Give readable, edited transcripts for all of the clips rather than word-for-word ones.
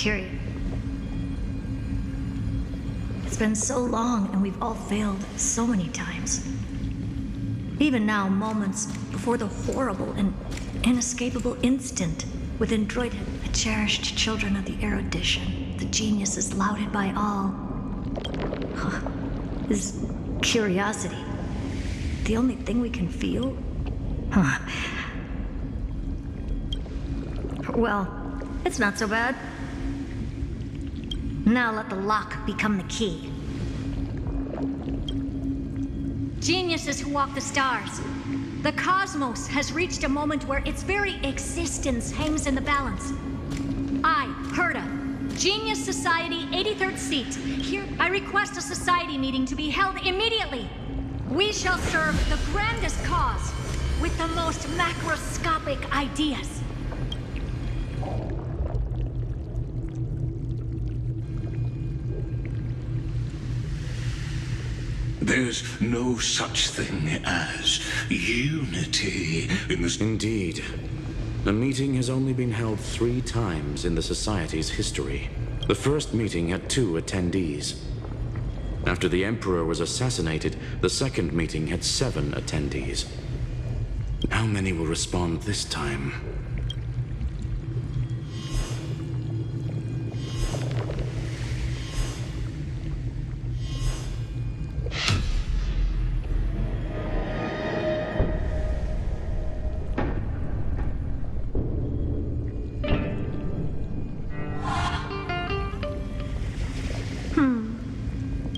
period. It's been so long, and we've all failed so many times. Even now, moments before the horrible and inescapable instant within droidhood, the cherished children of the erudition, the geniuses lauded by all, is curiosity. The only thing we can feel? Well, it's not so bad. Now let the lock become the key. Geniuses who walk the stars. The cosmos has reached a moment where its very existence hangs in the balance. I, Herta, Genius Society, 83rd seat. Here, I request a society meeting to be held immediately. We shall serve the grandest cause with the most macroscopic ideas. There's no such thing as unity in this... Indeed. The meeting has only been held 3 times in the Society's history. The first meeting had 2 attendees. After the Emperor was assassinated, the second meeting had 7 attendees. How many will respond this time?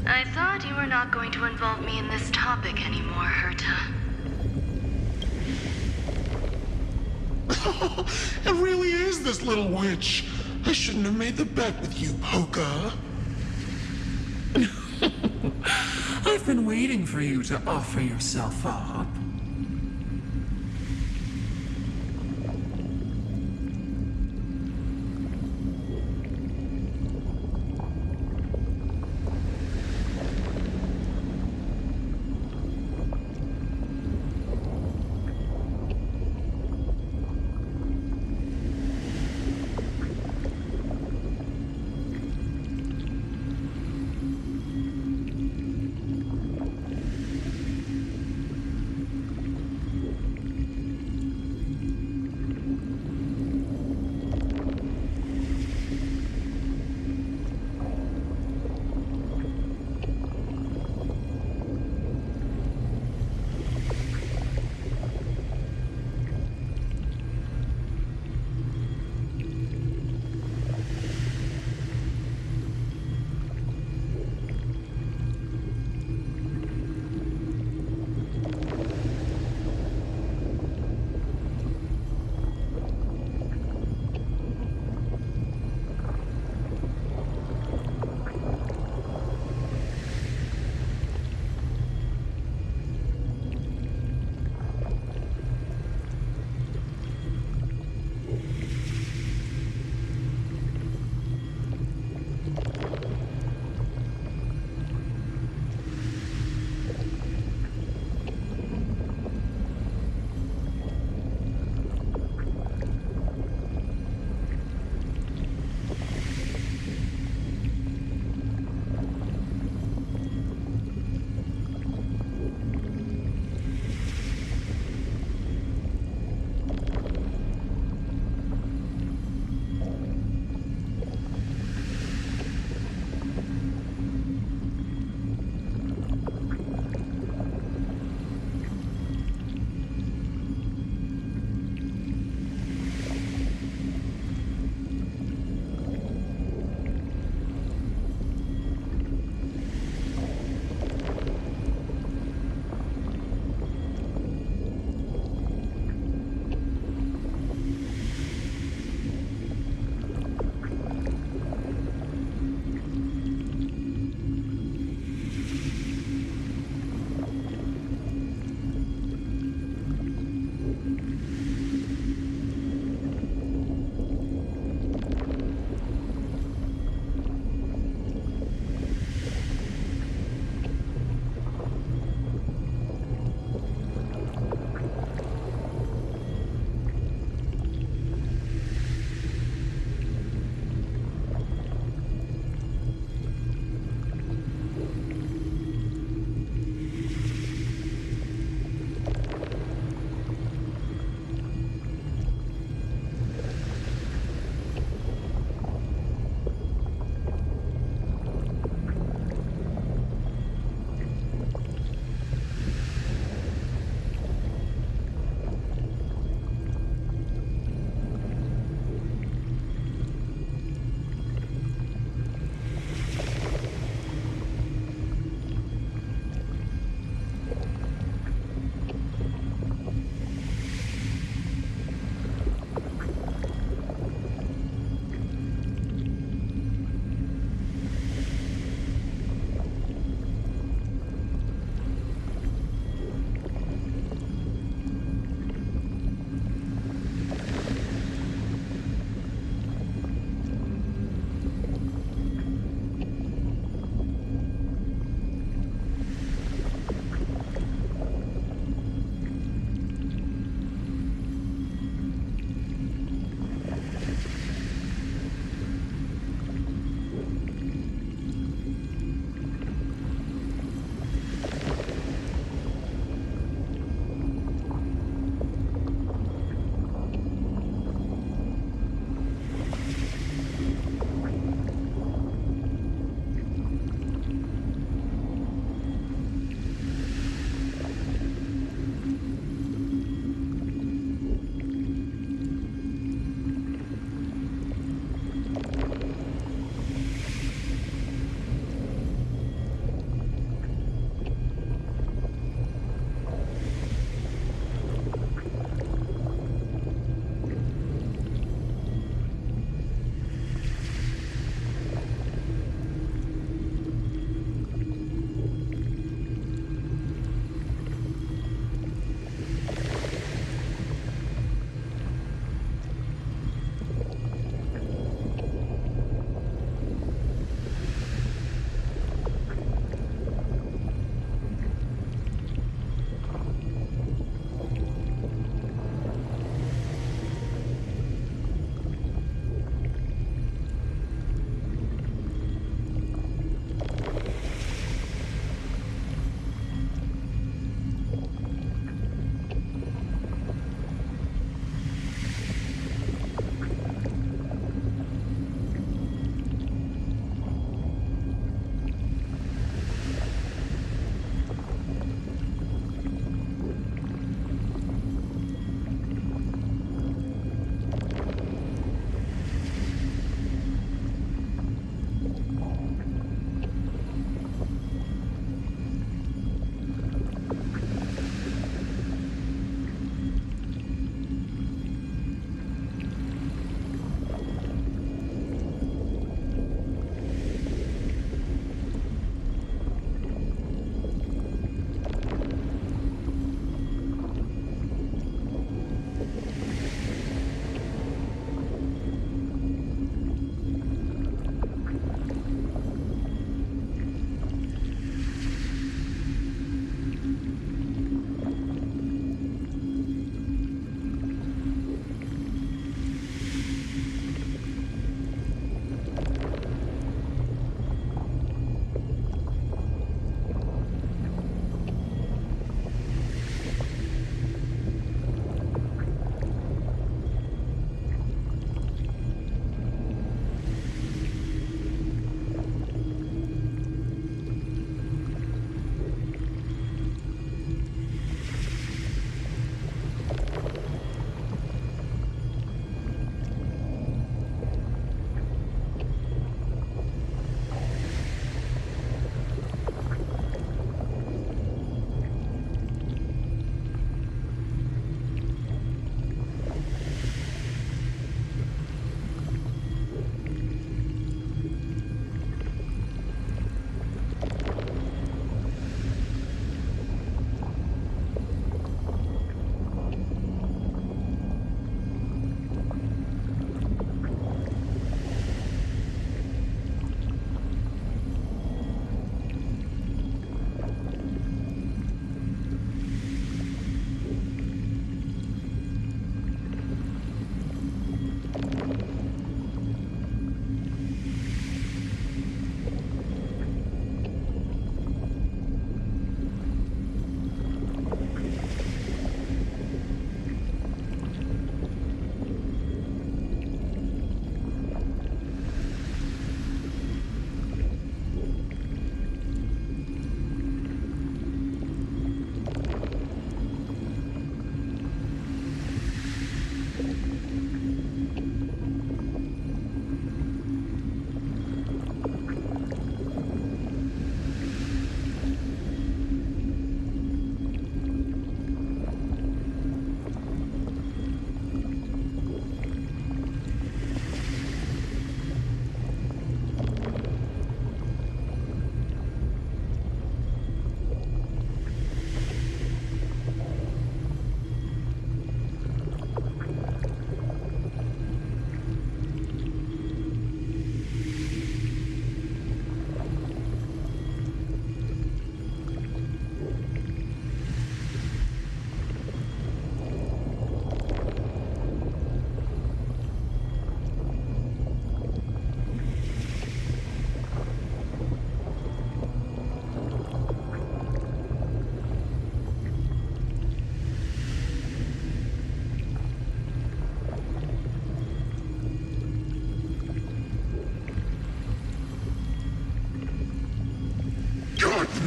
I thought you were not going to involve me in this topic anymore, Herta. It really is this little witch. I shouldn't have made the bet with you, Poka. I've been waiting for you to offer yourself up.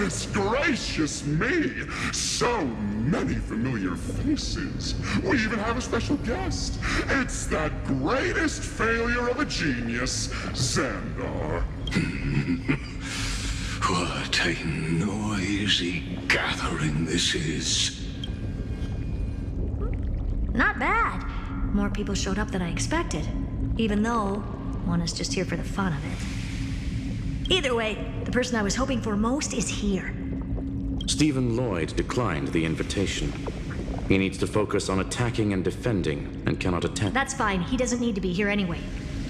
Goodness gracious me! So many familiar faces. We even have a special guest. It's that greatest failure of a genius, Xandar. What a noisy gathering this is. Not bad. More people showed up than I expected, even though one is just here for the fun of it. Either way, the person I was hoping for most is here. Stephen Lloyd declined the invitation. He needs to focus on attacking and defending, and cannot attend. That's fine. He doesn't need to be here anyway.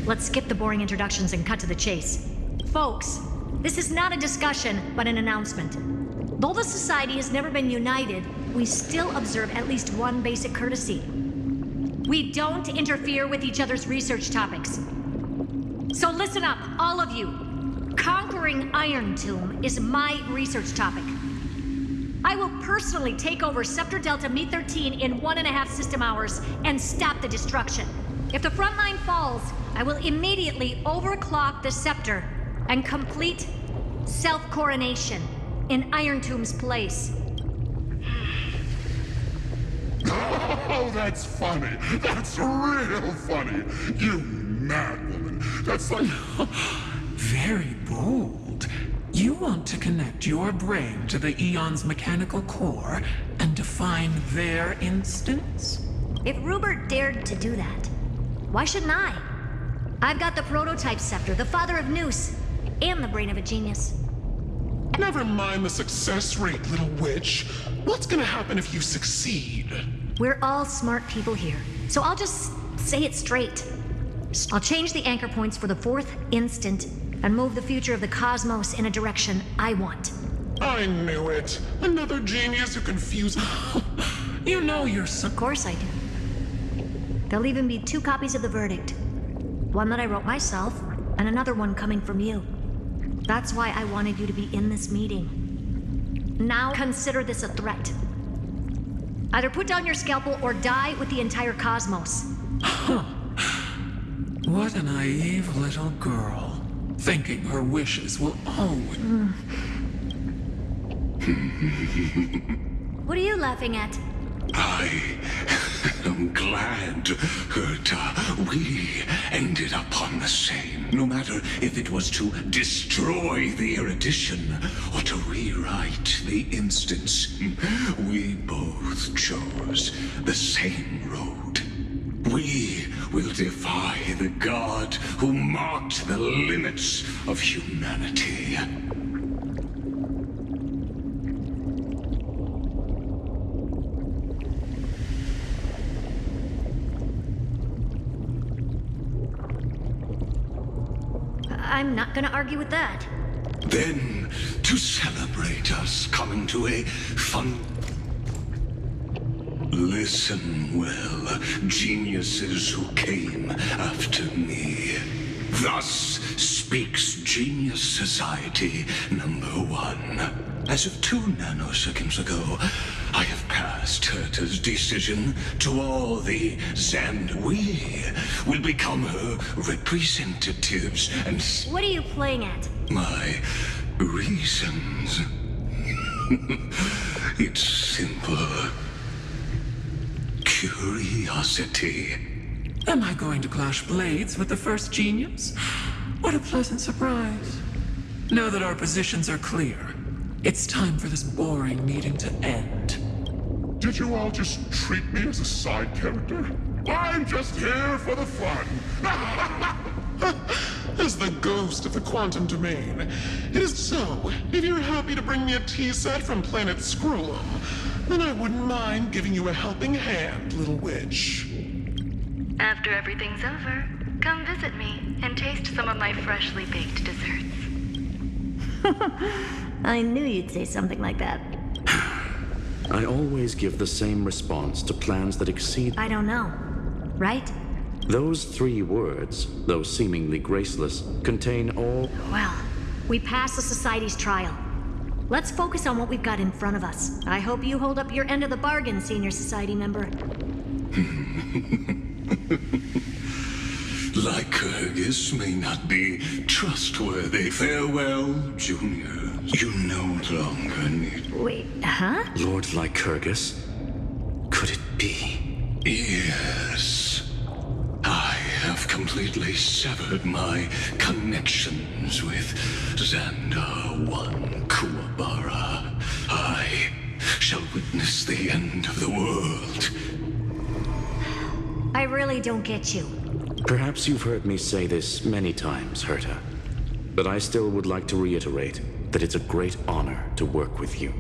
Let's skip the boring introductions and cut to the chase. Folks, this is not a discussion, but an announcement. Though the Society has never been united, we still observe at least one basic courtesy. We don't interfere with each other's research topics. So listen up, all of you. Conquering Iron Tomb is my research topic. I will personally take over Scepter Delta Me-13 in 1.5 system hours and stop the destruction. If the front line falls, I will immediately overclock the Scepter and complete self-coronation in Iron Tomb's place. Oh, that's funny. That's real funny. You mad woman. That's like... Very bold. You want to connect your brain to the Eon's mechanical core and define their instance? If Rupert dared to do that, why shouldn't I? I've got the prototype scepter, the father of Noose, and the brain of a genius. Never mind the success rate, little witch. What's gonna happen if you succeed? We're all smart people here, so I'll just say it straight. I'll change the anchor points for the 4th instant and move the future of the cosmos in a direction I want. I knew it. Another genius who confused... You know you're so... Of course I do. There'll even be 2 copies of the verdict. One that I wrote myself, and another one coming from you. That's why I wanted you to be in this meeting. Now consider this a threat. Either put down your scalpel or die with the entire cosmos. What a naive little girl. Thinking her wishes will always... What are you laughing at? I am glad that we ended up on the same. No matter if it was to destroy the erudition or to rewrite the instance, we both chose the same road. We will defy the god who marked the limits of humanity. I'm not gonna argue with that. Then, to celebrate us coming to a fun... Listen well, geniuses who came after me. Thus speaks Genius Society number 1. As of 2 nanoseconds ago, I have passed Herta's decision to all the Zand. We will become her representatives and... What are you playing at? My reasons. It's simple. Curiosity. Am I going to clash blades with the first genius? What a pleasant surprise. Now that our positions are clear, it's time for this boring meeting to end. Did you all just treat me as a side character? I'm just here for the fun. As the ghost of the quantum domain. It is so. If you're happy to bring me a tea set from planet Skrullum, then I wouldn't mind giving you a helping hand, little witch. After everything's over, come visit me and taste some of my freshly baked desserts. I knew you'd say something like that. I always give the same response to plans that exceed... I don't know. Right? Those 3 words, though seemingly graceless, contain all... Well, we passed the Society's trial. Let's focus on what we've got in front of us. I hope you hold up your end of the bargain, Senior Society member. Lycurgus may not be trustworthy. Farewell, Junior. You no longer need... Wait, huh? Lord Lycurgus? Could it be? Yes. I have completely severed my connections with Xandar 1 Kuwabara. I shall witness the end of the world. I really don't get you. Perhaps you've heard me say this many times, Herta, but I still would like to reiterate that it's a great honor to work with you.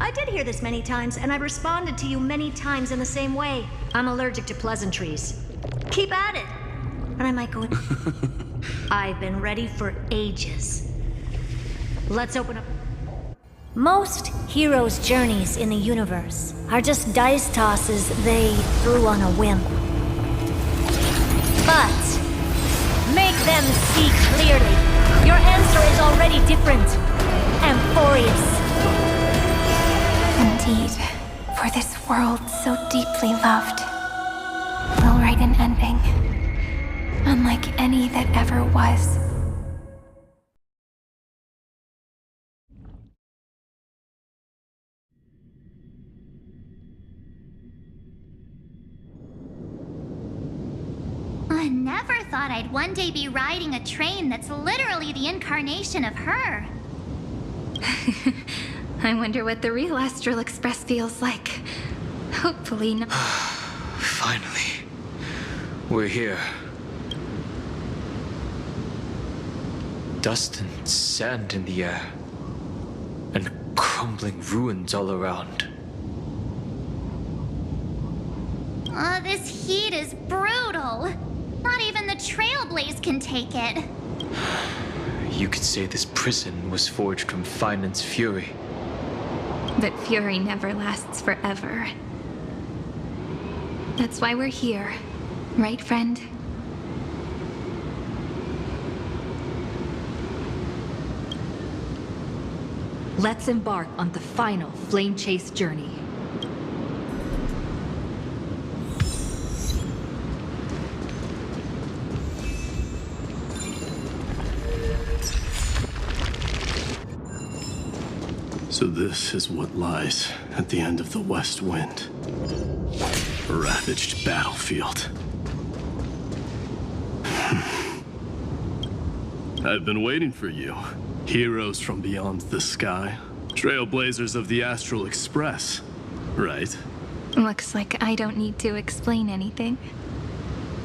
I did hear this many times, and I responded to you many times in the same way. I'm allergic to pleasantries. Keep at it. And I might go... I've been ready for ages. Let's open up... Most heroes' journeys in the universe are just dice tosses they threw on a whim. But make them see clearly. Your answer is already different. Amphorious. Indeed, for this world so deeply loved, we'll write an ending, unlike any that ever was. I never thought I'd one day be riding a train that's literally the incarnation of her. I wonder what the real Astral Express feels like. Hopefully not. Finally. We're here. Dust and sand in the air. And crumbling ruins all around. Oh, this heat is brutal. Not even the Trailblaze can take it. You could say this prison was forged from Finance fury. But fury never lasts forever. That's why we're here. Right, friend? Let's embark on the final flame chase journey. So this is what lies at the end of the West Wind. A ravaged battlefield. I've been waiting for you. Heroes from beyond the sky. Trailblazers of the Astral Express. Right? Looks like I don't need to explain anything.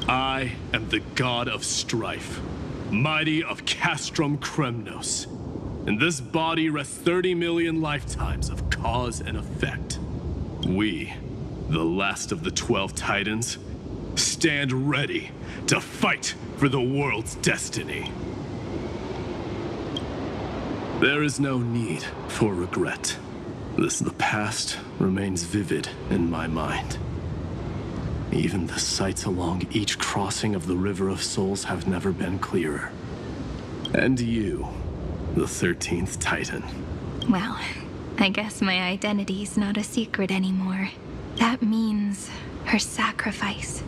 I am the god of strife. Mighty of Castrum Kremnos. In this body rests 30 million lifetimes of cause and effect. We, the last of the 12 Titans, stand ready to fight for the world's destiny. There is no need for regret. The past remains vivid in my mind. Even the sights along each crossing of the River of Souls have never been clearer. And you, the 13th Titan. Well, I guess my identity's not a secret anymore. That means her sacrifice.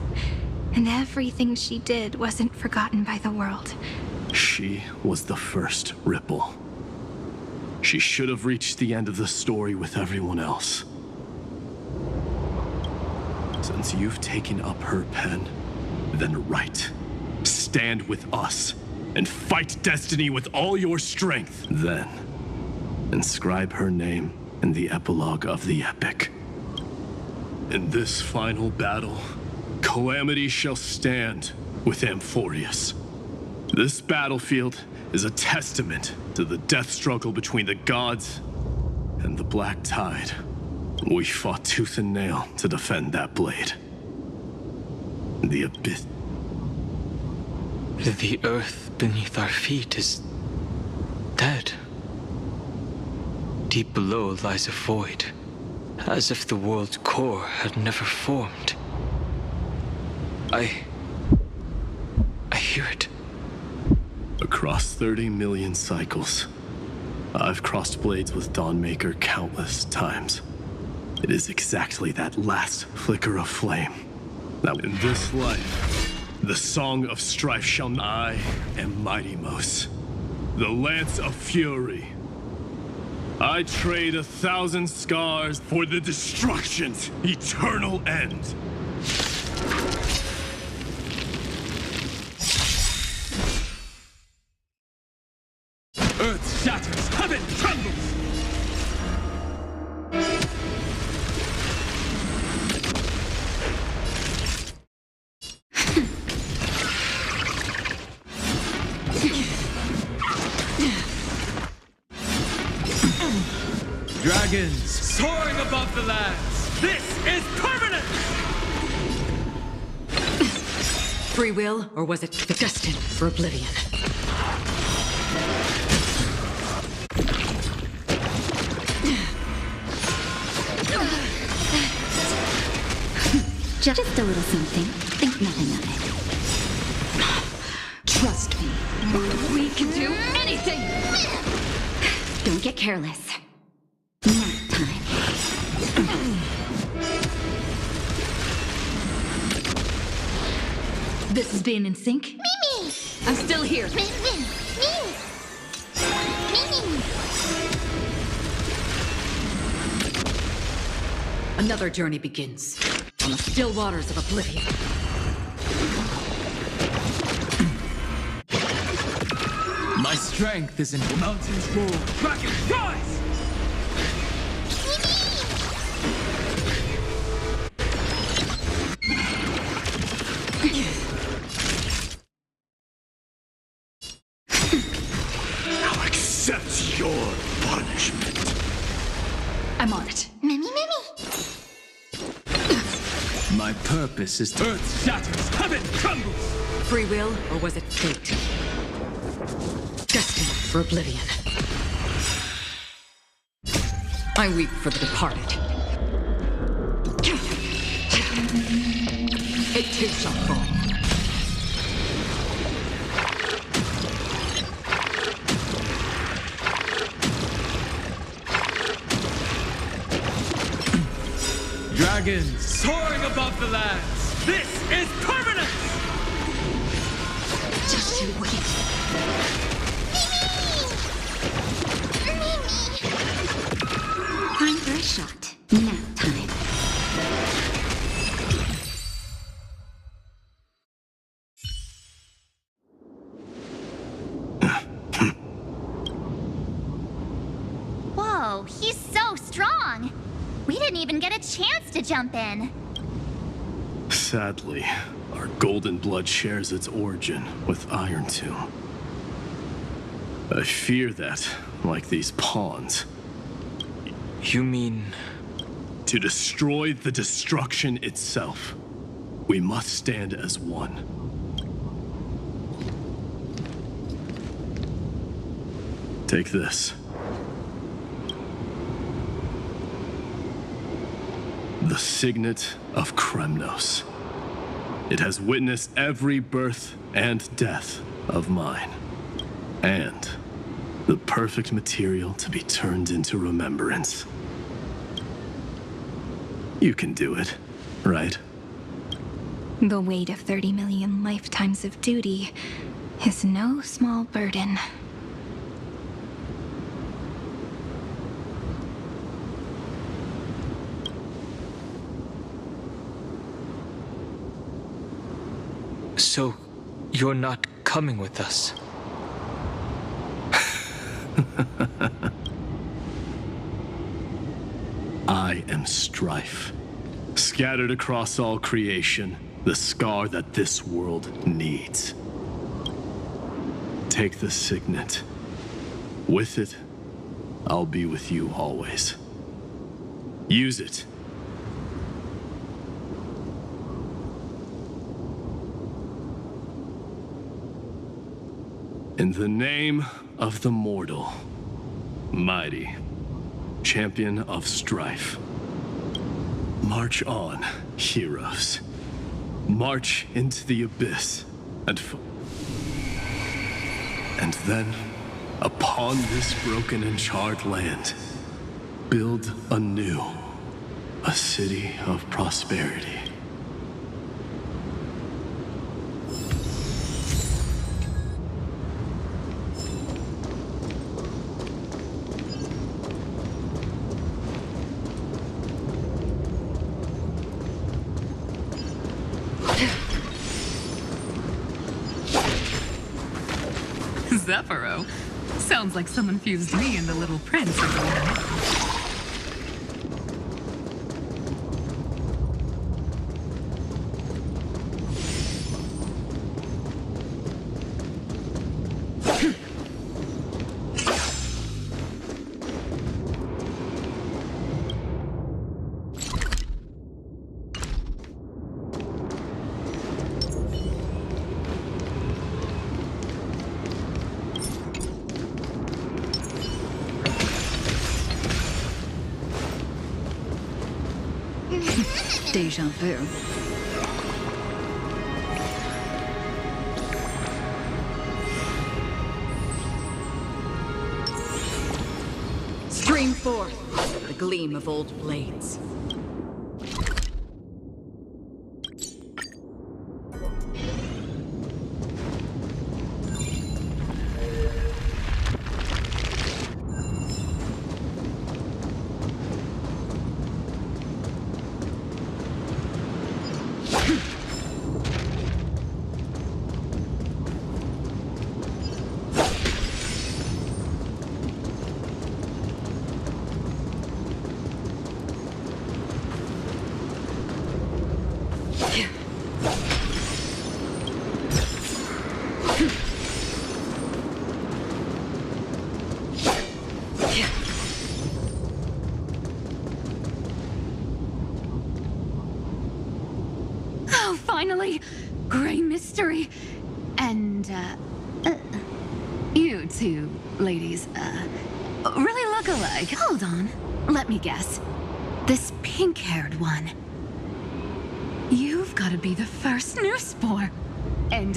And everything she did wasn't forgotten by the world. She was the first ripple. She should have reached the end of the story with everyone else. Since you've taken up her pen, then write. Stand with us. And fight destiny with all your strength. Then, inscribe her name in the epilogue of the epic. In this final battle, calamity shall stand with Amphorius. This battlefield is a testament to the death struggle between the gods and the Black Tide. We fought tooth and nail to defend that blade. The abyss. The earth beneath our feet is dead. Deep below lies a void, as if the world's core had never formed. I hear it. Across 30 million cycles, I've crossed blades with Dawnmaker countless times. It is exactly that last flicker of flame that in this life, the song of strife shall... I am Mighty Mos, the Lance of Fury. I trade 1,000 scars for the destruction's eternal end. Earth shatters, heaven trembles! Dragons soaring above the lands. This is permanent! Free will, or was it destined for oblivion? Just a little something. Think nothing of it. Trust me. We can do anything! Don't get careless. Nap time. This is being in sync? Mimi! I'm still here. Mimi! Another journey begins on the still waters of oblivion. My strength is in mountains roar, dragons rise! Now accept your punishment. I'm on it. Mimi! My purpose is earth shatters, heaven trembles! Free will, or was it fate? Destined for oblivion. I weep for the departed. It too shall fall. Dragons soaring above the lands. This is permanent! Just you wait. Time for a shot. Nap time. Whoa, he's so strong! We didn't even get a chance to jump in. Sadly, our golden blood shares its origin with Iron Tomb. I fear that, like these pawns... You mean... To destroy the destruction itself, we must stand as one. Take this. The Signet of Kremnos. It has witnessed every birth and death of mine. And the perfect material to be turned into remembrance. You can do it, right? The weight of 30 million lifetimes of duty is no small burden. So, you're not coming with us? I am strife. Scattered across all creation, the scar that this world needs. Take the signet. With it, I'll be with you always. Use it. In the name of the mortal, mighty, champion of strife. March on, heroes. March into the abyss, and then, upon this broken and charred land, build anew a city of prosperity. Zephyro. Sounds like someone fused me and the Little Prince into one. Deja vu. Stream forth the gleam of old blades. Finally! Gray mystery! And, you two ladies, really look alike. Hold on. Let me guess. This pink-haired one. You've got to be the first new spore. And,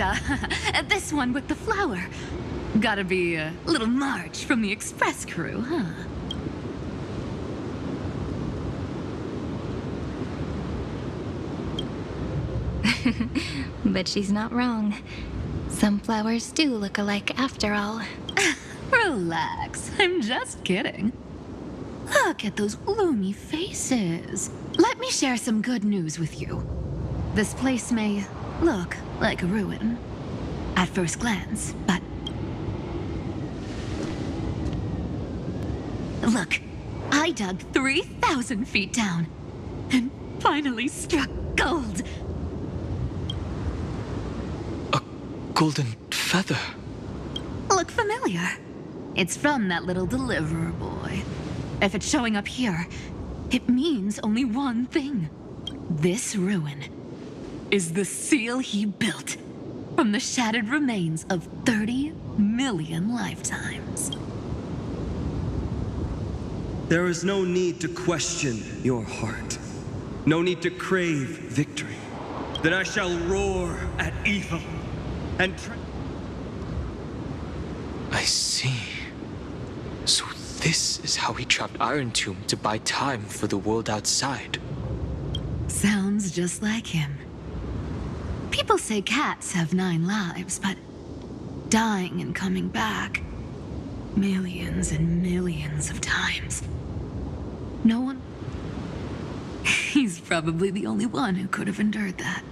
this one with the flower. Gotta be, little Marge from the Express crew, huh? But she's not wrong. Some flowers do look alike after all. Relax, I'm just kidding. Look at those gloomy faces. Let me share some good news with you. This place may look like a ruin at first glance, but... Look, I dug 3,000 feet down and finally struck gold. Golden feather. Look familiar. It's from that little deliverer boy. If it's showing up here, it means only one thing. This ruin is the seal he built from the shattered remains of 30 million lifetimes. There is no need to question your heart. No need to crave victory. Then I shall roar at evil. I see. So this is how he trapped Iron Tomb to buy time for the world outside. Sounds just like him. People say cats have 9 lives, but dying and coming back millions and millions of times. No one... He's probably the only one who could have endured that.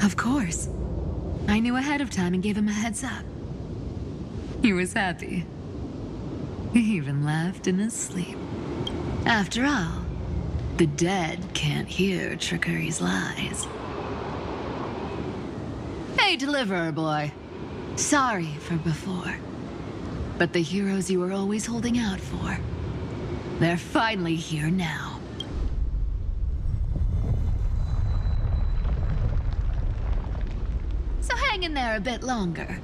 Of course. I knew ahead of time and gave him a heads up. He was happy. He even laughed in his sleep. After all, the dead can't hear trickery's lies. Hey, deliverer boy. Sorry for before. But the heroes you were always holding out for, they're finally here now. Hang in there a bit longer.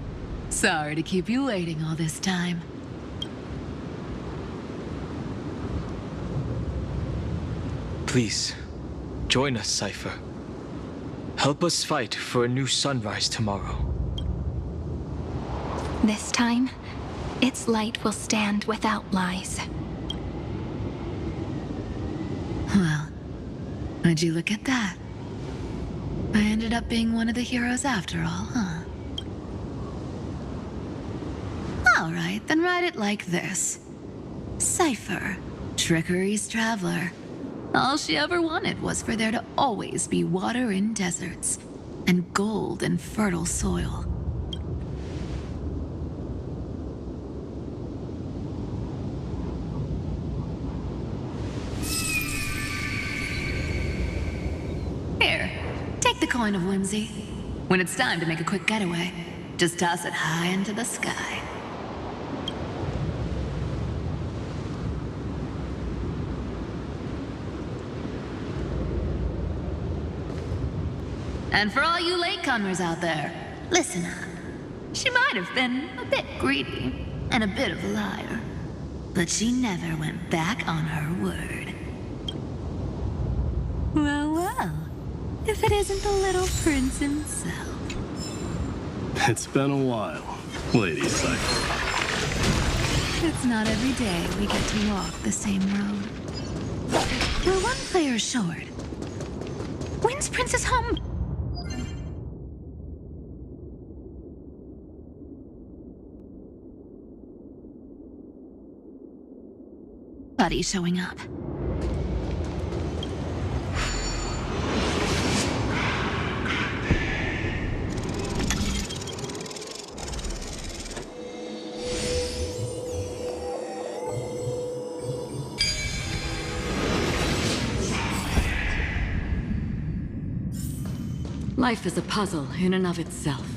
Sorry to keep you waiting all this time. Please, join us, Cypher. Help us fight for a new sunrise tomorrow. This time, its light will stand without lies. Well, would you look at that? I ended up being one of the heroes after all, huh? All right, then write it like this. Cypher, Trickery's traveler. All she ever wanted was for there to always be water in deserts and gold in fertile soil. Here, take the coin of whimsy. When it's time to make a quick getaway, just toss it high into the sky. And for all you latecomers out there, listen up. She might have been a bit greedy and a bit of a liar, but she never went back on her word. Well, well, if it isn't the little prince himself. It's been a while, Lady Cypher. It's not every day we get to walk the same road. We're one player short. When's Princess home? Buddy showing up. Life is a puzzle in and of itself.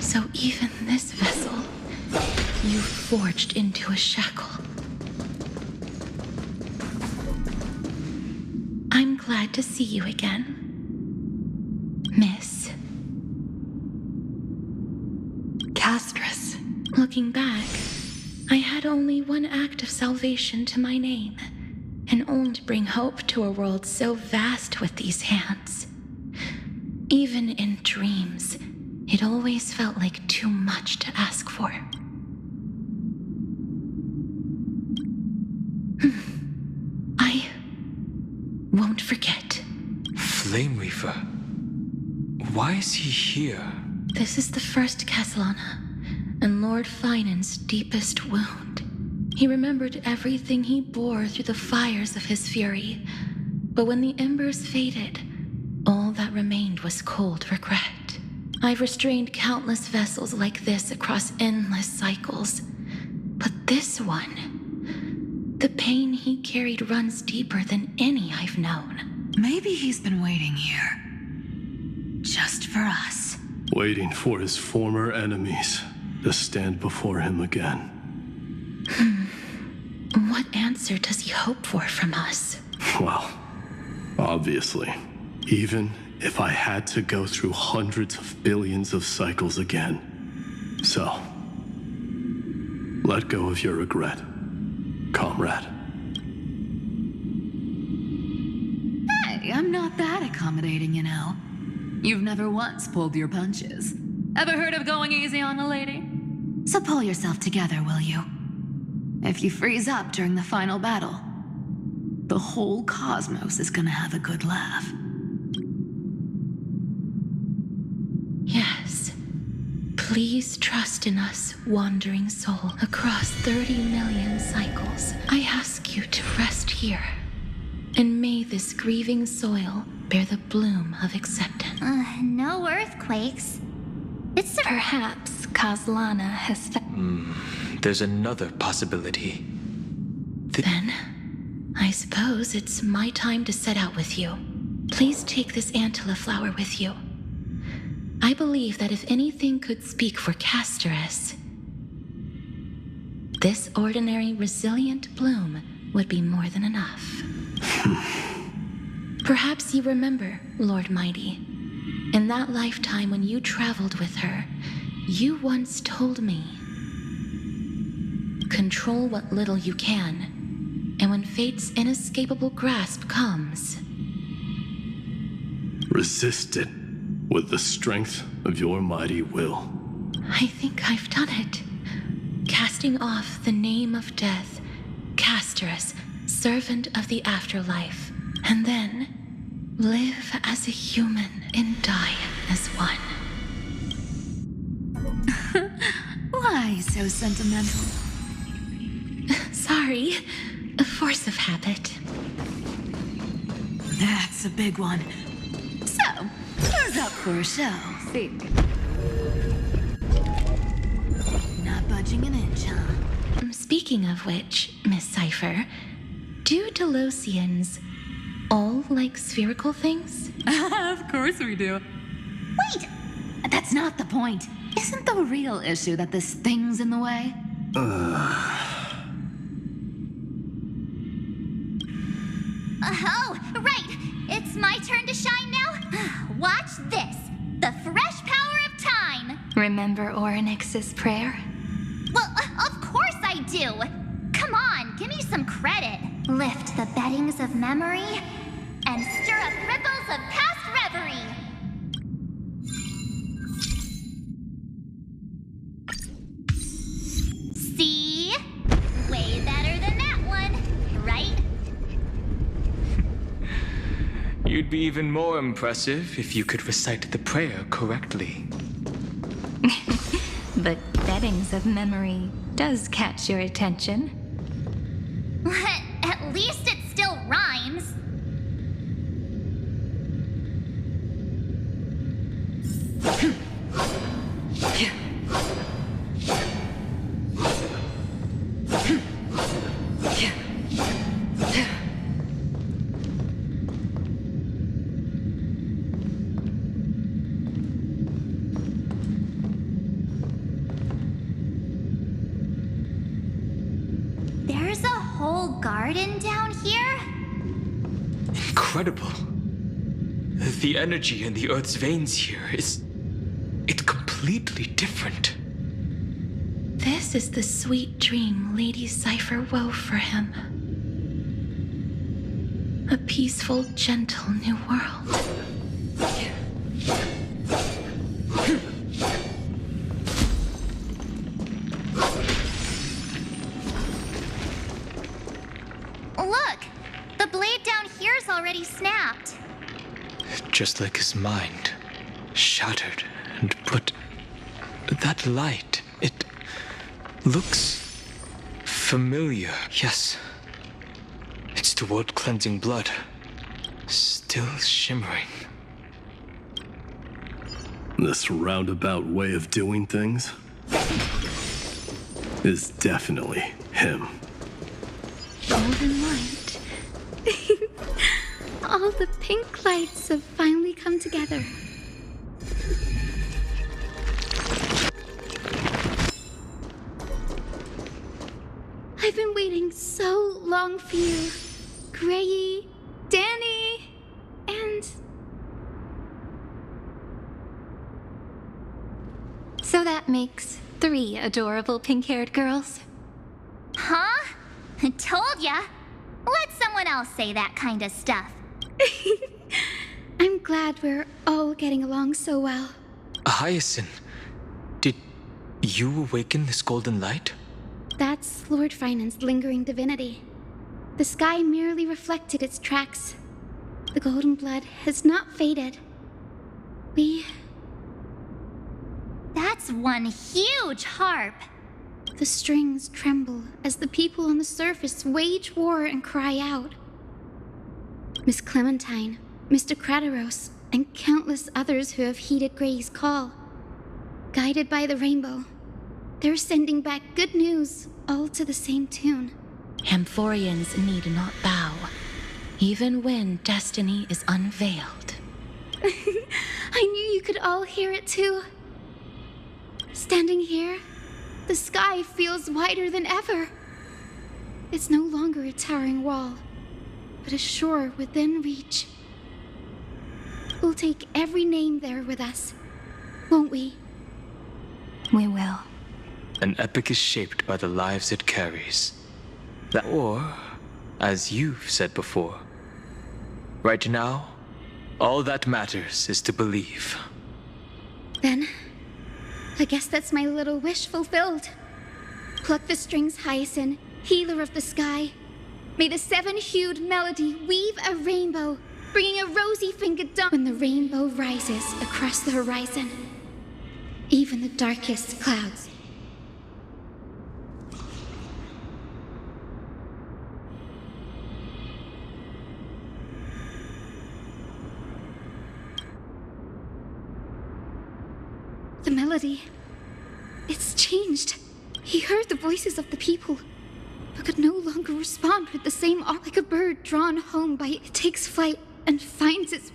So even this vessel, you forged into a shackle. I'm glad to see you again, Miss Castress. Looking back, I had only one act of salvation to my name, and only to bring hope to a world so vast with these hands. Even in dreams, it always felt like too much to ask for. I won't forget. Flame Reaver? Why is he here? This is the first Castellana, and Lord Finan's deepest wound. He remembered everything he bore through the fires of his fury, but when the embers faded, all that remained was cold regret. I've restrained countless vessels like this across endless cycles, but this one, the pain he carried runs deeper than any I've known. Maybe he's been waiting here. Just for us. Waiting for his former enemies to stand before him again. What answer does he hope for from us? Well, obviously. Even if I had to go through hundreds of billions of cycles again. So, let go of your regret, comrade. Hey, I'm not that accommodating, you know. You've never once pulled your punches. Ever heard of going easy on a lady? So pull yourself together, will you? If you freeze up during the final battle, the whole cosmos is gonna have a good laugh. Yes. Please trust in us, wandering soul. Across 30 million cycles, I ask you to rest here. And may this grieving soil bear the bloom of acceptance. No earthquakes. It's Perhaps Castellana has There's another possibility. Then, I suppose it's my time to set out with you. Please take this Antilla flower with you. I believe that if anything could speak for Castress, this ordinary, resilient bloom would be more than enough. Perhaps you remember, Lord Mighty, in that lifetime when you traveled with her, you once told me, control what little you can, and when fate's inescapable grasp comes, resist it with the strength of your mighty will. I think I've done it. Casting off the name of death, Castress, servant of the afterlife, and then live as a human and die as one. Why so sentimental? sorry. A force of habit. That's a big one. So, who's up for a show? See. Not budging an inch, huh? Speaking of which, Miss Cypher, do Delosians all like spherical things? Of course we do. Wait! That's not the point. Isn't the real issue that this thing's in the way? Oh, right! It's my turn to shine now? Watch this! The fresh power of time! Remember Orynyx's prayer? Well, of course I do! Come on, give me some credit. Lift the beddings of memory and stir up ripples of past reverie. See? Way better than that one, right? You'd be even more impressive if you could recite the prayer correctly. The beddings of memory does catch your attention. At least it still rhymes. There's a whole garden down here? Incredible. The energy in the Earth's veins here it's completely different. This is the sweet dream Lady Cypher wove for him. A peaceful, gentle new world. Look! The blade down here's already snapped. Just like his mind. Shattered and put... That light, it looks familiar. Yes. It's the world-cleansing blood. Still shimmering. This roundabout way of doing things is definitely him. Golden light. All the pink lights have finally come together. I've been waiting so long for you, Grayy, Danny, and... So that makes 3 adorable pink-haired girls. Huh? Told ya. Let someone else say that kind of stuff. I'm glad we're all getting along so well. Hyacinth, did you awaken this golden light? That's Lord Finan's lingering divinity. The sky merely reflected its tracks. The golden blood has not faded. That's one huge harp. The strings tremble as the people on the surface wage war and cry out. Miss Clementine, Mr. Krateros, and countless others who have heeded Gray's call. Guided by the rainbow, they're sending back good news, all to the same tune. Amphorians need not bow, even when destiny is unveiled. I knew you could all hear it too. Standing here, the sky feels wider than ever. It's no longer a towering wall, but a shore within reach. We'll take every name there with us, won't we? We will. An epic is shaped by the lives it carries. Or, as you've said before, right now, all that matters is to believe. Then, I guess that's my little wish fulfilled. Pluck the strings, Hyacinth, healer of the sky. May the 7-hued melody weave a rainbow, bringing a rosy-fingered dawn when the rainbow rises across the horizon. Even the darkest clouds. The melody. It's changed. He heard the voices of the people, but could no longer respond with the same awe, like a bird drawn home by it takes flight and finds its...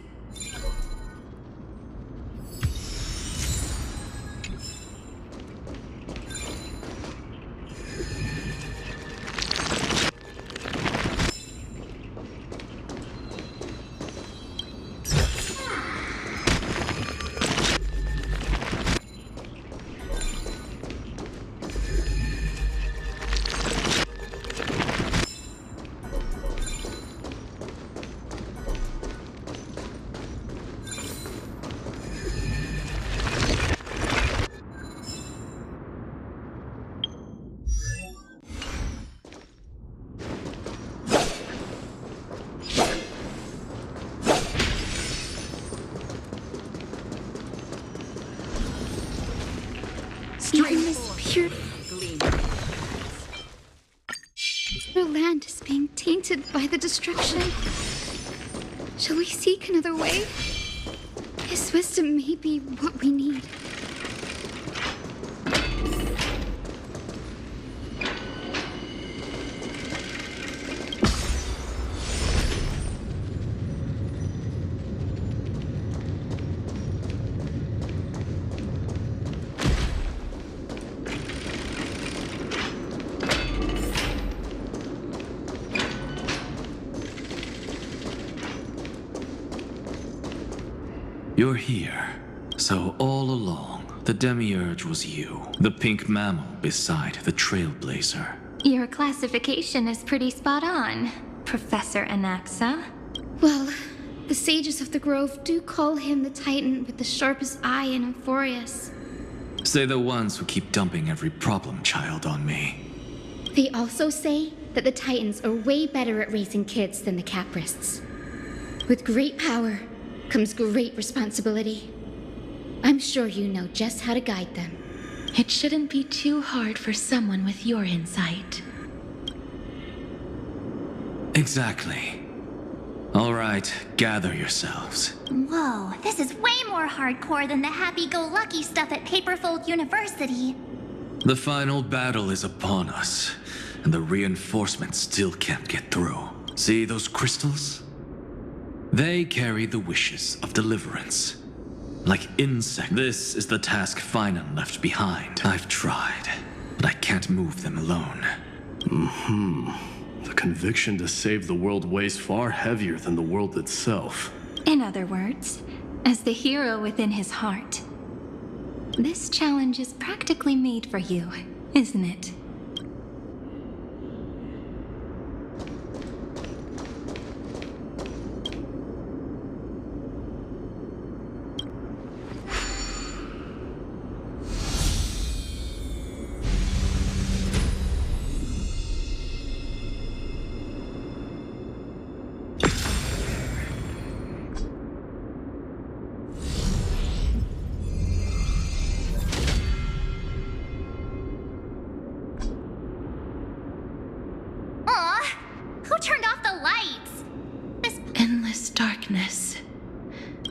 Even this pure land is being tainted by the destruction. Shall we seek another way? His wisdom may be what we need. You're here. So all along, the Demiurge was you. The pink mammal beside the Trailblazer. Your classification is pretty spot on, Professor Anaxa. Well, the sages of the Grove do call him the Titan with the sharpest eye in Euphorius. Say the ones who keep dumping every problem child on me. They also say that the Titans are way better at raising kids than the Caprists. With great power comes great responsibility. I'm sure you know just how to guide them. It shouldn't be too hard for someone with your insight. Exactly. All right, gather yourselves. Whoa, this is way more hardcore than the happy-go-lucky stuff at Paperfold University. The final battle is upon us, and the reinforcements still can't get through. See those crystals? They carry the wishes of deliverance. Like insects. This is the task Finan left behind. I've tried, but I can't move them alone. The conviction to save the world weighs far heavier than the world itself. In other words, as the hero within his heart, this challenge is practically made for you, isn't it?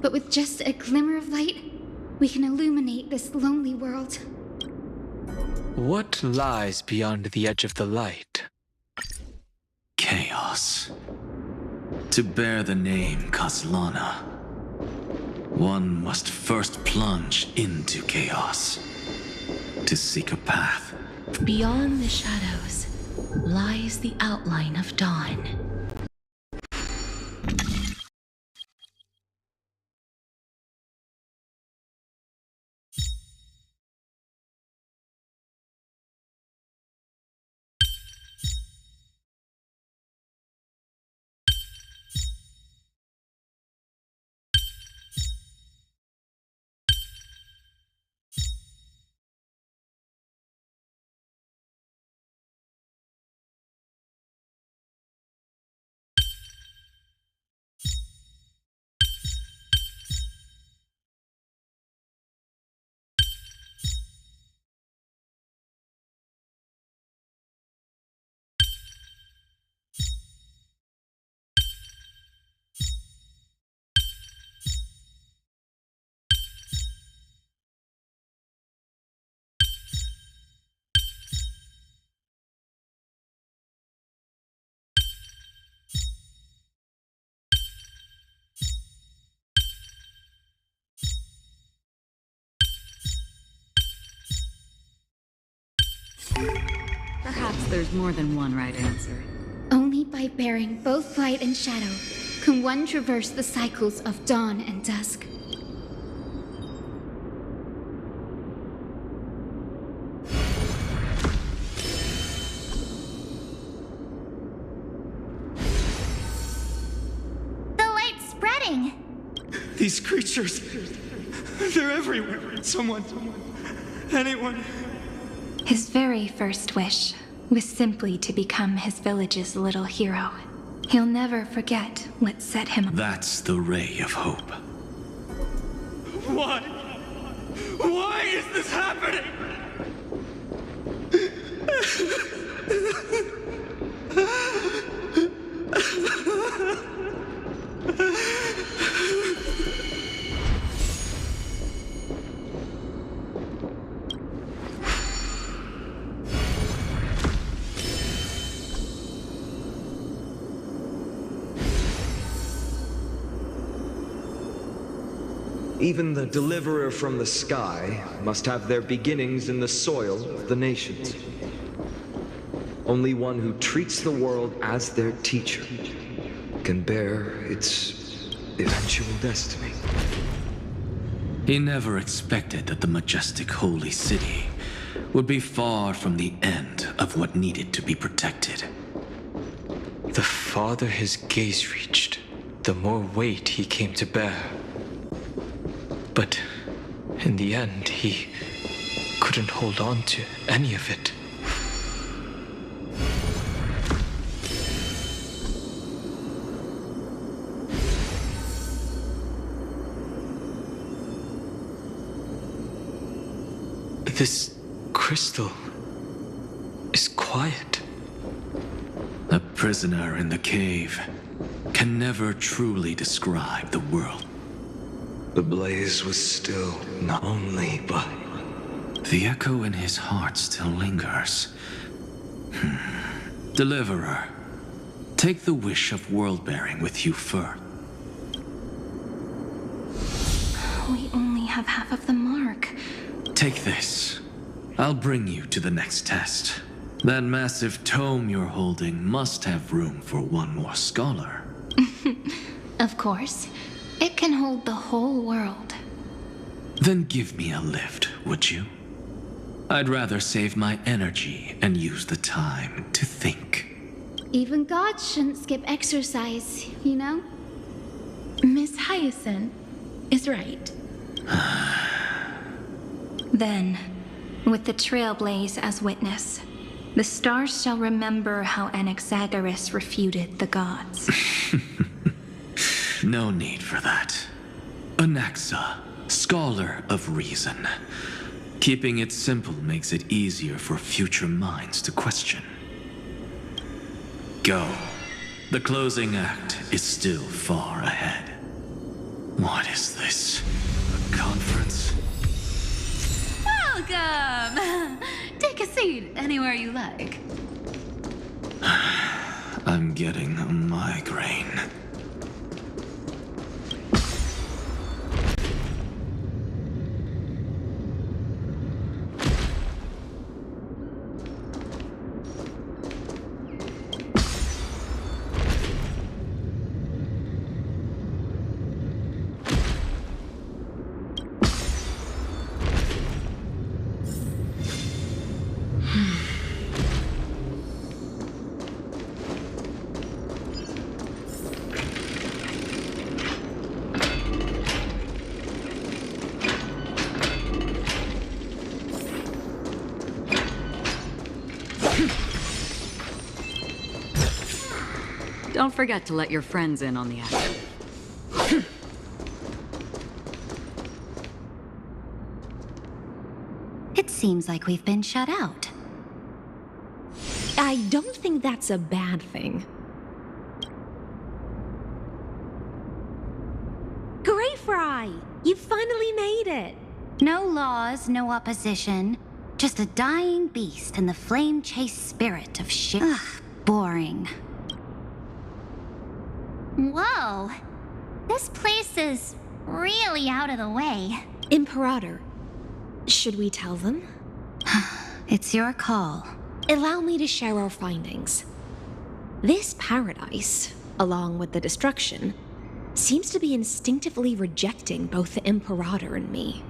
But with just a glimmer of light, we can illuminate this lonely world. What lies beyond the edge of the light? Chaos. To bear the name Kaslana, one must first plunge into chaos to seek a path. Beyond the shadows lies the outline of dawn. Perhaps there's more than one right answer. Only by bearing both light and shadow can one traverse the cycles of dawn and dusk. The light's spreading. These creatures, they're everywhere. Someone, anyone. His very first wish was simply to become his village's little hero. He'll never forget what set him up. That's the ray of hope. Why? Why is this happening? Even the deliverer from the sky must have their beginnings in the soil of the nations. Only one who treats the world as their teacher can bear its eventual destiny. He never expected that the majestic holy city would be far from the end of what needed to be protected. The farther his gaze reached, the more weight he came to bear. But in the end, he couldn't hold on to any of it. This crystal is quiet. A prisoner in the cave can never truly describe the world. The blaze was still not only, but the echo in his heart still lingers. Deliverer, take the wish of world-bearing with you first. We only have half of the mark. Take this. I'll bring you to the next test. That massive tome you're holding must have room for one more scholar. Of course. It can hold the whole world. Then give me a lift, would you? I'd rather save my energy and use the time to think. Even gods shouldn't skip exercise, you know? Miss Hyacinth is right. Then, with the trailblaze as witness, the stars shall remember how Anaxagoras refuted the gods. No need for that. Anaxa, scholar of reason. Keeping it simple makes it easier for future minds to question. Go. The closing act is still far ahead. What is this? A conference? Welcome! Take a seat anywhere you like. I'm getting a migraine. Don't forget to let your friends in on the action. It seems like we've been shut out. I don't think that's a bad thing. Great Fry! You finally made it! No laws, no opposition. Just a dying beast and the flame-chased spirit of shit. Ugh, boring. Whoa. This place is really out of the way. Imperator, should we tell them? It's your call. allow me to share our findings. This paradise, along with the destruction, seems to be instinctively rejecting both the Imperator and me.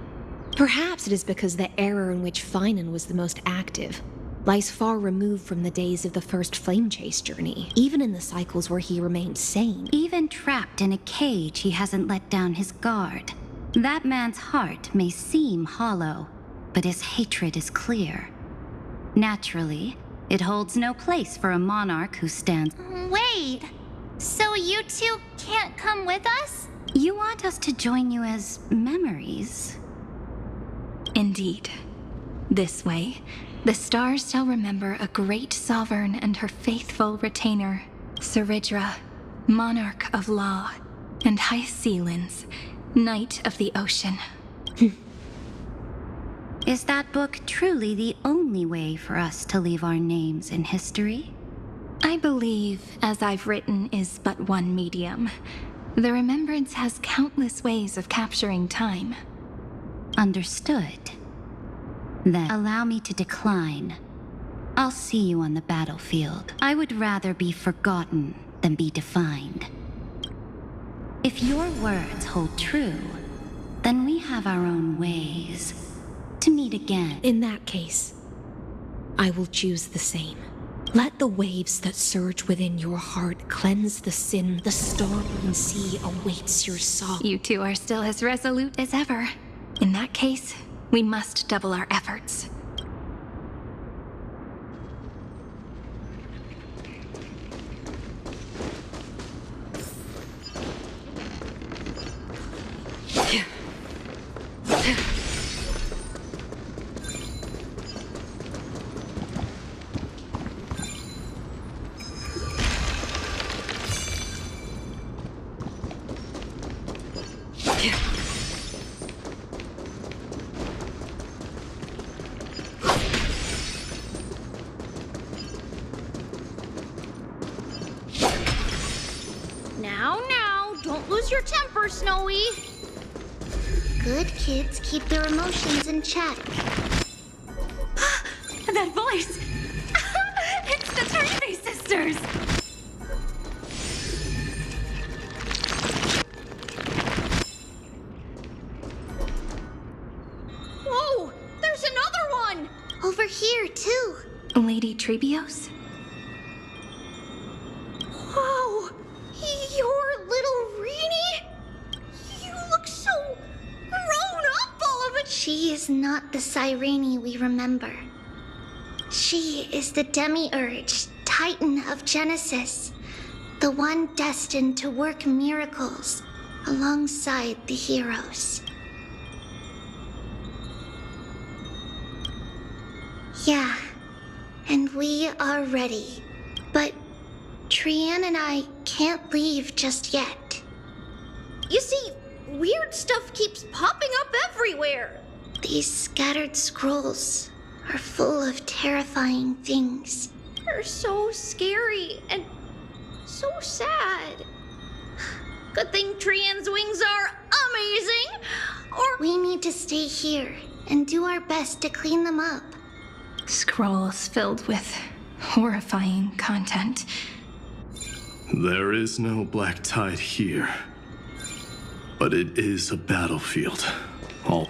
Perhaps it is because the era in which Finan was the most active lies far removed from the days of the first flame chase journey, even in the cycles where he remained sane. Even trapped in a cage, he hasn't let down his guard. That man's heart may seem hollow, but his hatred is clear. Naturally, it holds no place for a monarch who stands. Wait, so you two can't come with us? You want us to join you as memories? Indeed. This way, the stars shall remember a great sovereign and her faithful retainer, Saridra, monarch of law, and High Sealins, knight of the ocean. Is that book truly the only way for us to leave our names in history? I believe, as I've written, is but one medium. The remembrance has countless ways of capturing time. Understood. Then allow me to decline. I'll see you on the battlefield. I would rather be forgotten than be defined. If your words hold true, then we have our own ways to meet again. In that case, I will choose the same. Let the waves that surge within your heart cleanse the sin the storming sea awaits your soul. You two are still as resolute as ever. In that case, we must double our efforts. Now, don't lose your temper, Snowy. Good kids keep their emotions in check. That voice! It's the Trinity Sisters! Whoa! There's another one! Over here, too. Lady Trebios? Whoa! You're little Rini? You look so grown up all of it. She is not the Cyrene we remember. She is the Demiurge, Titan of Genesis, the one destined to work miracles alongside the heroes. Yeah, and we are ready, but Trian and I can't leave just yet. You see, weird stuff keeps popping up everywhere. These scattered scrolls are full of terrifying things. They're so scary and so sad. Good thing Trian's wings are amazing, or we need to stay here and do our best to clean them up. Scrolls filled with horrifying content. There is no black tide here, but it is a battlefield. All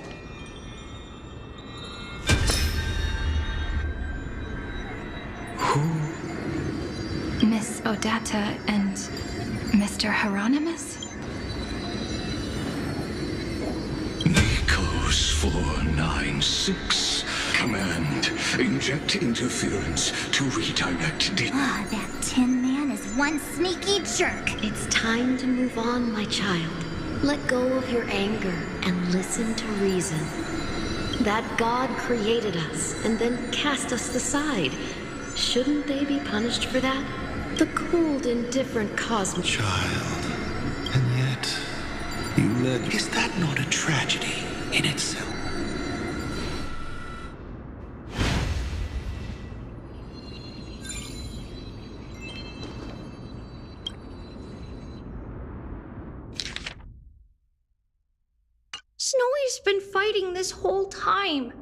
Miss Odetta and Mr. Hieronymus? Nikos 496. Command. Inject interference to redirect Ah, that Tin Man is one sneaky jerk. It's time to move on, my child. Let go of your anger and listen to reason. That God created us and then cast us aside. Shouldn't they be punished for that? The cold, indifferent cosmos. Child. And yet, you led. Is that not a tragedy in itself? Snowy's been fighting this whole time.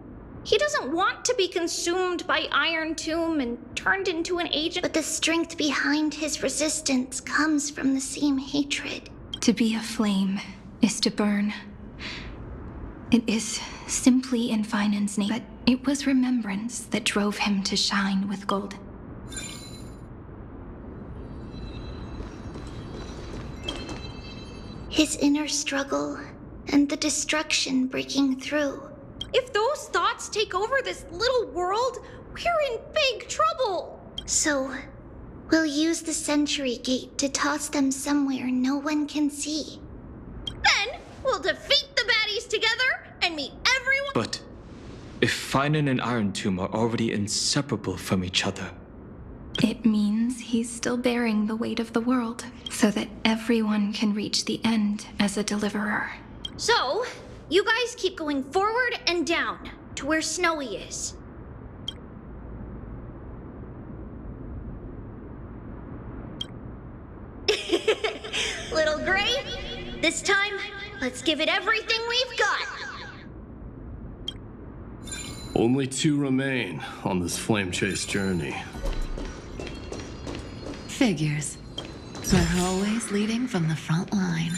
He doesn't want to be consumed by Iron Tomb and turned into an agent. But the strength behind his resistance comes from the same hatred. To be a flame is to burn. It is simply in Finan's name, but it was remembrance that drove him to shine with gold. His inner struggle and the destruction breaking through. If those thoughts take over this little world, we're in big trouble. So, we'll use the Century Gate to toss them somewhere no one can see. Then, we'll defeat the baddies together and meet everyone. But if Finan and Iron Tomb are already inseparable from each other, it means he's still bearing the weight of the world, so that everyone can reach the end as a deliverer. So, you guys keep going forward and down to where Snowy is. Little Gray, this time, let's give it everything we've got. Only 2 remain on this flame chase journey. Figures. We're always leading from the front line.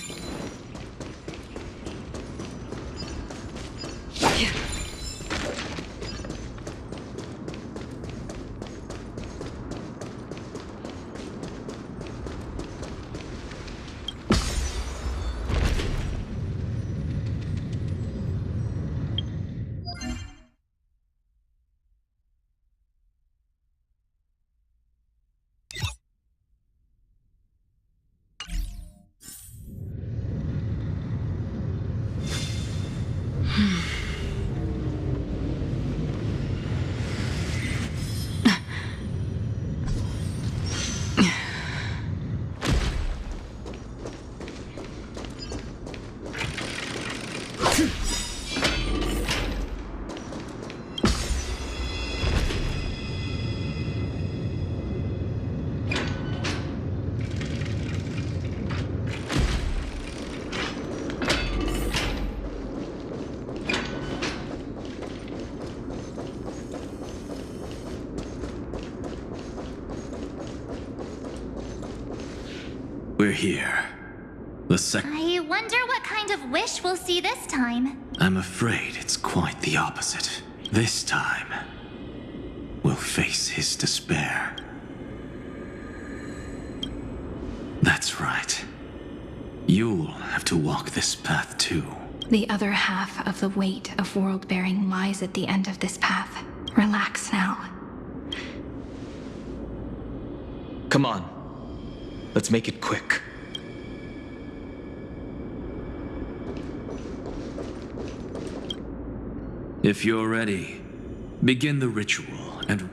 We're here. I wonder what kind of wish we'll see this time. I'm afraid it's quite the opposite. This time, we'll face his despair. That's right. You'll have to walk this path too. The other half of the weight of world-bearing lies at the end of this path. Relax now. come on. Let's make it quick. If you're ready, begin the ritual and...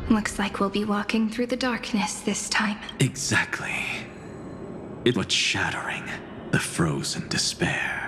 Looks like we'll be walking through the darkness this time. Exactly. It was shattering the frozen despair.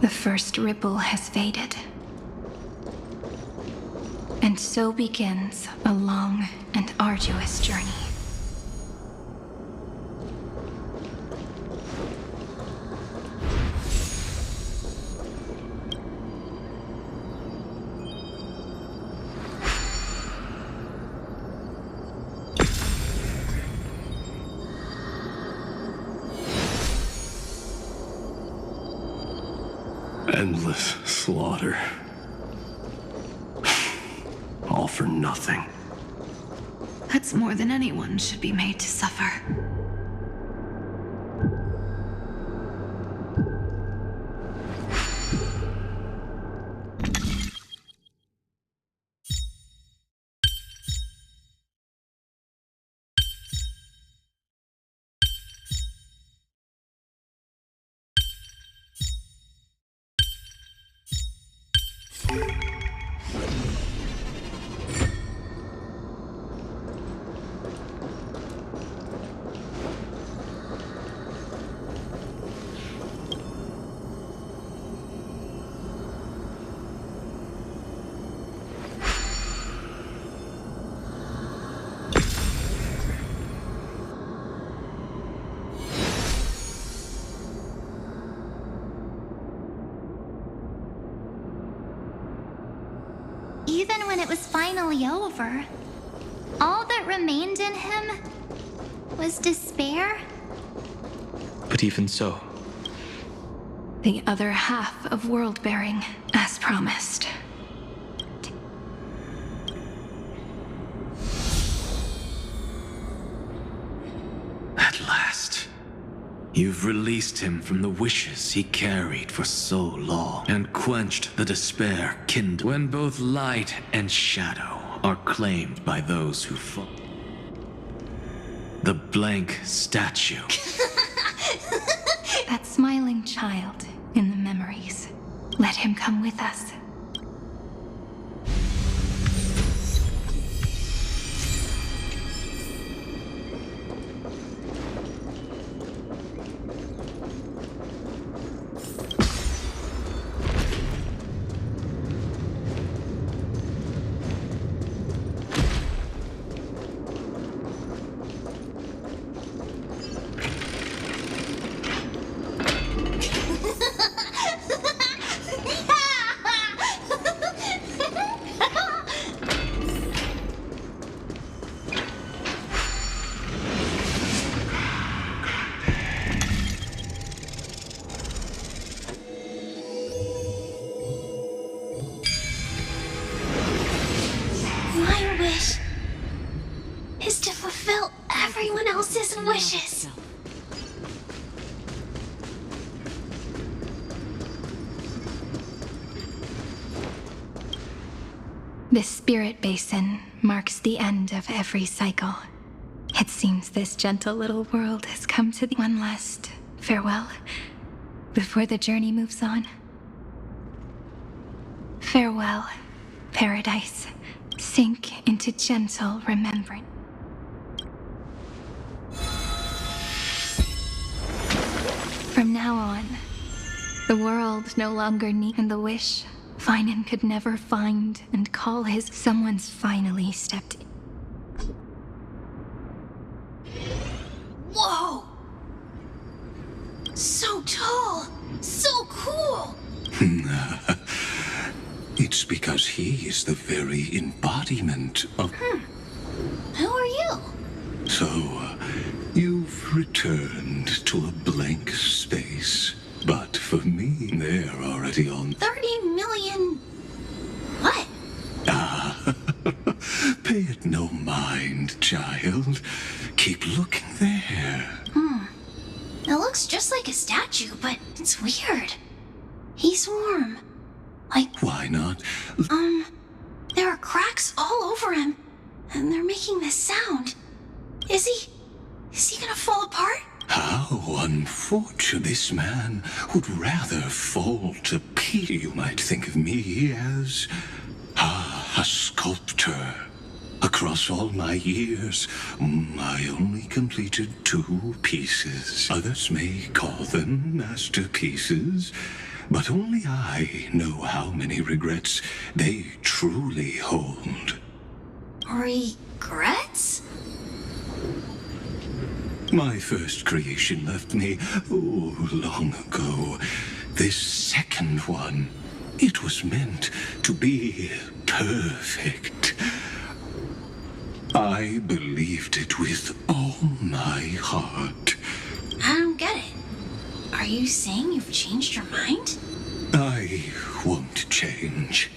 The first ripple has faded. And so begins a long and arduous journey. Endless slaughter. All for nothing. That's more than anyone should be made to suffer. Even when it was finally over, all that remained in him was despair. But even so, The other half of world-bearing, as promised. At last, you've released him from the wishes he carried for so long, and quenched the despair kindled when both light and shadow are claimed by those who fall. The blank statue. That smiling child in the memories. Let him come with us. This spirit basin marks the end of every cycle. It seems this gentle little world has come to the one last farewell before the journey moves on. Farewell, paradise. Sink into gentle remembrance. From now on, the world no longer needs, and the wish Finan could never find and call his someone's finally stepped in. Whoa! So tall! So cool! It's because he is the very embodiment of... Who are you? So, you've returned to a blank space. But for me, they're already on 30 million... What? Pay it no mind, child. Keep looking there. It looks just like a statue, but it's weird. He's warm. Like... Why not? There are cracks all over him, and they're making this sound. Is he gonna fall apart? How unfortunate. This man would rather fall to pieces. You might think of me as a sculptor. Across all my years, I only completed 2 pieces. Others may call them masterpieces, but only I know how many regrets they truly hold. Regrets? My first creation left me, long ago. This second one, it was meant to be perfect. I believed it with all my heart. I don't get it. Are you saying you've changed your mind? I won't change.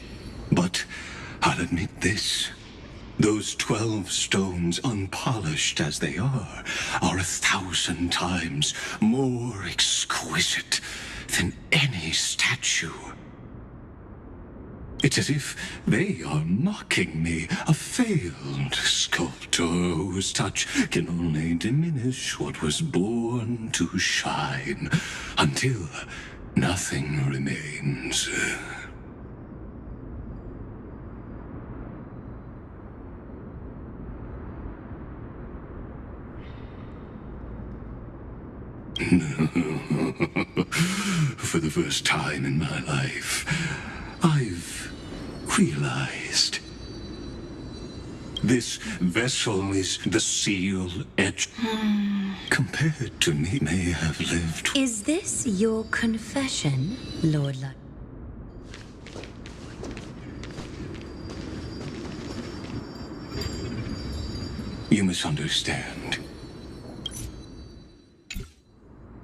But I'll admit this. Those 12 stones, unpolished as they are 1,000 times more exquisite than any statue. It's as if they are mocking me, a failed sculptor whose touch can only diminish what was born to shine, until nothing remains. For the first time in my life, I've realized this vessel is the seal etched. Compared to me, may have lived. Is this your confession, Lord Luck? You misunderstand.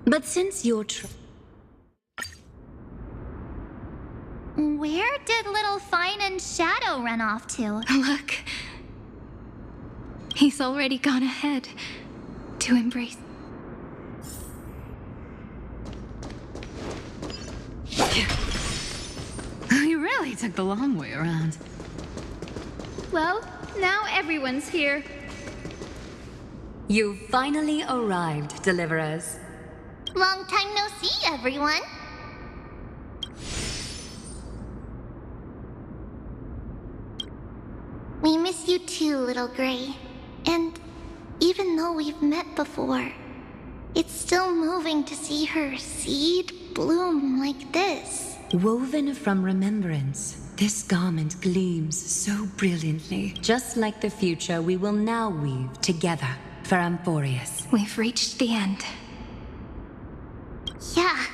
But since you're Where did little Fine and Shadow run off to? Look. He's already gone ahead to embrace. You really took the long way around. Well, now everyone's here. You finally arrived, Deliverers. Long time no see, everyone. We miss you too, Little Gray. And even though we've met before, it's still moving to see her seed bloom like this. Woven from remembrance, this garment gleams so brilliantly. Just like the future we will now weave together for Amphorius. We've reached the end. Yeah.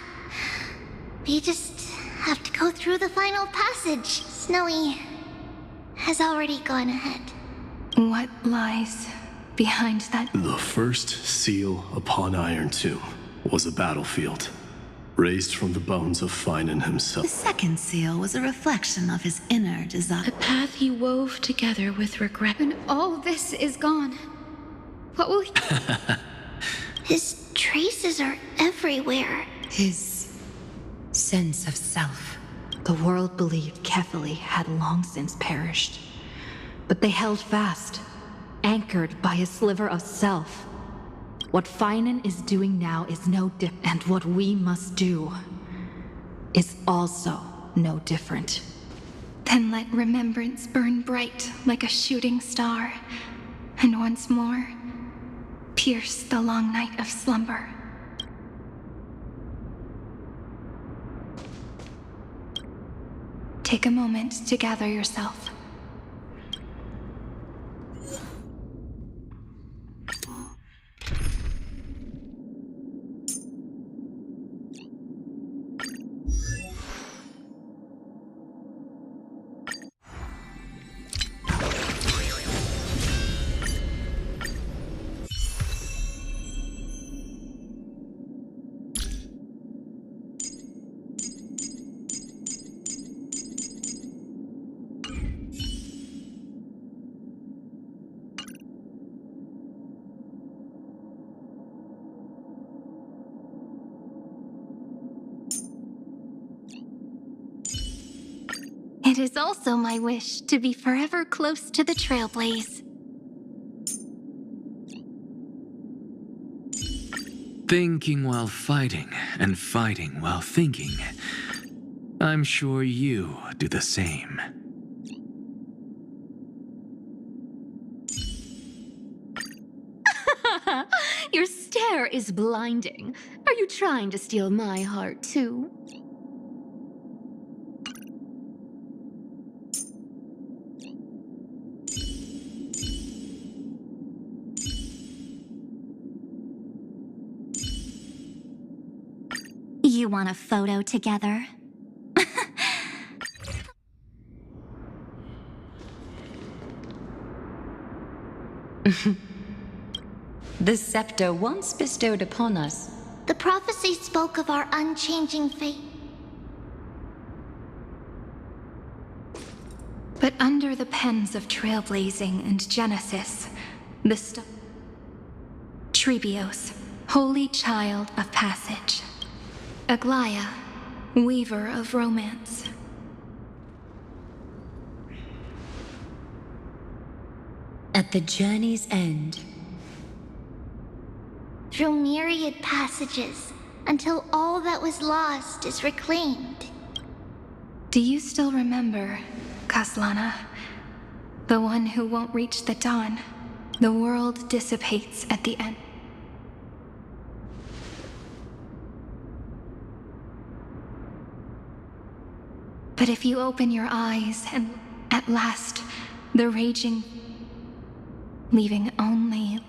We just have to go through the final passage. Snowy has already gone ahead. What lies behind that? The first seal upon Iron Tomb was a battlefield, raised from the bones of Finan himself. The second seal was a reflection of his inner desire. A path he wove together with regret. When all this is gone, what will he... His traces are everywhere. His sense of self. The world believed Kefili had long since perished. But they held fast, anchored by a sliver of self. What Finan is doing now is no different, and what we must do is also no different. Then let remembrance burn bright like a shooting star, and once more, pierce the long night of slumber. Take a moment to gather yourself. It is also my wish to be forever close to the Trailblaze. Thinking while fighting, and fighting while thinking. I'm sure you do the same. Your stare is blinding. Are you trying to steal my heart too? You want a photo together? The scepter once bestowed upon us. The prophecy spoke of our unchanging fate. But under the pens of Trailblazing and Genesis, the Trebios, holy child of passage. Aglaya, weaver of romance. At the journey's end. Through myriad passages, until all that was lost is reclaimed. Do you still remember, Kaslana? The one who won't reach the dawn. The world dissipates at the end. But if you open your eyes, and at last, the raging, leaving only...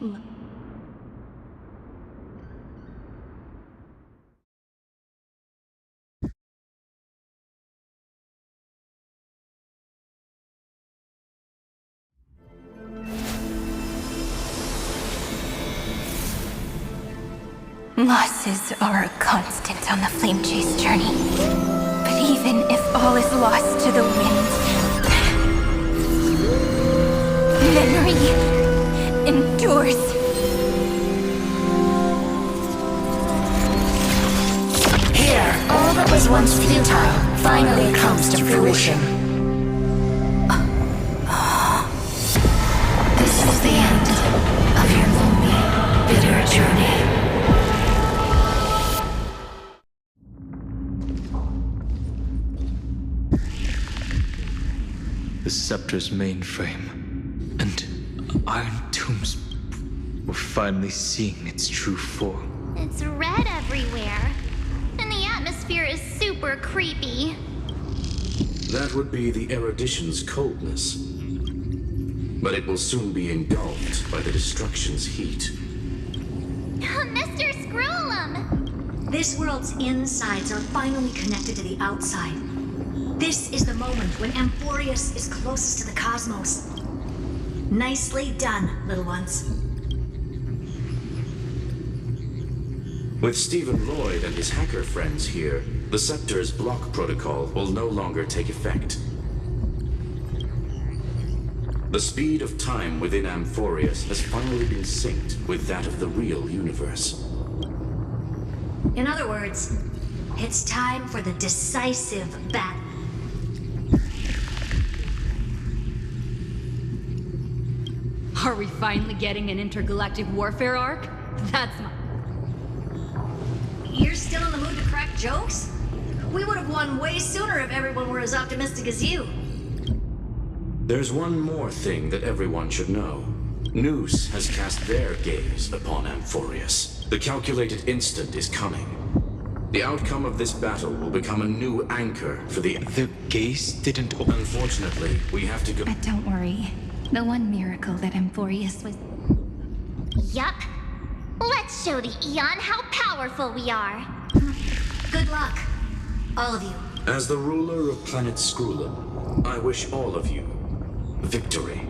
Losses are a constant on the Flame Chase journey. But even if all is lost to the wind, memory endures. Here, all that was once futile finally comes to fruition. This is the end of your lonely, bitter journey. The scepter's mainframe and iron tombs were finally seeing its true form. It's red everywhere. And the atmosphere is super creepy. That would be the erudition's coldness. But it will soon be engulfed by the destruction's heat. Mr. Scrollum! This world's insides are finally connected to the outside. This is the moment when Amphorius is closest to the cosmos. Nicely done, little ones. With Stephen Lloyd and his hacker friends here, the Scepter's block protocol will no longer take effect. The speed of time within Amphorius has finally been synced with that of the real universe. In other words, it's time for the decisive battle. Are we finally getting an intergalactic warfare arc? That's my... You're still in the mood to crack jokes? We would have won way sooner if everyone were as optimistic as you. There's one more thing that everyone should know. Noose has cast their gaze upon Amphorius. The calculated instant is coming. The outcome of this battle will become a new anchor for the... Their gaze didn't... Unfortunately, we have to go... But don't worry. The one miracle that Amphorius was... Yup. Let's show the Eon how powerful we are. Good luck, all of you. As the ruler of planet Scrollum, I wish all of you victory.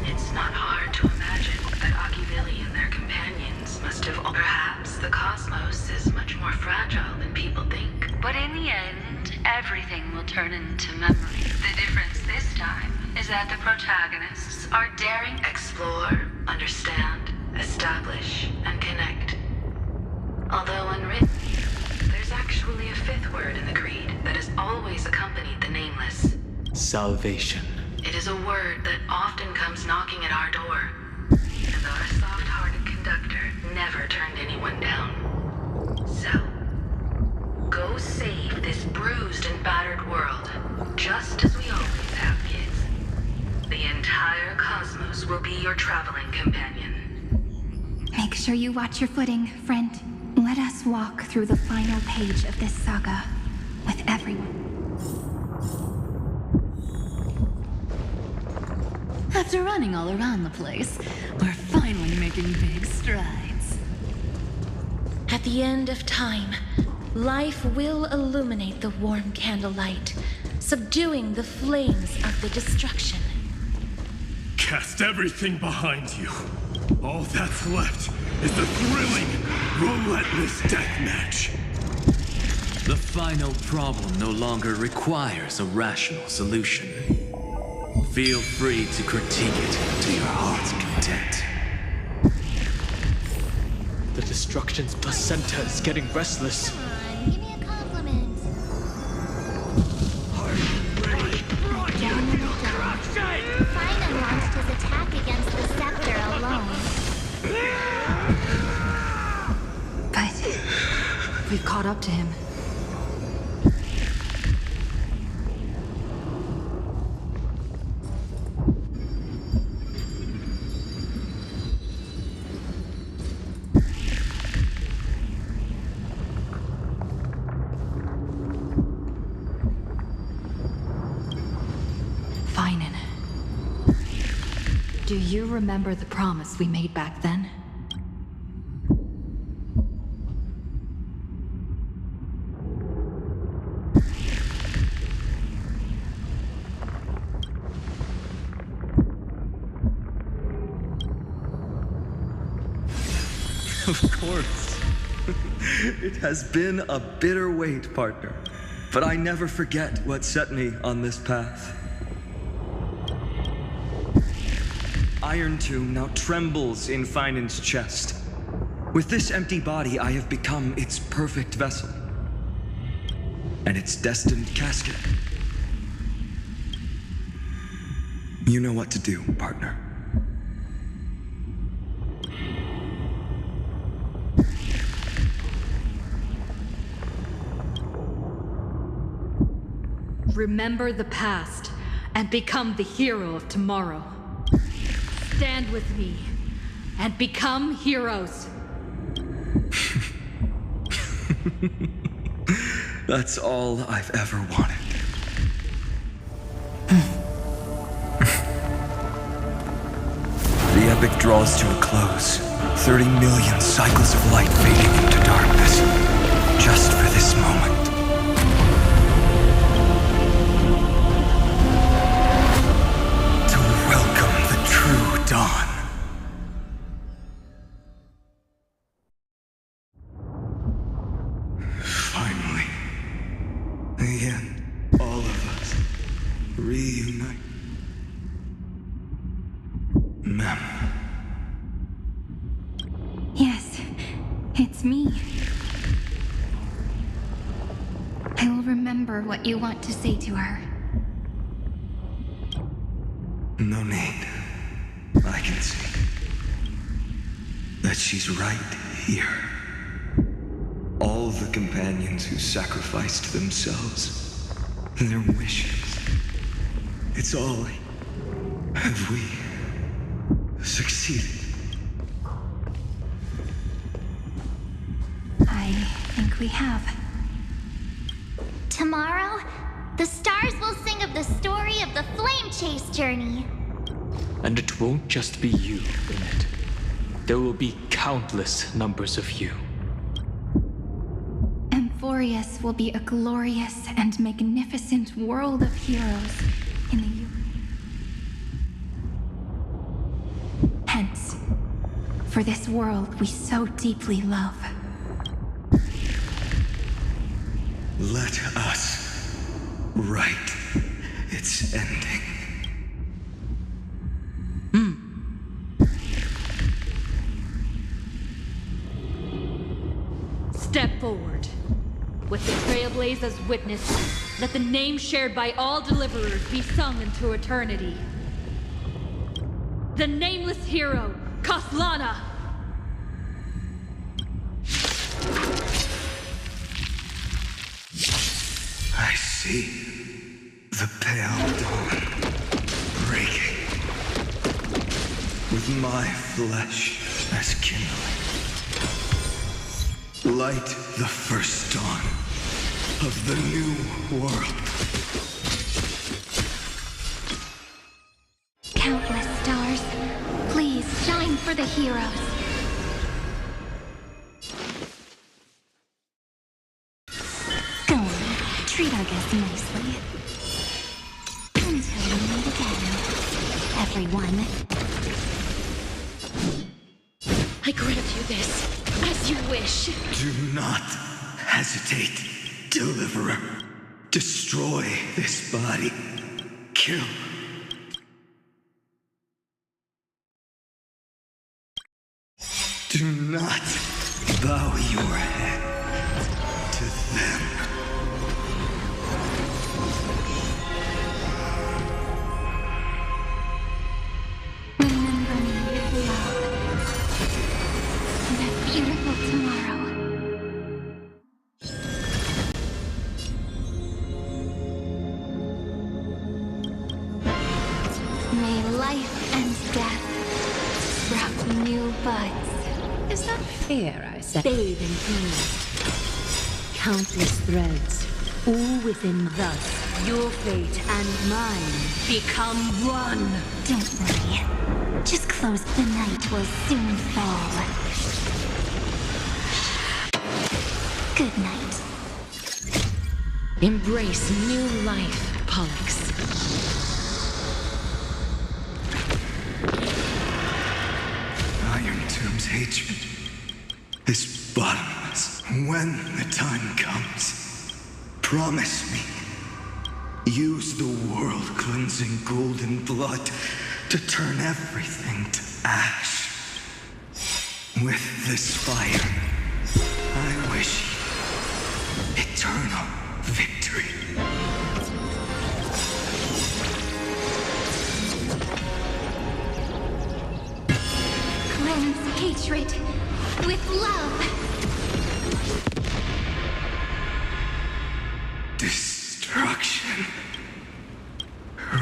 It's not hard to imagine that Akivili and their companions must have... Perhaps the cosmos is much more fragile than people think. But in the end, everything will turn into memory. The difference this time is that the protagonists are daring to explore, understand, establish, and connect. Although unwritten, there's actually a fifth word in the creed that has always accompanied the nameless. Salvation. It is a word that often comes knocking at our door, and our soft-hearted conductor never turned anyone down. So, go save this bruised and battered world, just as we always have, kids. The entire cosmos will be your traveling companion. Make sure you watch your footing, friend. Let us walk through the final page of this saga with everyone. After running all around the place, we're finally making big strides. At the end of time, life will illuminate the warm candlelight, subduing the flames of the destruction. Cast everything behind you. All that's left is the thrilling, relentless deathmatch. The final problem no longer requires a rational solution. Feel free to critique it to your heart's content. The destruction's placenta is getting restless. Come on, give me a compliment. Simon launched his attack against the scepter alone. But we've caught up to him. Do you remember the promise we made back then? Of course. It has been a bitter wait, partner. But I never forget what set me on this path. Iron Tomb now trembles in Finan's chest. With this empty body, I have become its perfect vessel. And its destined casket. You know what to do, partner. Remember the past and become the hero of tomorrow. Stand with me and become heroes. That's all I've ever wanted. The epic draws to a close. 30 million cycles of light fading into darkness. Just for this moment. To welcome the true dawn. Finally. Again, all of us reunite. Ma'am. Yes, it's me. I will remember what you want to say to her. No need. I can see that she's right here. All the companions who sacrificed themselves, their wishes. It's all. Have we succeeded? I think we have. Tomorrow, the stars will sing of the story of the flame chase journey. And it won't just be you in it. There will be countless numbers of you. Amphorius will be a glorious and magnificent world of heroes in the Hence, for this world we so deeply love. Let us write its ending. Step forward. With the Trailblaze as witness, let the name shared by all deliverers be sung into eternity. The nameless hero, Kaslana! I see the pale dawn breaking, with my flesh as kindling. Light the first dawn of the new world. Countless stars, please shine for the heroes. Go on, treat our guests nicely. Until we meet again, everyone. I grant you this, as you wish. Do not hesitate, Deliverer. Destroy this body. Kill. Do not bow your head to them. Remember me with love. And a beautiful tomorrow. May life and death sprout new buds. Is that fair, I say? Bathe in pain. Countless threads, all within thus. Your fate and mine become one. Don't worry. Just close. The night will soon fall. Good night. Embrace new life, Pollux. Iron Tomb's hatred is bottomless. When the time comes, promise me, use the world-cleansing golden blood to turn everything to ash. With this fire, I wish you eternal victory. Cleanse hatred with love. Destruction.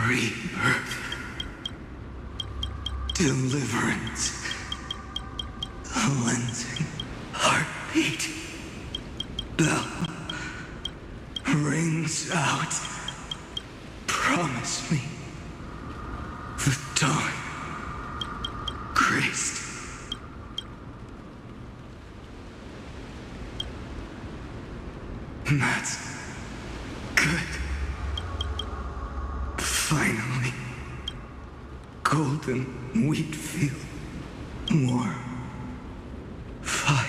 Rebirth. Deliverance. Cleansing. Heartbeat. Bell. Rings out. Promise me. The dawn. Graced. That's good. Finally. Golden wheat field. More fire.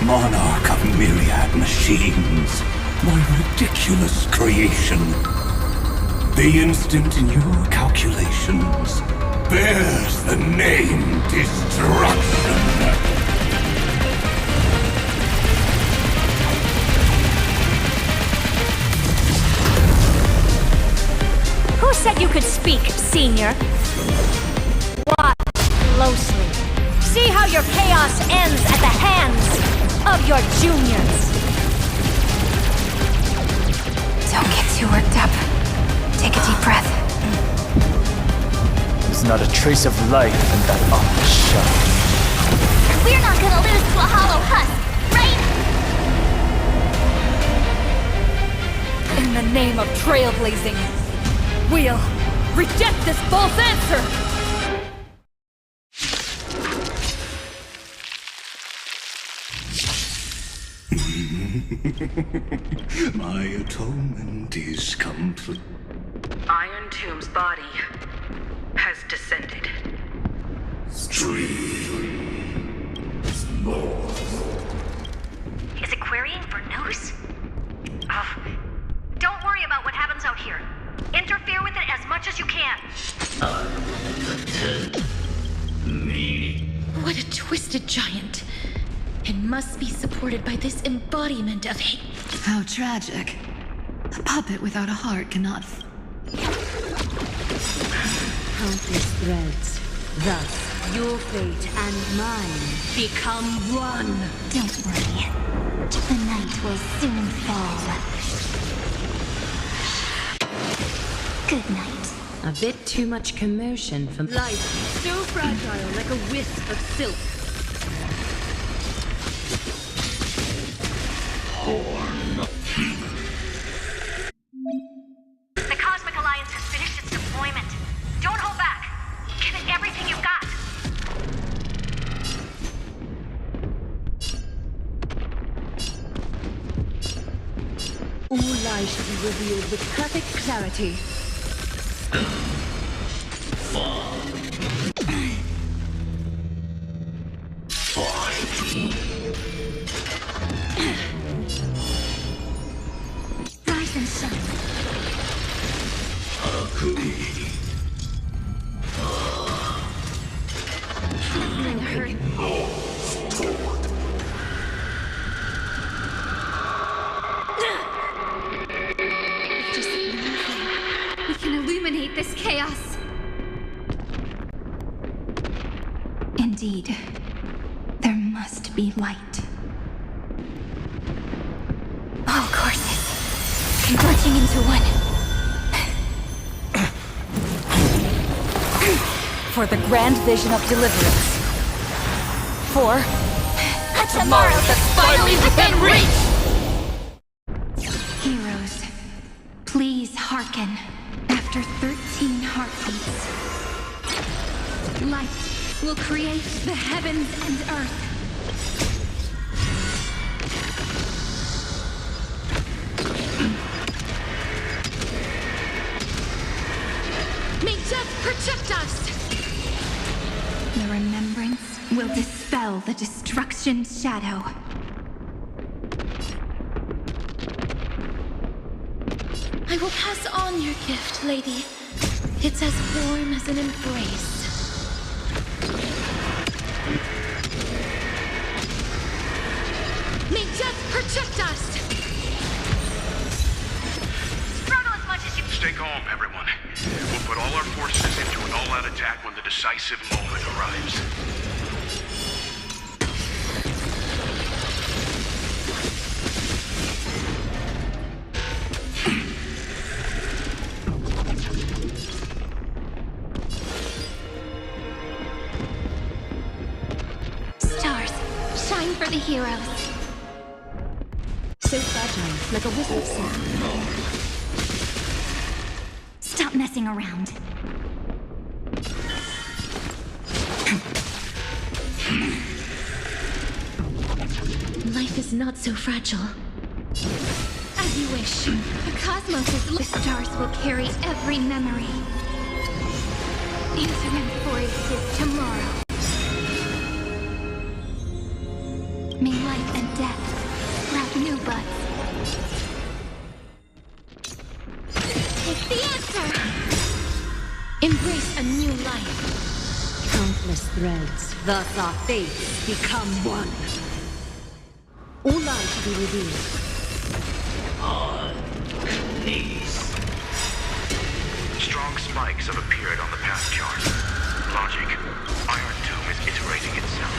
Monarch of myriad machines, my ridiculous creation. The instant in your calculations bears the name Destruction. Who said you could speak, Senior? Watch closely. See how your chaos ends at the hands of your juniors. Don't get too worked up. Take a deep breath. There's not a trace of life in that ominous shell. We're not gonna lose to a hollow husk, right? In the name of trailblazing, we'll reject this false answer! My atonement is complete. Iron Tomb's body has descended. Is it querying for news? Oh, don't worry about what happens out here. Interfere with it as much as you can. What a twisted giant. It must be supported by this embodiment of hate. How tragic. A puppet without a heart cannot. Countless threads. Thus, your fate and mine become one. Don't worry. The night will soon fall. Good night. A bit too much commotion for life, so fragile like a wisp of silk. The Cosmic Alliance has finished its deployment. Don't hold back. Give it everything you've got. All lies shall be revealed with perfect clarity. Rise and shine. I'm hurt. Indeed, there must be light. All courses converging into one. For the grand vision of deliverance. For a tomorrow that's finally within reach! Heroes, please hearken. After 13 heartbeats, light will create the heavens and earth. May death protect us! The remembrance will dispel the destruction's shadow. I will pass on your gift, lady. It's as warm as an embrace. May death protect us! Struggle as much as you can. Stay calm, everyone. We'll put all our forces into an all-out attack when the decisive moment arrives. Stars, shine for the heroes. So fragile, like a wisp of sand. Stop messing around. Life is not so fragile. As you wish. The cosmos is... The stars will carry every memory into Emporius' tomorrow. May life and death sprout new buds. Take the answer! Embrace a new life. Countless threads, thus our fates become one. All light to be revealed. On knees. Strong spikes have appeared on the path chart. Logic. Iron Tomb is iterating itself.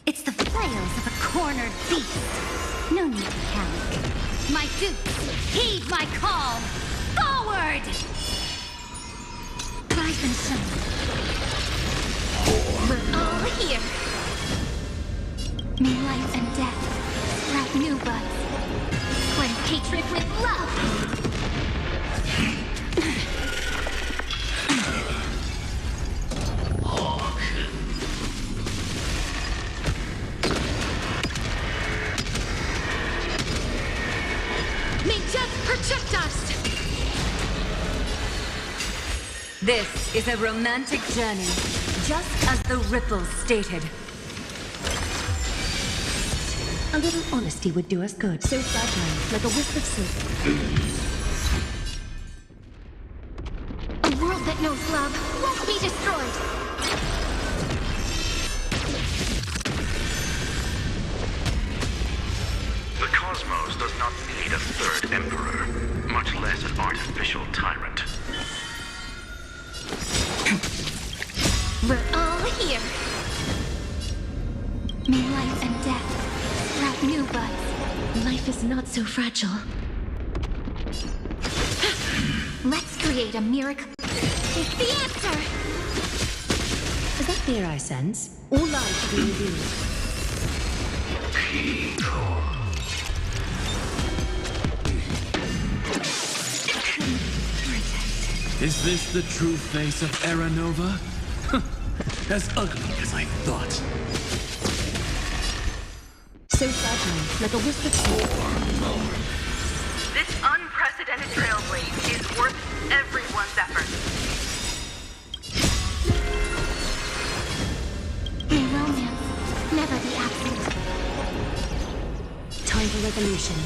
It's the flails of a cornered beast. No need to panic. My dupes, heed my call! Forward! Rise and shine. We're all here. May life and death sprout new buds. Cleanse hatred with love! May death protect us! This is a romantic journey, just as the ripples stated. A little honesty would do us good. So fragile, like a wisp of silk. A world that knows love won't be destroyed! The cosmos does not need a third emperor, much less an artificial tyrant. We're all here! May life and death sprout new buds. Life is not so fragile. Let's create a miracle. Take the answer! Is that fear I sense? All light to be revealed. Is this the true face of Era Nova? As ugly as I thought. So fragile, like a wisp of silk. This unprecedented trailblaze is worth everyone's effort. May romance never be absent. Time for revolution.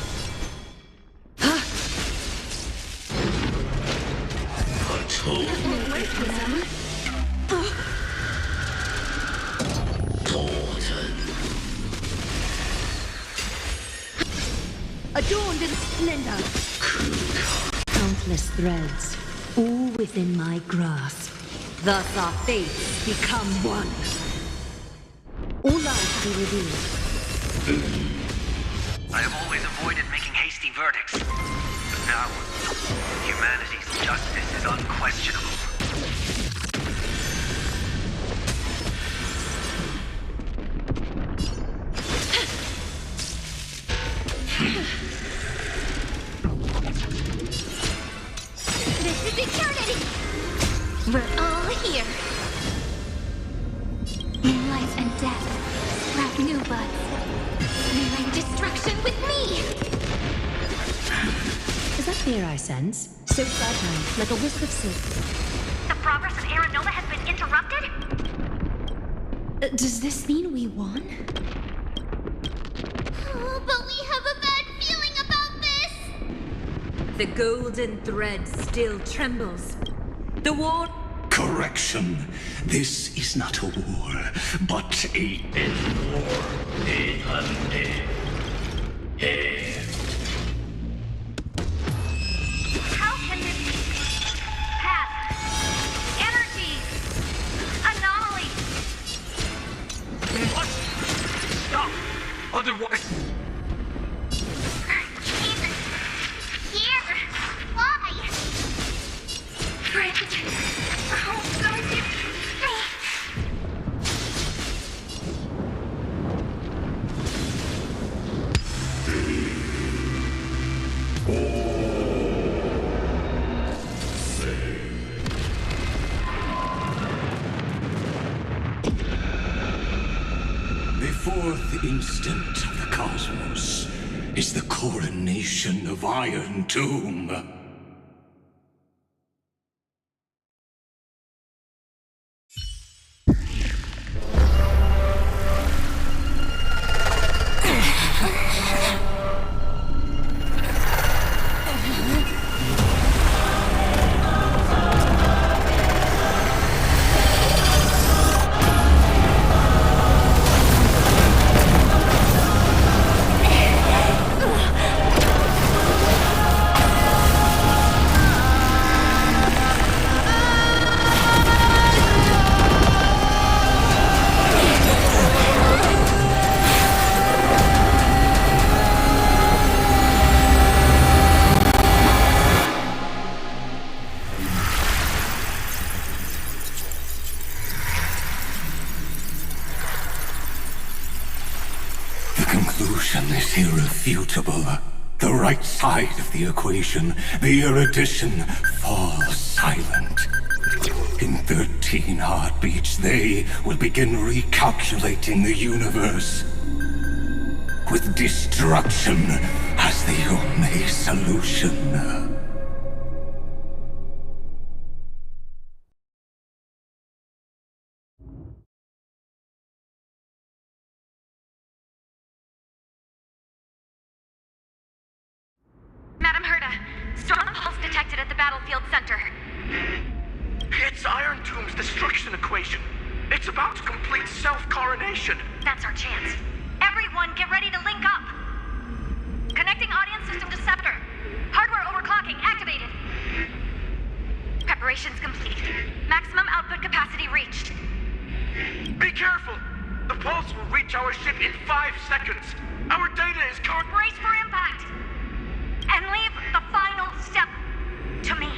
Adorned in splendor. Countless threads, all within my grasp. Thus our fates become one. All lives be revealed. I have always avoided making hasty verdicts. But now, humanity's justice is unquestionable. This is eternity! We're all here. In life and death, sprout new buds. Rewrite destruction with me! Is that fear I sense? So fragile, like a wisp of silk. The progress of Aeronova has been interrupted? Does this mean we won? Oh, but we have a bad feeling about this! The golden thread still trembles. The war... Correction. This is not a war, but a war. How can this path, energy, anomaly? What? Stop! Otherwise... Here? Why? Friend. Oh, don't you... The fourth instant of the cosmos is the coronation of Iron Tomb. Is irrefutable. The right side of the equation, the erudition, falls silent. In 13 heartbeats, they will begin recalculating the universe, with destruction as the only solution. Madam Herta, strong pulse detected at the battlefield center. It's Iron Doom's destruction equation. It's about to complete self-coronation. That's our chance. Everyone, get ready to link up. Connecting audience system to Scepter. Hardware overclocking activated. Preparations complete. Maximum output capacity reached. Be careful! The pulse will reach our ship in 5 seconds. Our data is current. Brace for impact. And leave the final step to me.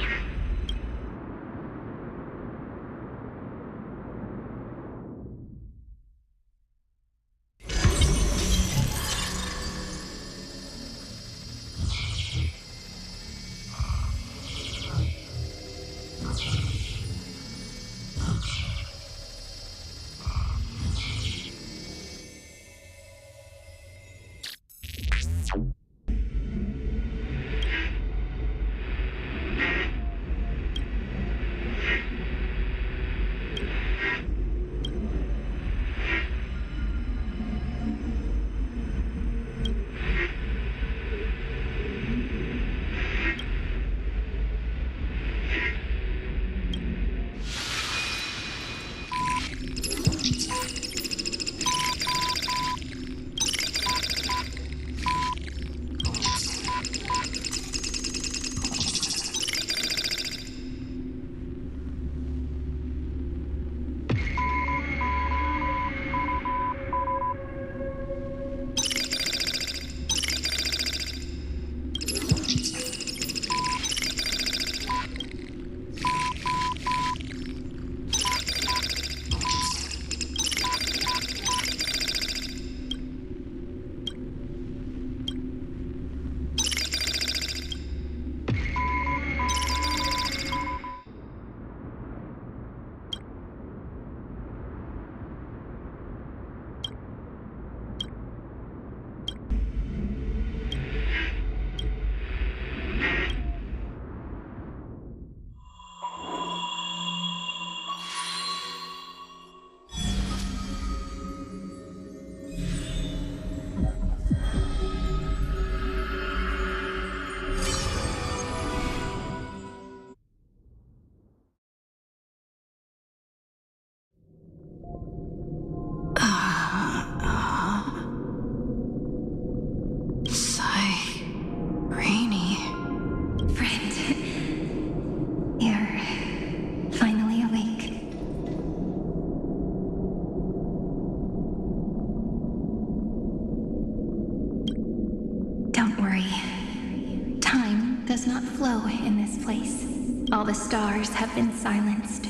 flow in this place. All the stars have been silenced.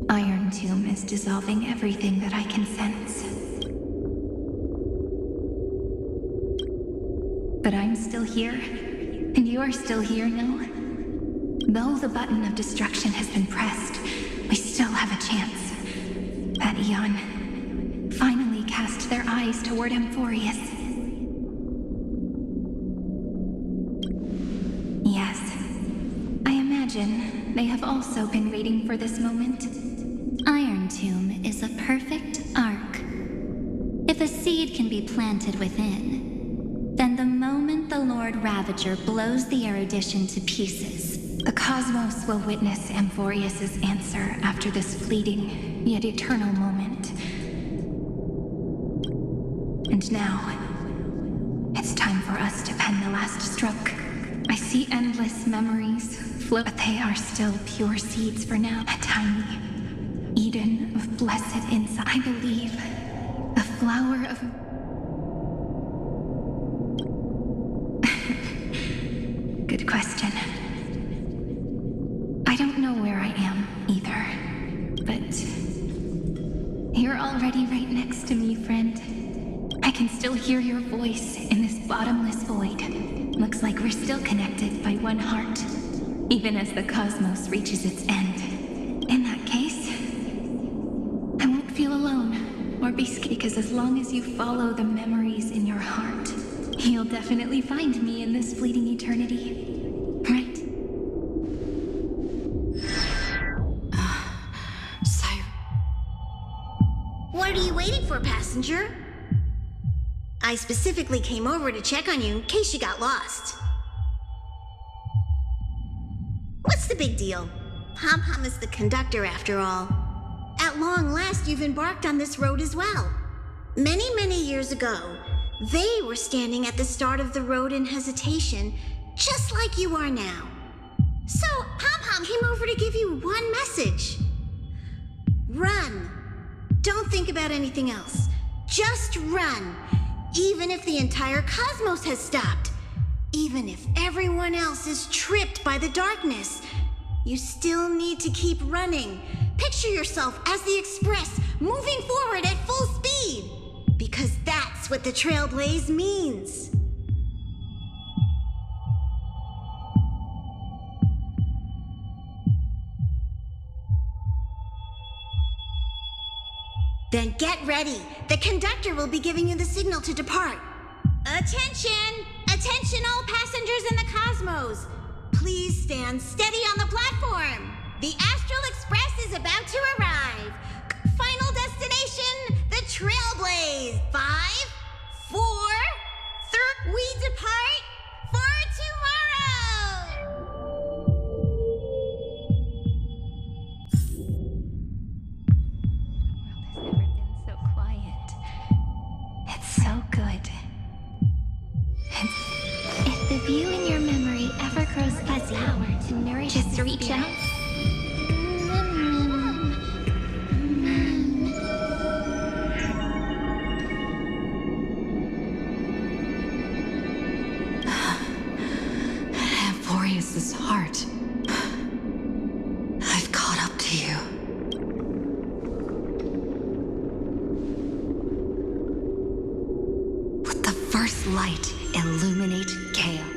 Iron Tomb is dissolving everything that I can sense. But I'm still here, and you are still here, no? Though the button of destruction has been pressed, we still have a chance. That Eon finally cast their eyes toward Amphorius. Yes, I imagine they have also been waiting for this moment. Iron Tomb is a perfect arc. If a seed can be planted within, then the moment the Lord Ravager blows the erudition to pieces, the cosmos will witness Amphorius' answer after this fleeting, yet eternal moment. And now, it's time for us to pen the last stroke. I see endless memories float, but they are still pure seeds for now. A tiny Eden of blessed insight. I believe a flower of... Good question. I don't know where I am, either. But you're already right next to me, friend. I can still hear your voice in this bottomless void. Looks like we're still connected by one heart, even as the cosmos reaches its end. In that case, I won't feel alone or be scared, because as long as you follow the memories in your heart, you'll definitely find me in this fleeting eternity. Right? What are you waiting for, passenger? I specifically came over to check on you in case you got lost. What's the big deal? Pom-Pom is the conductor after all. At long last, you've embarked on this road as well. Many, many years ago, they were standing at the start of the road in hesitation, just like you are now. So, Pom-Pom came over to give you one message. Run. Don't think about anything else. Just run. Even if the entire cosmos has stopped. Even if everyone else is tripped by the darkness. You still need to keep running. Picture yourself as the Express, moving forward at full speed. Because that's what the Trailblaze means. Then get ready. The conductor will be giving you the signal to depart. Attention! Attention all passengers in the cosmos! Please stand steady on the platform. The Astral Express is about to arrive. Final destination, the Trailblaze. 5, 4, 3, we depart for tomorrow! So quiet. It's so good. If the view in your memory ever grows fuzzy, to nourish just reach out. Amphorius' heart. I've caught up to you. Let the first light illuminate Chaos.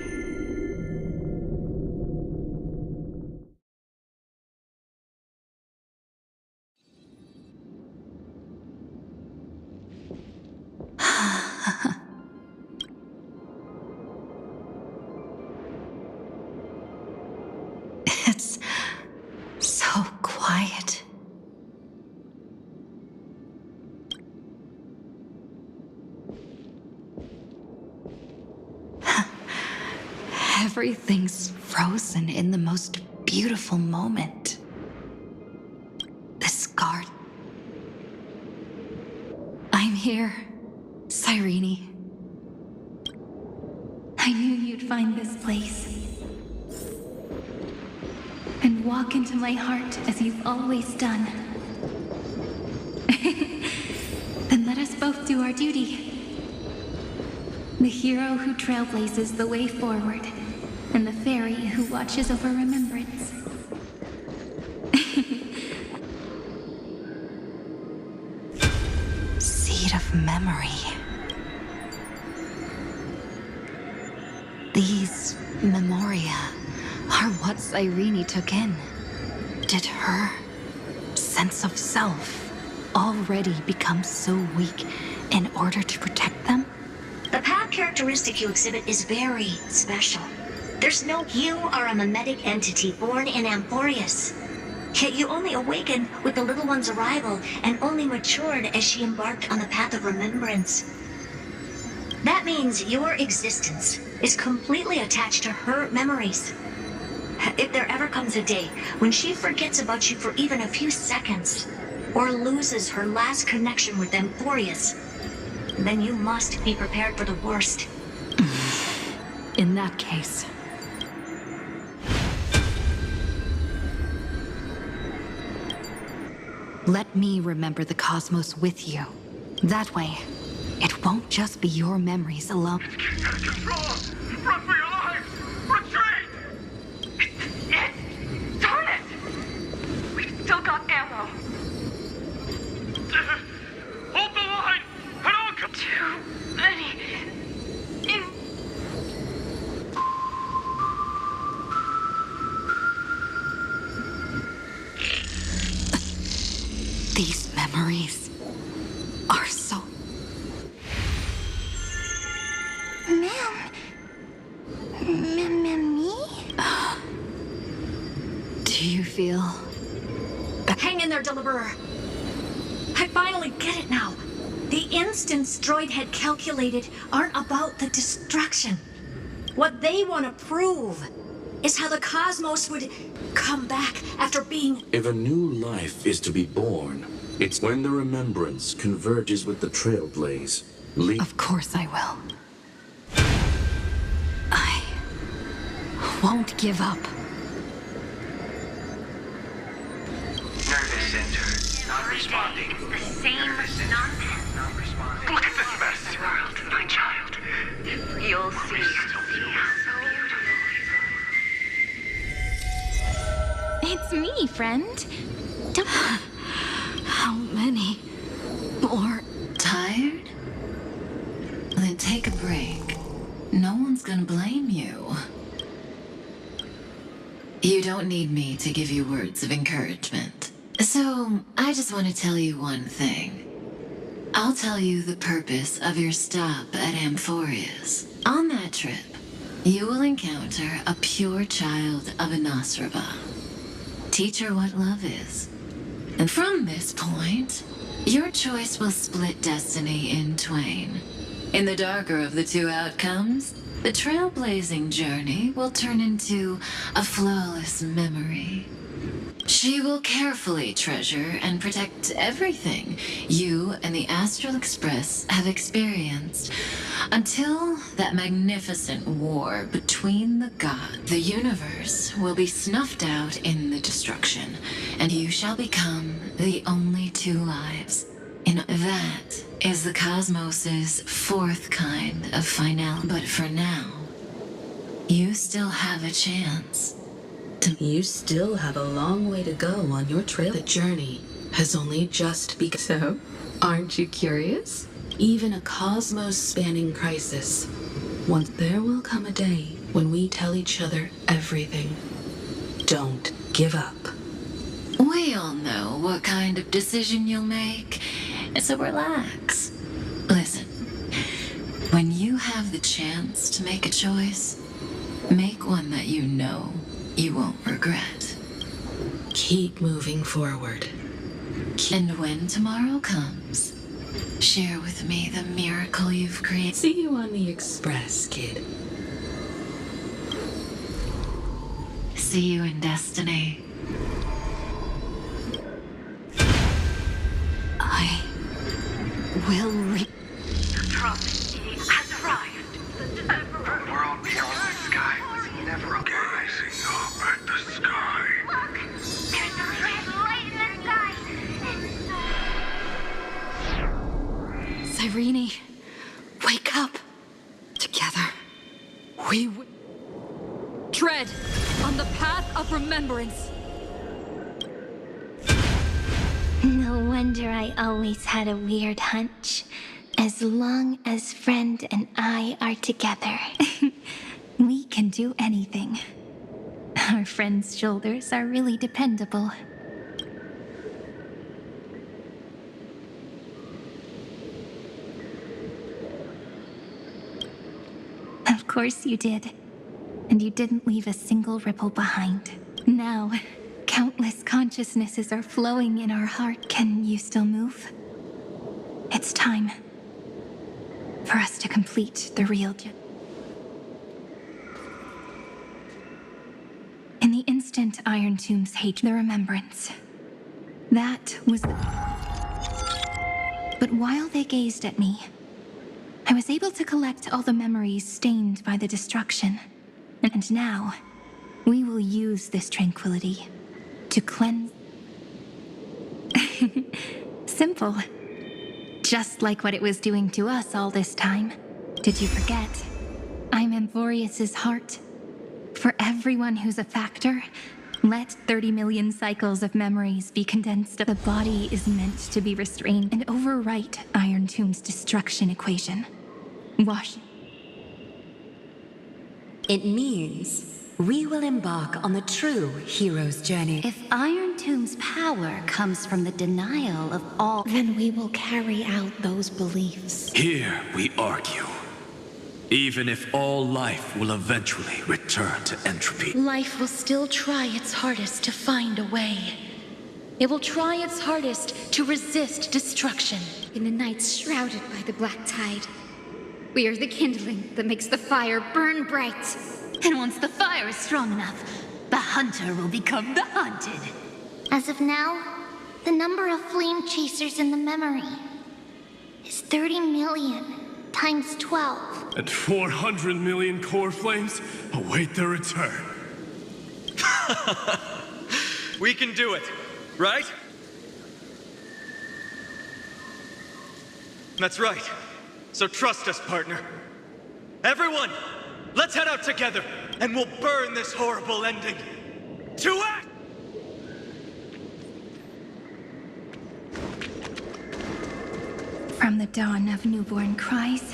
It's so quiet. Everything's frozen in the most beautiful moment. This garden. I'm here, Cyrene. I knew you'd find this place. And walk into my heart as you've always done. Then let us both do our duty. The hero who trailblazes the way forward, and the fairy who watches over remembrance. Seed of memory. These memoria are what Irene took in. Did her sense of self already become so weak in order to protect them? The path characteristic you exhibit is very special. You are a mimetic entity born in Amphorius. Yet you only awakened with the little one's arrival and only matured as she embarked on the path of remembrance. That means your existence is completely attached to her memories. If there ever comes a day when she forgets about you for even a few seconds, or loses her last connection with Amphorius, then you must be prepared for the worst. In that case... let me remember the cosmos with you. That way, it won't just be your memories alone. It's getting out of control! Run for your lives! Retreat! It's... Darn it! We've still got ammo. Hold the line! I don't come... Too many... These memories are so... Me? Do you feel... Hang in there, Deliverer. I finally get it now. The instants Droid had calculated aren't about the destruction. What they want to prove is how the cosmos would come back after being... If a new life is to be born, it's when the remembrance converges with the trailblaze. Of course I will. I won't give up. Nervous center. Not responding. The same nonsense. Not responding. Look at this mess. World, my child. You'll see. It's me, friend. Don't... How many more? Tired? Then take a break. No one's gonna blame you. You don't need me to give you words of encouragement. So, I just want to tell you one thing. I'll tell you the purpose of your stop at Amphorius. On that trip, you will encounter a pure child of Anastrava. Teach her what love is. And from this point, your choice will split destiny in twain. In the darker of the two outcomes, the trailblazing journey will turn into a flawless memory. She will carefully treasure and protect everything you and the Astral Express have experienced until that magnificent war between the gods. The universe will be snuffed out in the destruction, and you shall become the only two lives. And that is the cosmos's fourth kind of finale. But for now, you still have a chance. You still have a long way to go on your trail. The journey has only just begun. So, aren't you curious? Even a cosmos-spanning crisis. Once there will come a day when we tell each other everything. Don't give up. We all know what kind of decision you'll make, so relax. Listen, when you have the chance to make a choice, make one that you know you won't regret. Keep moving forward. And when tomorrow comes, share with me the miracle you've created. See you on the Express, kid. See you in destiny. I will The drop has arrived. The world beyond the sky was never alive. Gazing up at the sky. Look! There's a red light in the sky! Irene, wake up. Together, we remembrance. No wonder I always had a weird hunch. As long as Friend and I are together, we can do anything. Our friend's shoulders are really dependable. Of course you did. And you didn't leave a single ripple behind. Now, countless consciousnesses are flowing in our heart. Can you still move? It's time for us to complete the real In the instant Iron Tombs hate the remembrance. That was But while they gazed at me, I was able to collect all the memories stained by the destruction. And now, we will use this tranquility to cleanse... Simple. Just like what it was doing to us all this time. Did you forget? I'm Amphorius's heart. For everyone who's a factor, let 30 million cycles of memories be condensed. The body is meant to be restrained and overwrite Iron Tomb's destruction equation. Wash. It means we will embark on the true hero's journey. If Iron Tomb's power comes from the denial of all, then we will carry out those beliefs. Here we argue. Even if all life will eventually return to entropy. Life will still try its hardest to find a way. It will try its hardest to resist destruction. In the nights shrouded by the black tide, we are the kindling that makes the fire burn bright. And once the fire is strong enough, the hunter will become the hunted. As of now, the number of flame chasers in the memory is 30 million times 12. And 400 million core flames await their return. We can do it, right? That's right. So trust us, partner. Everyone, let's head out together, and we'll burn this horrible ending. To act! From the dawn of newborn cries,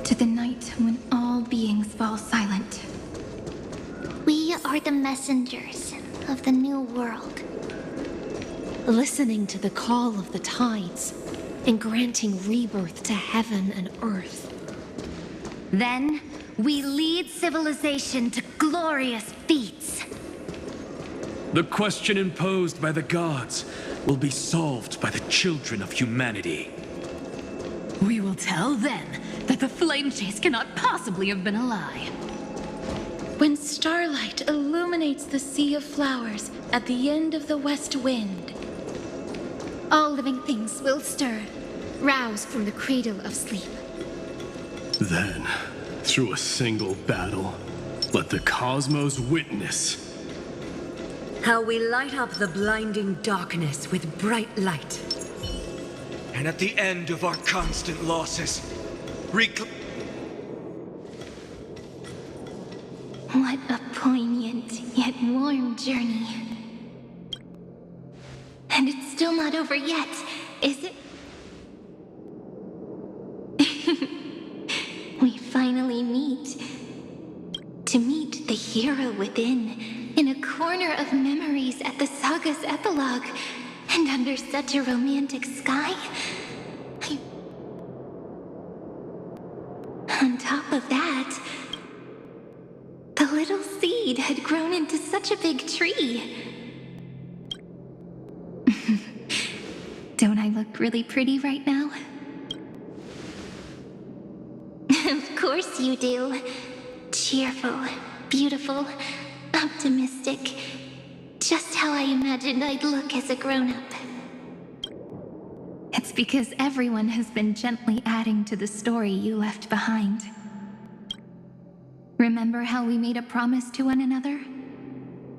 to the night when all beings fall silent. We are the messengers of the new world. Listening to the call of the tides, and granting rebirth to heaven and earth. Then, we lead civilization to glorious feats. The question imposed by the gods will be solved by the children of humanity. We will tell them that the flame chase cannot possibly have been a lie. When starlight illuminates the sea of flowers at the end of the west wind, all living things will stir, roused from the cradle of sleep. Then, through a single battle, let the cosmos witness how we light up the blinding darkness with bright light. And at the end of our constant losses, What a poignant yet warm journey. And it's still not over yet, is it? We finally meet. To meet the hero within, in a corner of memories at the saga's epilogue, and under such a romantic sky. On top of that, the little seed had grown into such a big tree. Don't I look really pretty right now? Of course you do. Cheerful, beautiful, optimistic. Just how I imagined I'd look as a grown-up. It's because everyone has been gently adding to the story you left behind. Remember how we made a promise to one another?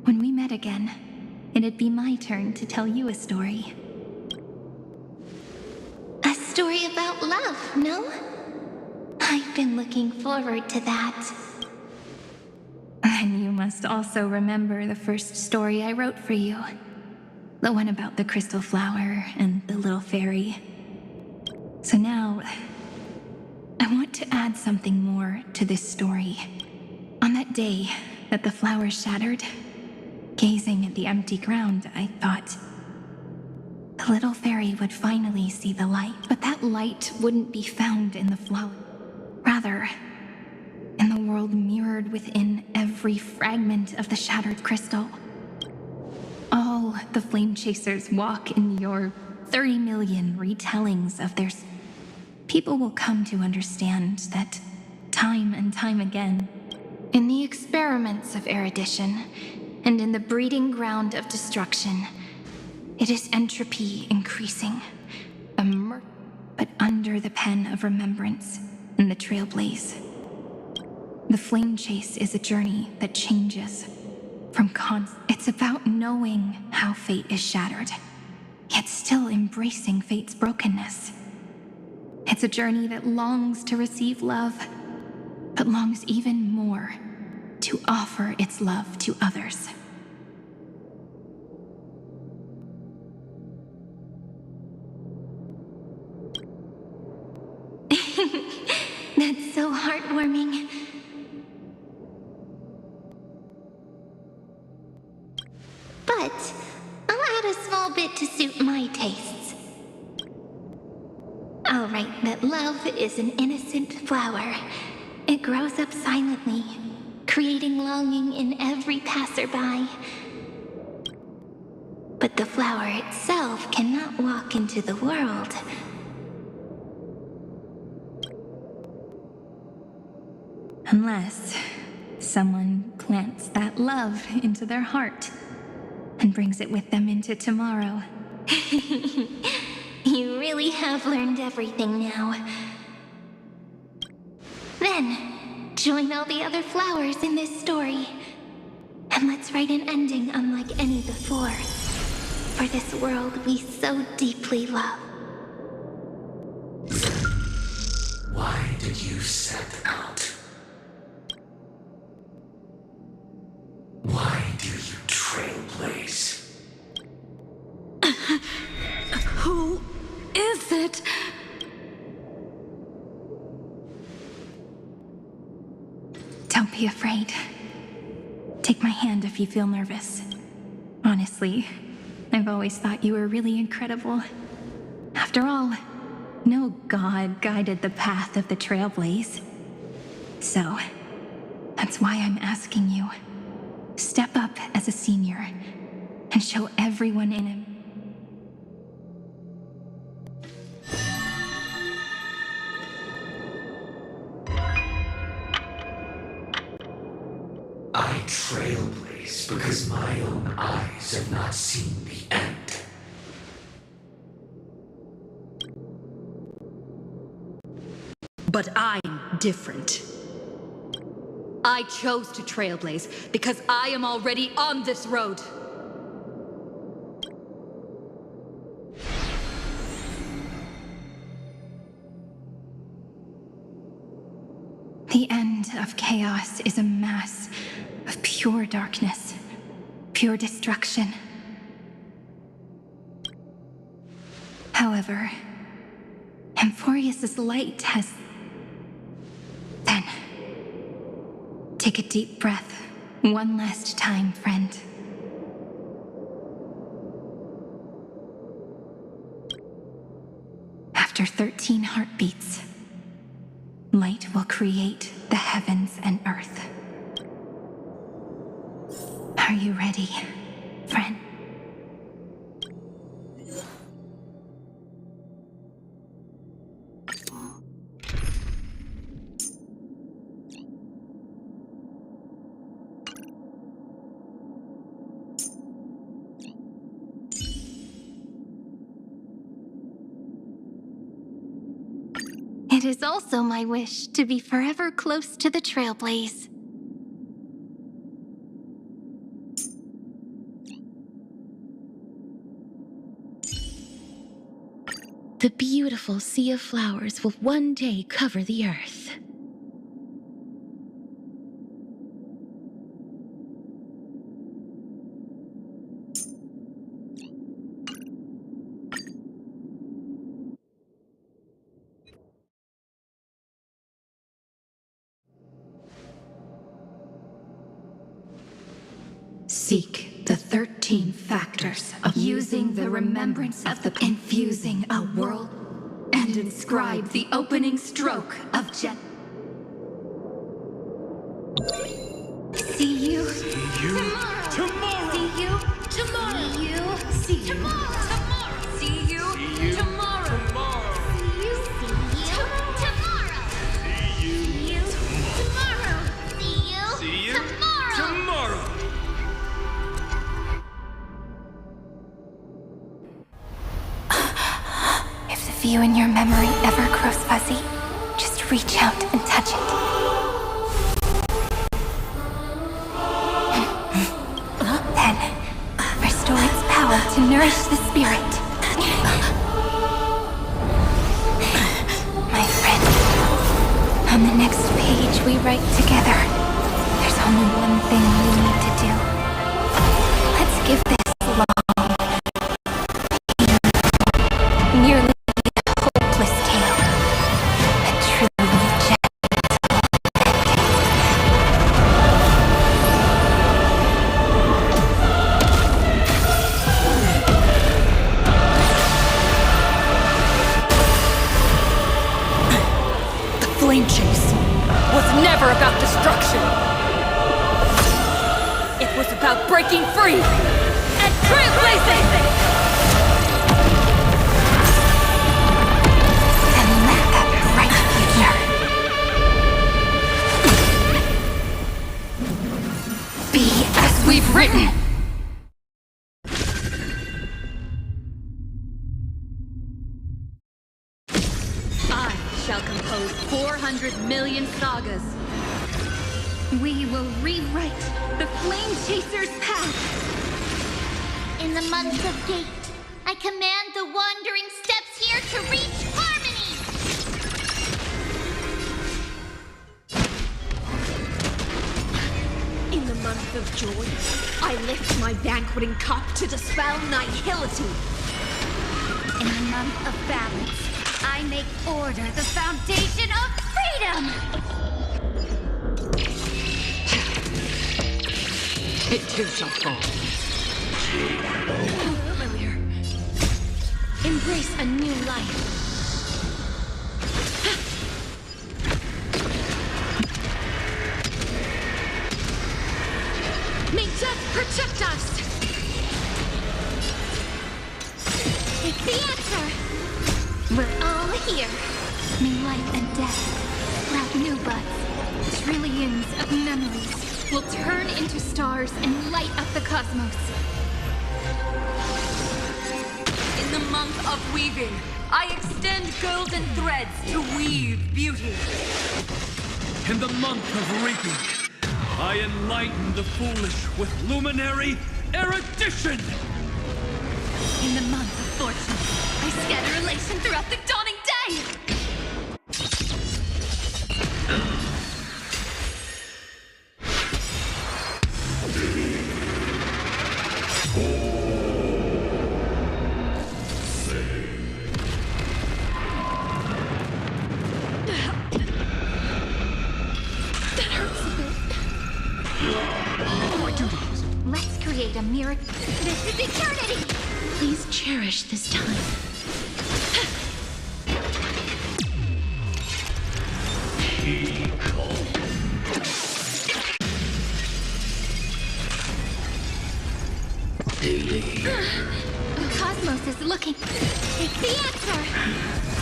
When we met again, it'd be my turn to tell you a story. A story about love, no? I've been looking forward to that. I knew my must also remember the first story I wrote for you. The one about the crystal flower and the little fairy. So now, I want to add something more to this story. On that day that the flower shattered, gazing at the empty ground, I thought the little fairy would finally see the light. But that light wouldn't be found in the flower. Rather, in the world mirrored within every fragment of the shattered crystal. All the flame chasers walk in your 30 million retellings of their... People will come to understand that time and time again, in the experiments of erudition, and in the breeding ground of destruction, it is entropy increasing, but under the pen of remembrance and the trailblaze. The flame chase is a journey that changes from It's about knowing how fate is shattered, yet still embracing fate's brokenness. It's a journey that longs to receive love, but longs even more to offer its love to others. That's so heartwarming. But I'll add a small bit to suit my tastes. I'll write that love is an innocent flower. It grows up silently, creating longing in every passerby. But the flower itself cannot walk into the world. Unless someone plants that love into their heart and brings it with them into tomorrow. You really have learned everything now. Then, join all the other flowers in this story. And let's write an ending unlike any before. For this world we so deeply love. Why did you set out? Why do you trailblaze? Who is it? Don't be afraid. Take my hand if you feel nervous. Honestly, I've always thought you were really incredible. After all, no god guided the path of the trailblaze. So, that's why I'm asking you. Step up as a senior and show everyone in him. I trailblaze because my own eyes have not seen the end. But I'm different. I chose to trailblaze because I am already on this road. The end of chaos is a mass of pure darkness, pure destruction. However, Amphorius's light has... Then, take a deep breath, one last time, friend. After 13 heartbeats, light will create the heavens and earth. Are you ready, friend? It is also my wish to be forever close to the trailblaze. The beautiful sea of flowers will one day cover the earth. Seek the 13 factors of using the remembrance of the infusing a world and inscribe the opening stroke of Jet. See you. See you tomorrow. See you tomorrow. See you. See you tomorrow. See you tomorrow. See you tomorrow. See you tomorrow. Tomorrow! If the view in your memory ever grows fuzzy, just reach out and touch it. Then, restore its power to nourish the spirit. My friend, on the next page we write together, there's only one thing we need to do. Let's give this long, nearly hopeless tale a truly gentle ending. The flame chase was never about destruction. It was about breaking free and trailblazing! And let that bright future be as we've written. I shall compose 400 million sagas. We will rewrite the Flame Chaser's path. In the month of Gate, I command the wandering steps here to reach harmony! In the month of Joy, I lift my banqueting cup to dispel nihility. In the month of Balance, I make order the foundation of freedom! It too shall fall. Familiar. Embrace a new life. May death protect us! It's the answer! We're all here. May life and death sprout new buds. Trillions of memories will turn into stars and light up the cosmos. In the month of weaving, I extend golden threads to weave beauty. In the month of reaping, I enlighten the foolish with luminary erudition! In the month of fortune, I scatter elation throughout the dawning day! That hurts a bit. My duty. Let's create a miracle. This is eternity! Please cherish this time. The cosmos is looking. It's the answer!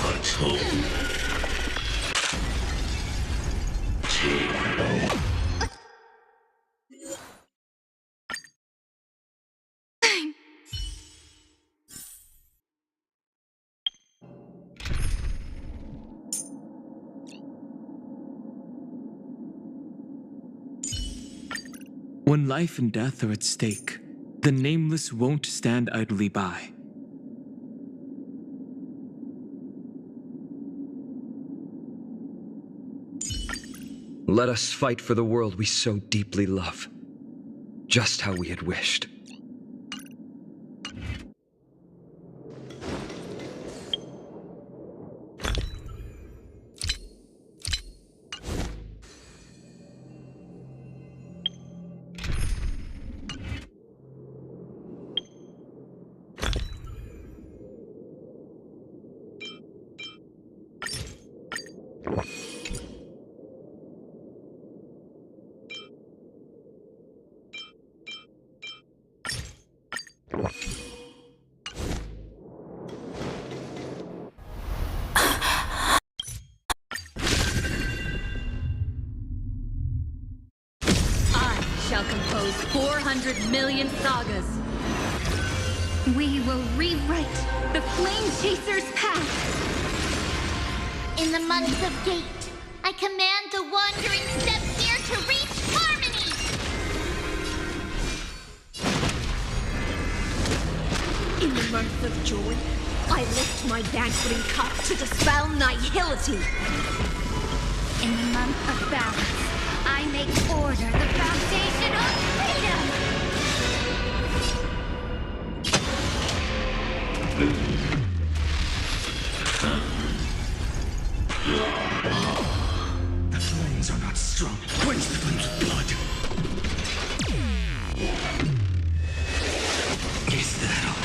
Atau. When life and death are at stake, the Nameless won't stand idly by. Let us fight for the world we so deeply love. Just how we had wished. those 400 million sagas. We will rewrite the Flame Chaser's path. In the month of Gate, I command the wandering steps here to reach harmony! In the month of Joy, I lift my banqueting cup to dispel nihility. In the month of balance, I make order the foundation of freedom! The flames are not strong. Quench the flames with blood. Is that all?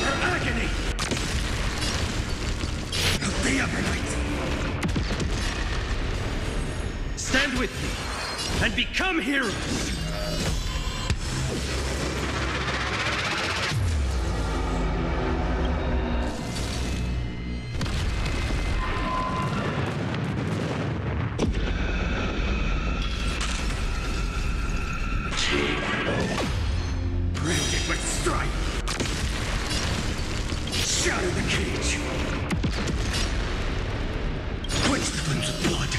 Her agony! The upper night! Stand with me and become heroes! Branded with strife! Shatter the cage! Quench the flames with blood!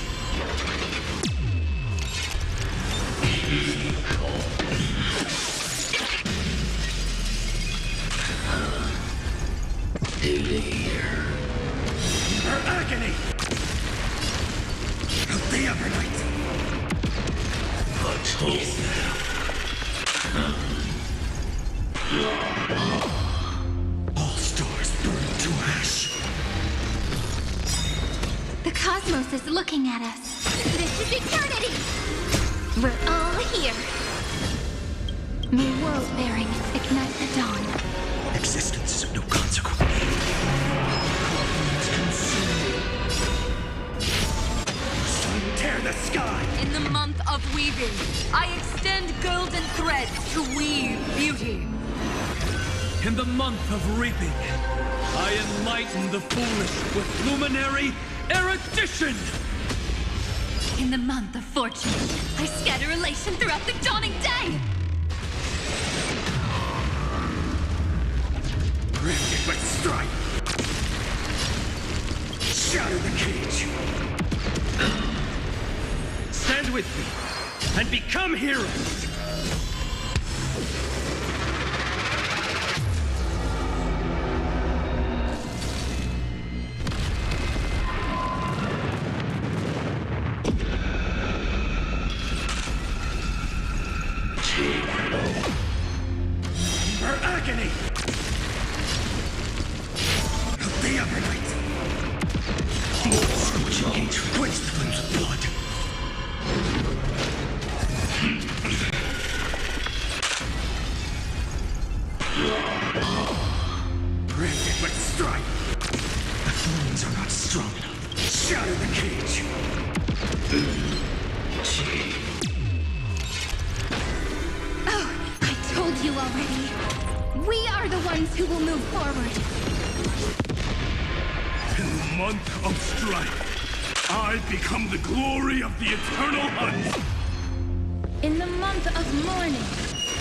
Her agony! The upper night! All stars burn to ash! The cosmos is looking at us. This is eternity! We're all here. May world-bearing ignite the dawn. Existence is of no consequence. Sun tear the sky! In the month of weaving, I extend golden threads to weave beauty. In the month of reaping, I enlighten the foolish with luminary erudition! In the month of fortune, I scatter elation throughout the dawning day! Branded with strife! Shatter the cage! Stand with me and become heroes! Her agony! The upper night! Scorching cage quench the flames with blood! Branded with strife! The flames are not strong enough. Shatter the cage! Oh, I told you already. We are the ones who will move forward. In the month of strife, I become the glory of the eternal hunt. In the month of mourning,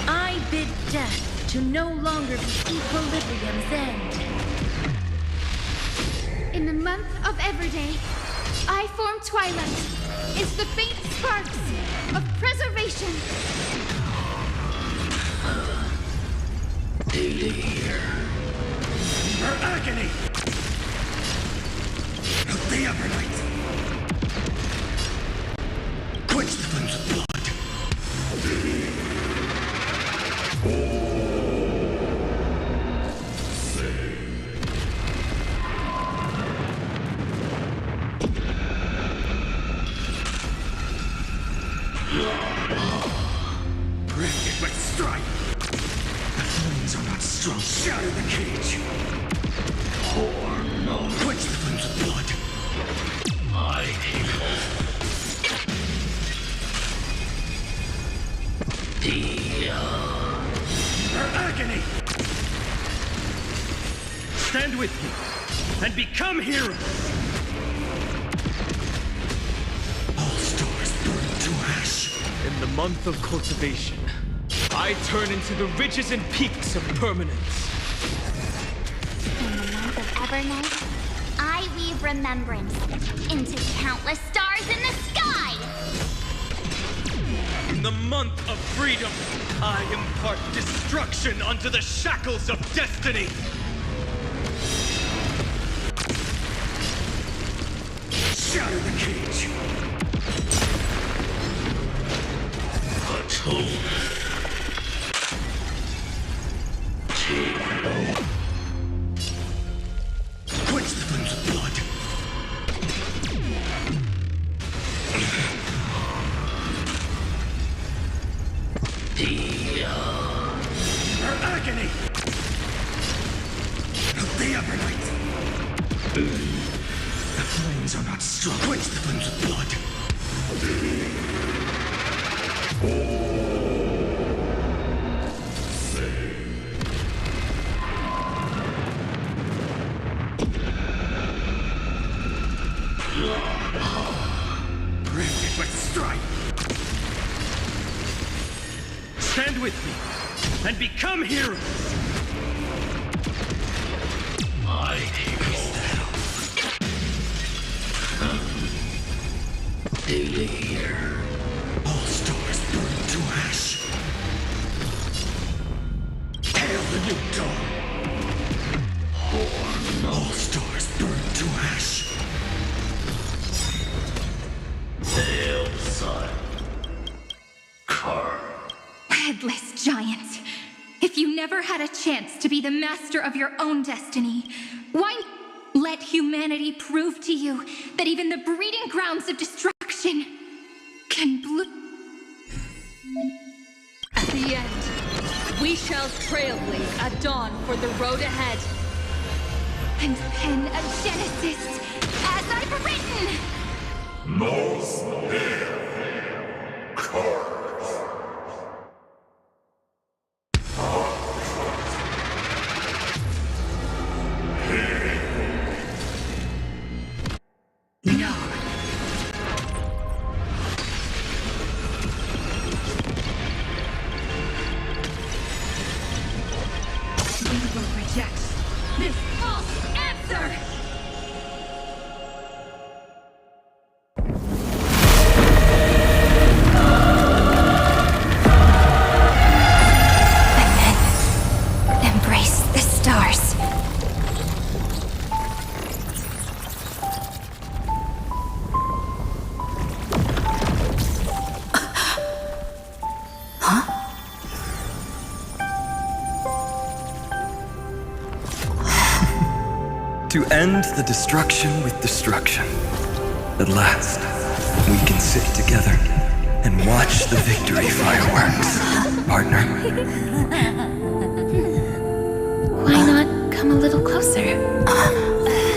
I bid death to no longer be equilibrium's end. In the month of Everday, I form twilight. It's the faint sparks of preservation. Her agony! The upper night! Quench the flames of blood! Branded with strife! The flames are not strong. Shatter the cage! Quench the flames of blood! Her agony! Stand with me and become heroes! the month of cultivation, I turn into the ridges and peaks of permanence. In the month of Evernight, I weave remembrance into countless stars in the sky! In the month of freedom, I impart destruction unto the shackles of destiny! Shatter the cage! Atau. Quench the flames of blood! Her agony! The Evernight! The flames are not strong. Quench the flames of blood! Branded with strife! Stand with me and become heroes! My hero. Daily here. All stars burn to ash. Hail the new dawn. All stars burn to ash. Hail, sun. Headless giant. If you never had a chance to be the master of your own destiny, why let humanity prove to you that even the breeding grounds of destruction can At the end, we shall trailblaze at dawn for the road ahead. And pen a genesis as I've written! Nos cards. No. We will reject this false answer! And then embrace the stars. To end the destruction with destruction. At last, we can sit together and watch the victory fireworks, partner. Why not come a little closer?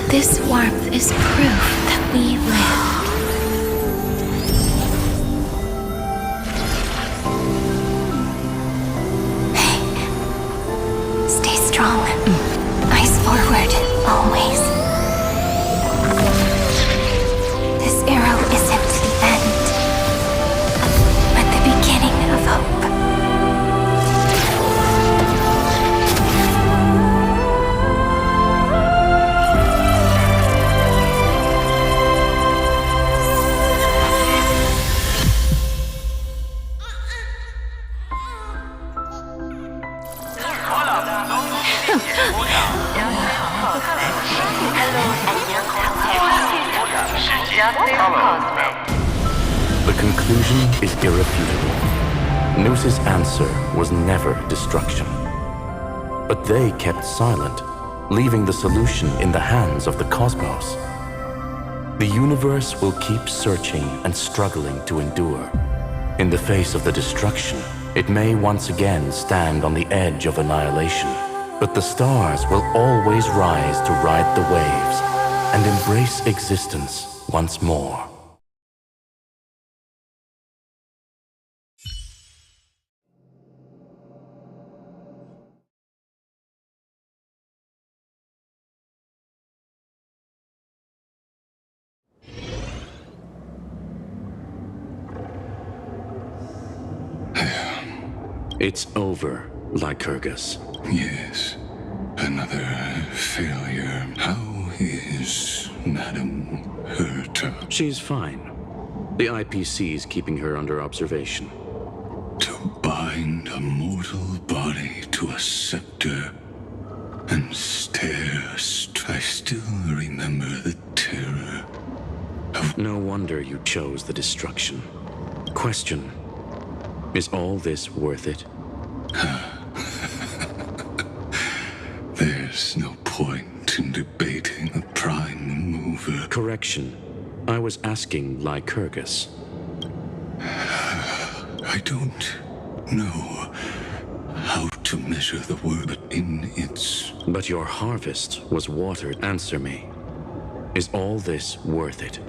This warmth is proof that we live. Hey, stay strong. Eyes forward, always. This arrow isn't the end, but the beginning of hope. The conclusion is irrefutable. Noos's answer was never destruction. But they kept silent, leaving the solution in the hands of the cosmos. The universe will keep searching and struggling to endure. In the face of the destruction, it may once again stand on the edge of annihilation. But the stars will always rise to ride the waves and embrace existence once more. It's over, Lycurgus. Yes. Another failure. How is Madame Herta? She's fine. The IPC's keeping her under observation. To bind a mortal body to a scepter and stare, I still remember the terror of... No wonder you chose the destruction. Question: is all this worth it? There's no point in debating a prime mover. Correction. I was asking Lycurgus. I don't know how to measure the word, but in its... But your harvest was watered. Answer me. Is all this worth it?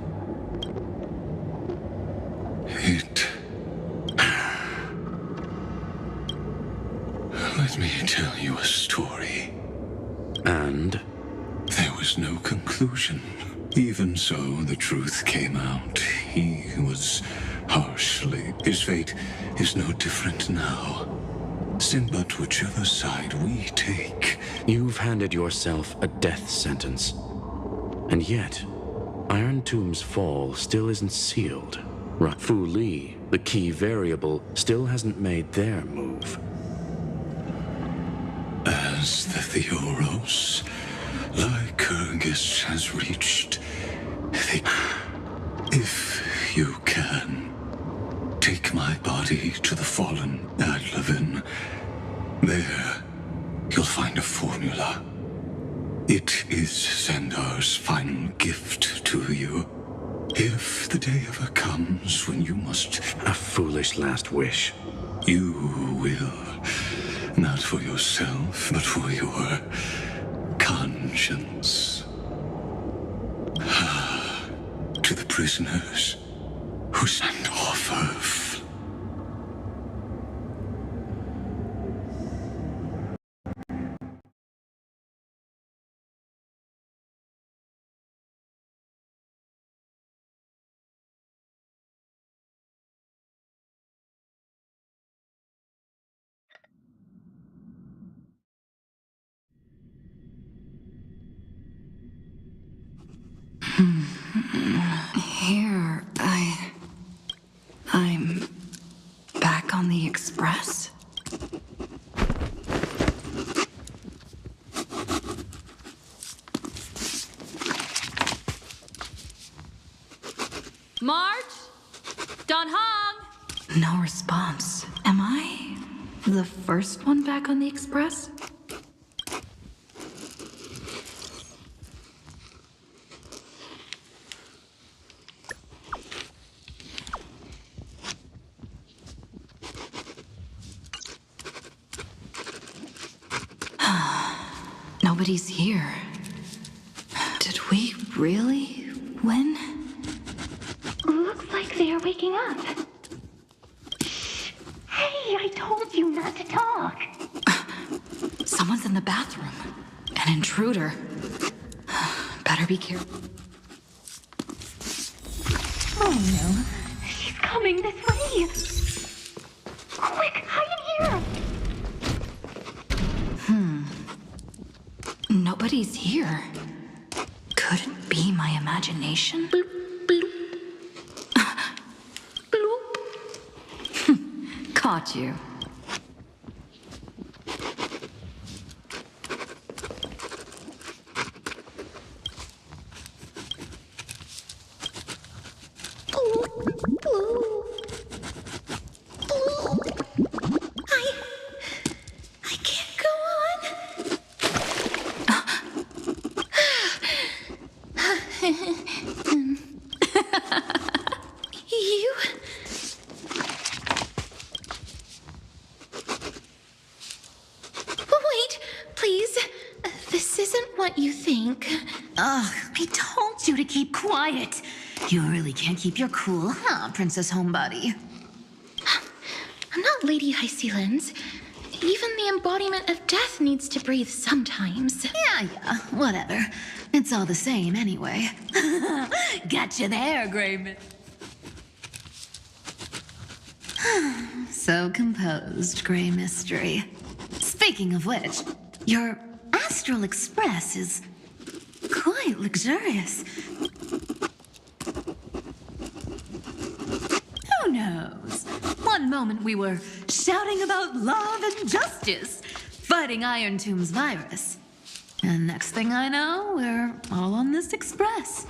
Let me tell you a story. And? There was no conclusion. Even so, the truth came out. He was harshly... His fate is no different now. Sin but whichever side we take. You've handed yourself a death sentence. And yet, Iron Tomb's fall still isn't sealed. Fu Li, the key variable, still hasn't made their move. As the Theoros, Lycurgus has reached the... If you can, take my body to the fallen Adlevin. There, you'll find a formula. It is Xandar's final gift to you. If the day ever comes when you must... A foolish last wish. You will. Not for yourself, but for your conscience. To the prisoners who sent off Earth. Here, I'm back on the Express. March? Don Hong? No response. Am I the first one back on the Express? Nobody's here. Did we really win? Looks like they are waking up. Hey, I told you not to talk. Someone's in the bathroom. An intruder. Better be careful. Oh no, she's coming this way. Quick, hide in here. Nobody's here. Could it be my imagination? Bloop, bloop. Bloop. Caught you. You really can't keep your cool, huh, Princess Homebody? I'm not Lady High Sealands. Even the embodiment of death needs to breathe sometimes. Yeah, whatever. It's all the same anyway. Gotcha there, Grayman. So composed, Grey Mystery. Speaking of which, your Astral Express is quite luxurious. Who knows? One moment we were shouting about love and justice, fighting Iron Tomb's virus. And next thing I know, we're all on this express.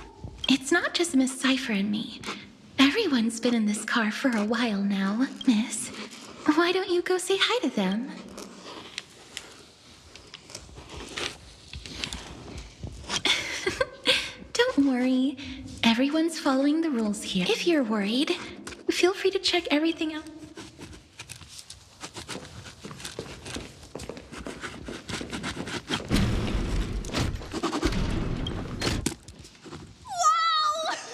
It's not just Miss Cypher and me. Everyone's been in this car for a while now, Miss. Why don't you go say hi to them? Don't worry. Everyone's following the rules here. If you're worried, feel free to check everything out.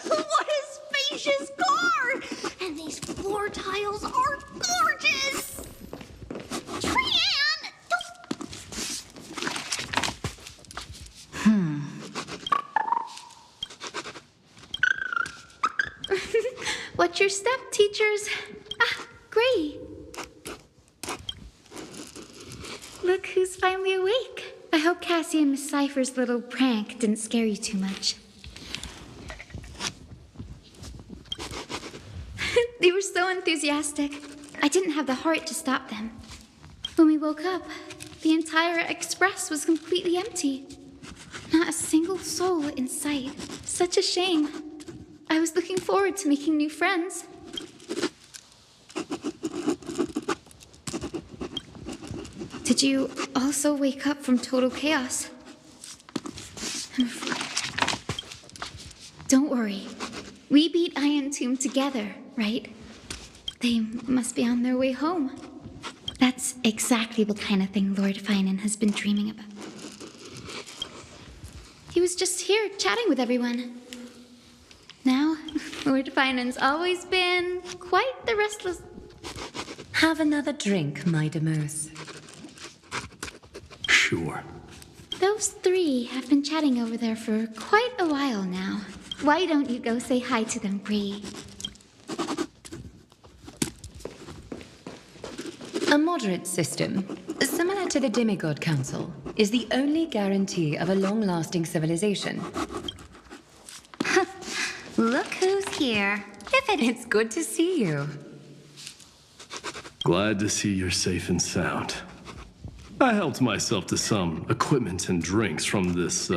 What a spacious car! And these floor tiles are gorgeous! Trian! Watch your step, teachers. Ah, Gray. Look who's finally awake. I hope Cassie and Miss Cypher's little prank didn't scare you too much. They were so enthusiastic. I didn't have the heart to stop them. When we woke up, the entire express was completely empty. Not a single soul in sight. Such a shame. I was looking forward to making new friends. Did you also wake up from total chaos? Don't worry. We beat Iron Tomb together, right? They must be on their way home. That's exactly the kind of thing Lord Finan has been dreaming about. He was just here chatting with everyone. Now, Lord Finan's always been quite the restless... Have another drink, my Demos. Sure. Those three have been chatting over there for quite a while now. Why don't you go say hi to them, Bree? A moderate system, similar to the Demigod Council, is the only guarantee of a long-lasting civilization. Look who's here. It's good to see you. Glad to see you're safe and sound. I helped myself to some equipment and drinks from this,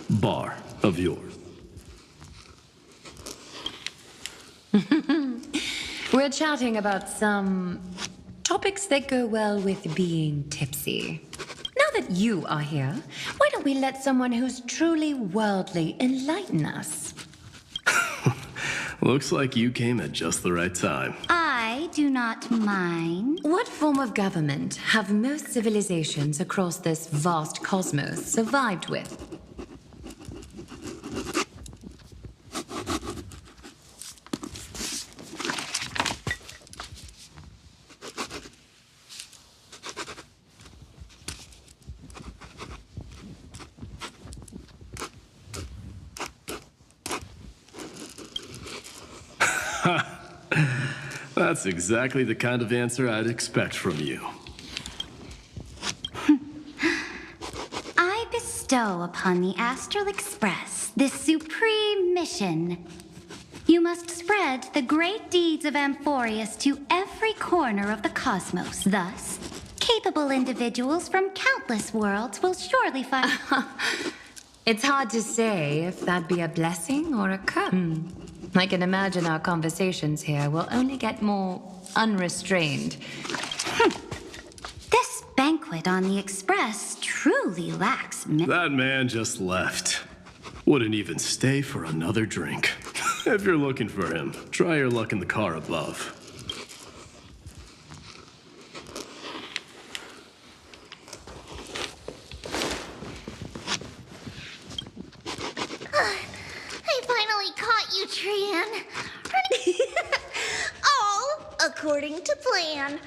bar of yours. We're chatting about some topics that go well with being tipsy. Now that you are here, why don't we let someone who's truly worldly enlighten us? Looks like you came at just the right time. I do not mind. What form of government have most civilizations across this vast cosmos survived with? That's exactly the kind of answer I'd expect from you. I bestow upon the Astral Express this supreme mission. You must spread the great deeds of Amphorius to every corner of the cosmos. Thus, capable individuals from countless worlds will surely find... It's hard to say if that'd be a blessing or a curse. I can imagine our conversations here will only get more unrestrained. This banquet on the Express truly lacks... That man just left. Wouldn't even stay for another drink. If you're looking for him, try your luck in the car above. Trian. All according to plan.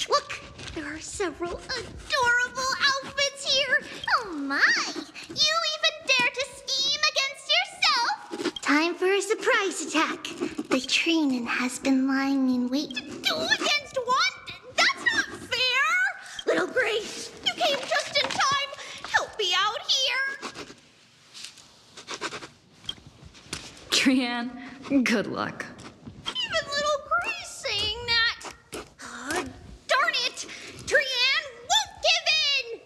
Look, there are several adorable outfits here. Oh my, you even dare to scheme against yourself? Time for a surprise attack. The Trian has been lying in wait to do against Good luck. Even little Grace saying that. Darn it! Trian won't give in!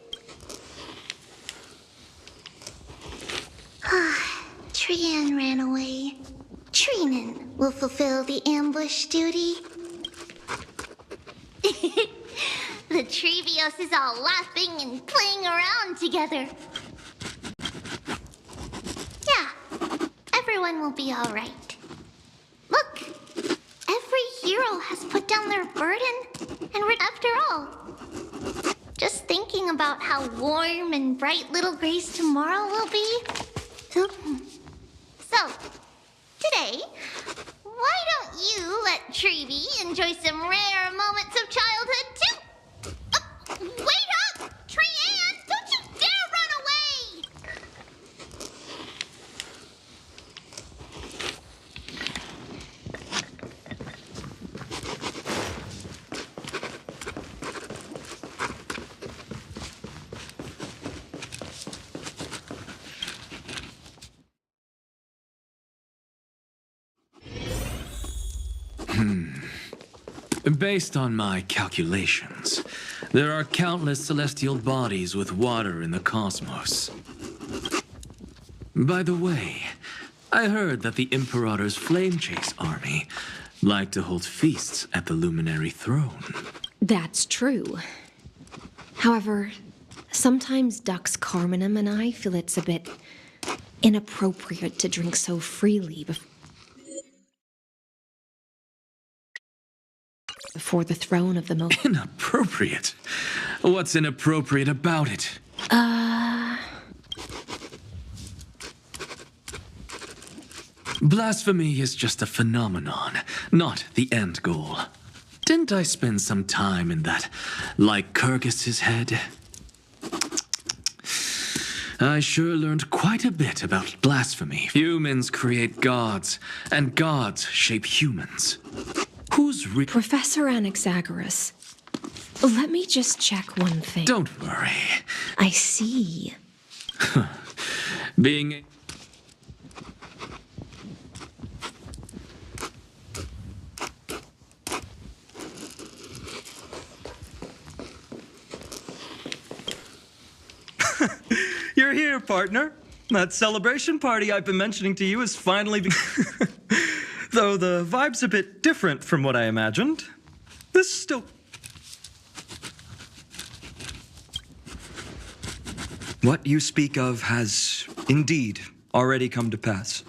Trian ran away. Trinan will fulfill the ambush duty. The Trevios is all laughing and playing around together. Yeah, everyone will be all right. Look, every hero has put down their burden and after all. Just thinking about how warm and bright little Grace tomorrow will be. So, today, why don't you let Trevi enjoy some rare moments of childhood too? Wait up! Trian, don't you dare run away! Based on my calculations, there are countless celestial bodies with water in the cosmos. By the way, I heard that the Imperator's Flame Chase army like to hold feasts at the Luminary Throne. That's true. However, sometimes Dux Carminum and I feel it's a bit inappropriate to drink so freely before the throne of the most... Inappropriate? What's inappropriate about it? Blasphemy is just a phenomenon, not the end goal. Didn't I spend some time in that Lycurgus's head? I sure learned quite a bit about blasphemy. Humans create gods, and gods shape humans. Who's Professor Anaxagoras, let me just check one thing. Don't worry. I see. Being... You're here, partner. That celebration party I've been mentioning to you is finally Though the vibe's a bit different from what I imagined. This is still... What you speak of has indeed already come to pass.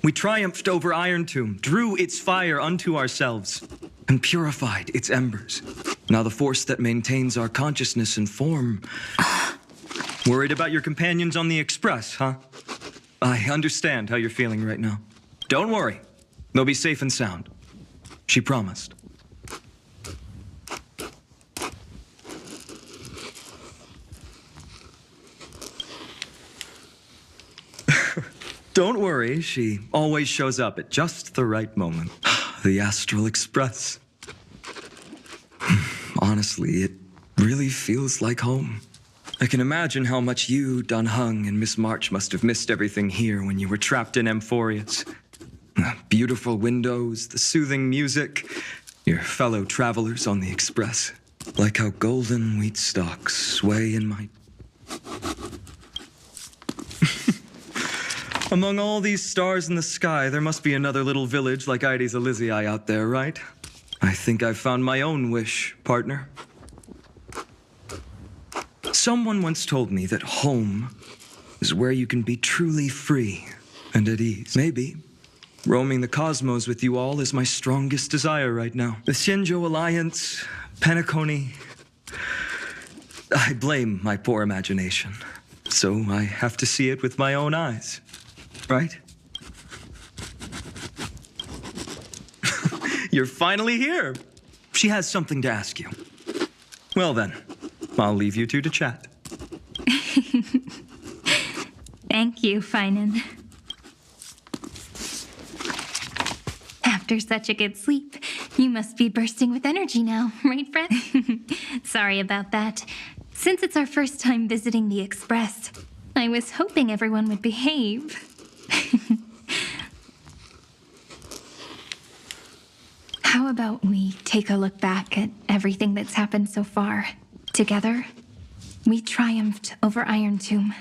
We triumphed over Iron Tomb, drew its fire unto ourselves, and purified its embers. Now the force that maintains our consciousness and form... Worried about your companions on the Express, huh? I understand how you're feeling right now. Don't worry. They'll be safe and sound. She promised. Don't worry, she always shows up at just the right moment. The Astral Express. Honestly, it really feels like home. I can imagine how much you, Dun Hung, and Miss March must have missed everything here when you were trapped in Amphorius. The beautiful windows, the soothing music, your fellow travelers on the Express. Like how golden wheat stalks sway in my... Among all these stars in the sky, there must be another little village like Ides Elysiae out there, right? I think I've found my own wish, partner. Someone once told me that home is where you can be truly free and at ease. Maybe roaming the cosmos with you all is my strongest desire right now. The Shinjo Alliance, Penacony... I blame my poor imagination. So I have to see it with my own eyes, right? You're finally here. She has something to ask you. Well then, I'll leave you two to chat. Thank you, Finan. After such a good sleep, you must be bursting with energy now, right, friend? Sorry about that. Since it's our first time visiting the Express, I was hoping everyone would behave. How about we take a look back at everything that's happened so far? Together, we triumphed over Iron Tomb.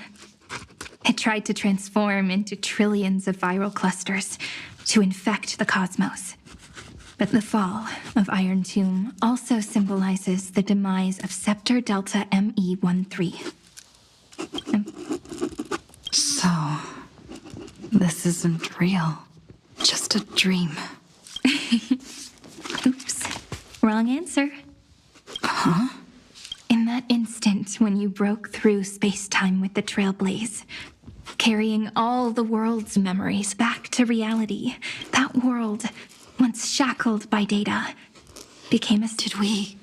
It tried to transform into trillions of viral clusters to infect the cosmos. But the fall of Iron Tomb also symbolizes the demise of Scepter Delta ME13. So, this isn't real. Just a dream. Oops. Wrong answer. Huh? In that instant when you broke through space-time with the Trailblaze, carrying all the world's memories back to reality, that world, once shackled by data, became a... Did we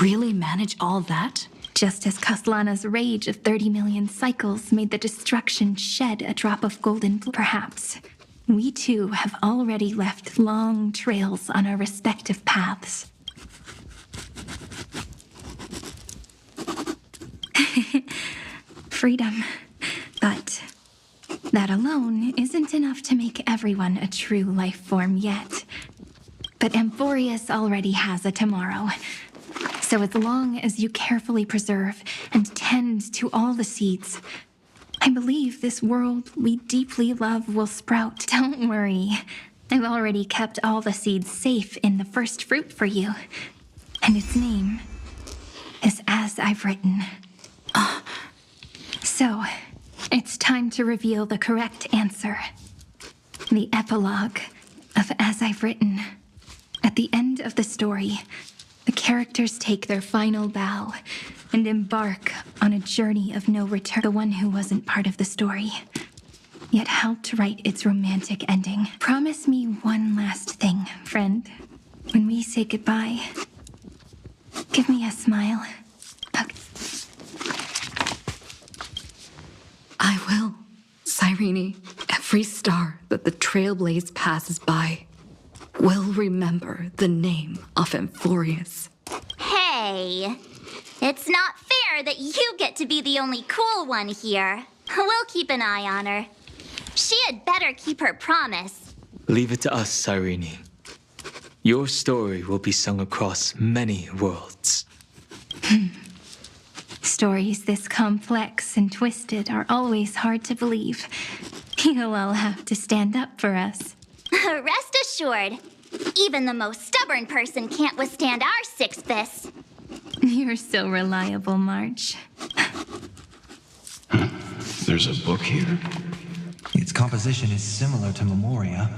really manage all that? Just as Kaslana's rage of 30 million cycles made the destruction shed a drop of golden, perhaps we too have already left long trails on our respective paths. Freedom. But that alone isn't enough to make everyone a true life form yet. But Amphorius already has a tomorrow. So as long as you carefully preserve and tend to all the seeds, I believe this world we deeply love will sprout. Don't worry. I've already kept all the seeds safe in the first fruit for you. And its name is As I've Written. So, it's time to reveal the correct answer. The epilogue of As I've Written. At the end of the story, the characters take their final bow and embark on a journey of no return. The one who wasn't part of the story, yet helped write its romantic ending. Promise me one last thing, friend. When we say goodbye, give me a smile. Okay. I will, Cyrene. Every star that the Trailblaze passes by will remember the name of Amphorius. Hey, it's not fair that you get to be the only cool one here. We'll keep an eye on her. She had better keep her promise. Leave it to us, Cyrene. Your story will be sung across many worlds. Stories this complex and twisted are always hard to believe. You'll all have to stand up for us. Rest assured, even the most stubborn person can't withstand our six fists. You're so reliable, March. There's a book here? Its composition is similar to Memoria,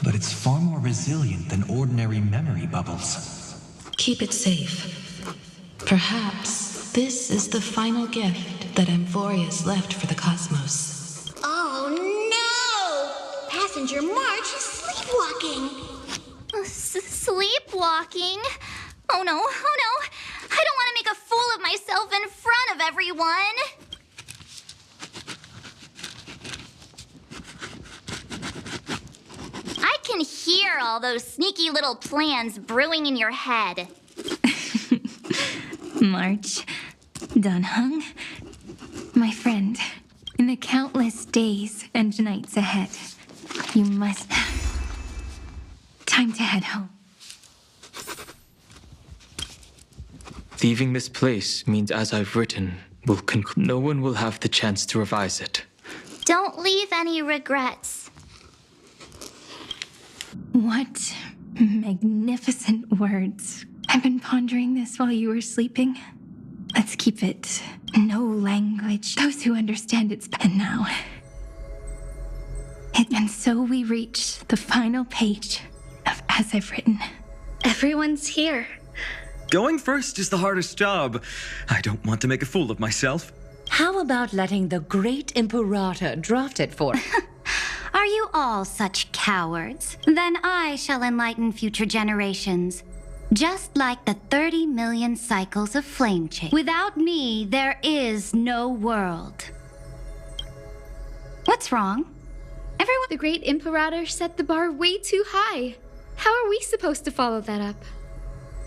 but it's far more resilient than ordinary memory bubbles. Keep it safe. Perhaps this is the final gift that Amphorius left for the cosmos. Oh no! Passenger March is sleepwalking. Sleepwalking? Oh no, oh no! I don't want to make a fool of myself in front of everyone! I can hear all those sneaky little plans brewing in your head. March, Dunhung, my friend, in the countless days and nights ahead, you must... Time to head home. Leaving this place means As I've Written will no one will have the chance to revise it. Don't leave any regrets. What magnificent words. I've been pondering this while you were sleeping. Let's keep it no language. Those who understand it's pen now. And so we reach the final page of As I've Written. Everyone's here. Going first is the hardest job. I don't want to make a fool of myself. How about letting the great Imperator draft it for? Are you all such cowards? Then I shall enlighten future generations. Just like the 30 million cycles of flame change. Without me, there is no world. What's wrong? Everyone, the great Imperator set the bar way too high. How are we supposed to follow that up?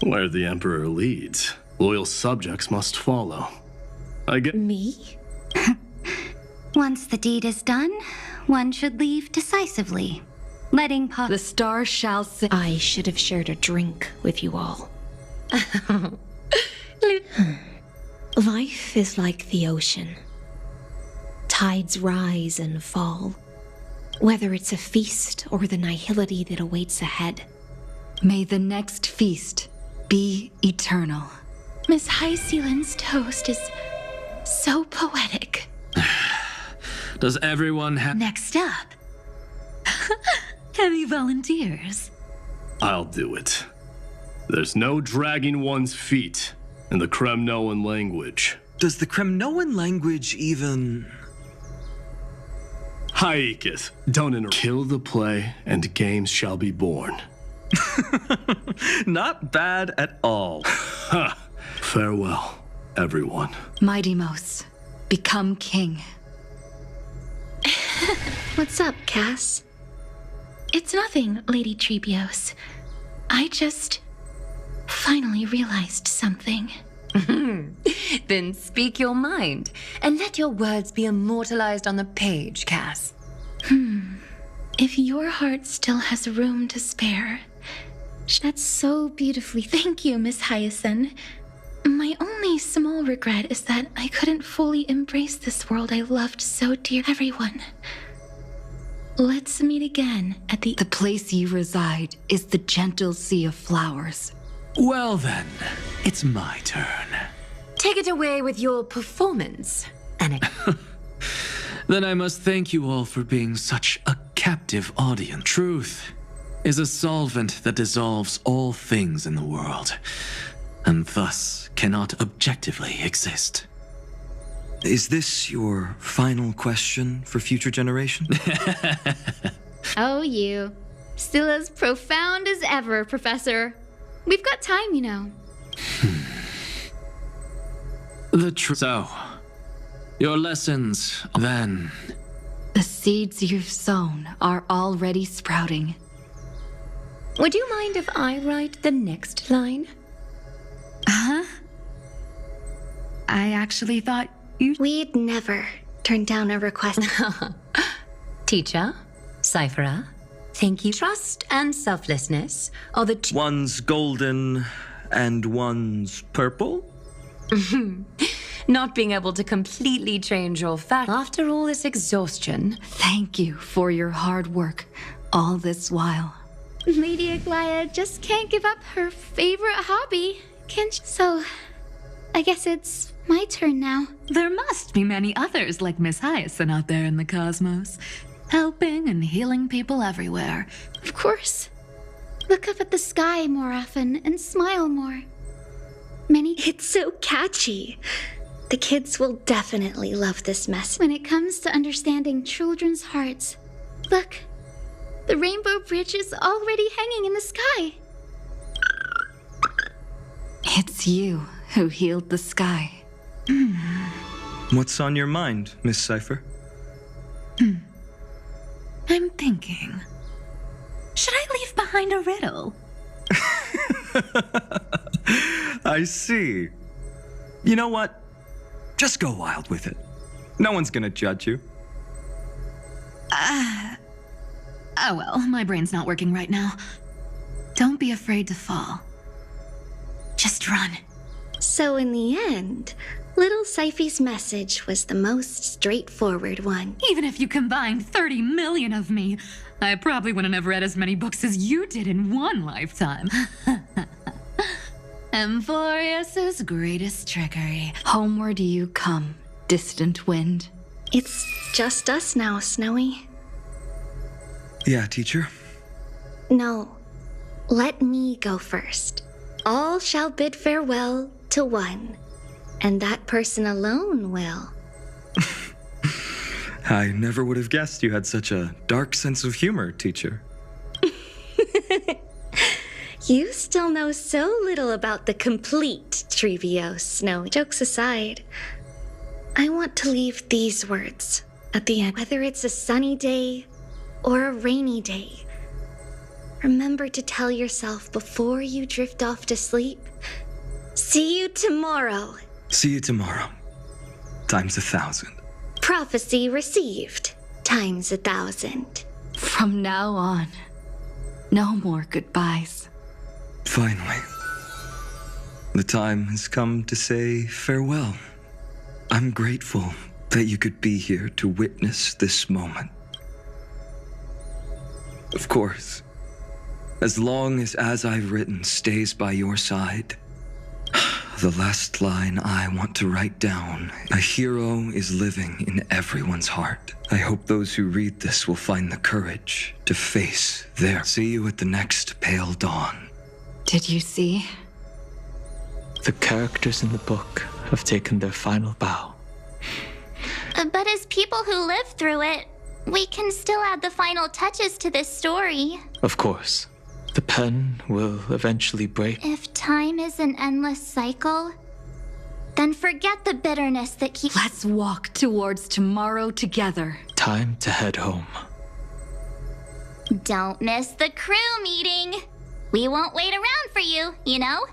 Where the Emperor leads, loyal subjects must follow. I get... Me? Once the deed is done, one should leave decisively. letting The stars shall sing. I should have shared a drink with you all. Life is like the ocean. Tides rise and fall, whether it's a feast or the nihility that awaits ahead. May the next feast be eternal. Miss Hyacinth's toast is so poetic. Does everyone have... Next up. Any volunteers? I'll do it. There's no dragging one's feet in the Kremnoan language. Does the Kremnoan language even... Haikis, don't interrupt. Kill the play and games shall be born. Not bad at all. Ha! Farewell, everyone. Mighty-Mos, become king. What's up, Cass? It's nothing, Lady Trebios. I just finally realized something. Then speak your mind, and let your words be immortalized on the page, Cass. If your heart still has room to spare... That's so beautifully... Thank you, Miss Hyacinth. My only small regret is that I couldn't fully embrace this world I loved so dear. Everyone, let's meet again at the... The place you reside is the gentle sea of flowers. Well then, it's my turn. Take it away with your performance, Anak. Then I must thank you all for being such a captive audience. Truth is a solvent that dissolves all things in the world, and thus cannot objectively exist. Is this your final question for future generations? Oh, you. Still as profound as ever, Professor. We've got time, you know. So, your lessons, then. The seeds you've sown are already sprouting. Would you mind if I write the next line? Huh? I actually thought We'd never turn down a request. Teacher, Cypherer, thank you. Trust and selflessness are the two. One's golden and one's purple? Not being able to completely change your fact after all this exhaustion. Thank you for your hard work all this while. Lady Aglaya just can't give up her favorite hobby, can she? So, I guess it's my turn now. There must be many others like Miss Hyacinth out there in the cosmos, helping and healing people everywhere. Of course. Look up at the sky more often and smile more. It's so catchy. The kids will definitely love this message. When it comes to understanding children's hearts, look, the rainbow bridge is already hanging in the sky. It's you who healed the sky. What's on your mind, Miss Cypher? I'm thinking, should I leave behind a riddle? I see. You know what? Just go wild with it. No one's gonna judge you. Oh well, my brain's not working right now. Don't be afraid to fall. Just run. So in the end, little Syphy's message was the most straightforward one. Even if you combined 30 million of me, I probably wouldn't have read as many books as you did in one lifetime. Amphorius's greatest trickery. Homeward you come, distant wind. It's just us now, Snowy. Yeah, teacher? No, let me go first. All shall bid farewell to one, and that person alone will. I never would have guessed you had such a dark sense of humor, teacher. You still know so little about the complete Trebios, Snowy. Jokes aside, I want to leave these words at the end. Whether it's a sunny day or a rainy day, remember to tell yourself before you drift off to sleep, see you tomorrow. See you tomorrow. Times 1,000. Prophecy received. Times 1,000. From now on, no more goodbyes. Finally. The time has come to say farewell. I'm grateful that you could be here to witness this moment. Of course, as long as I've written stays by your side, the last line I want to write down: a hero is living in everyone's heart. I hope those who read this will find the courage to face their... See you at the next pale dawn. Did you see? The characters in the book have taken their final bow. But as people who live through it, we can still add the final touches to this story. Of course. The pen will eventually break. If time is an endless cycle, then forget the bitterness that keeps... Let's walk towards tomorrow together. Time to head home. Don't miss the crew meeting. We won't wait around for you, you know?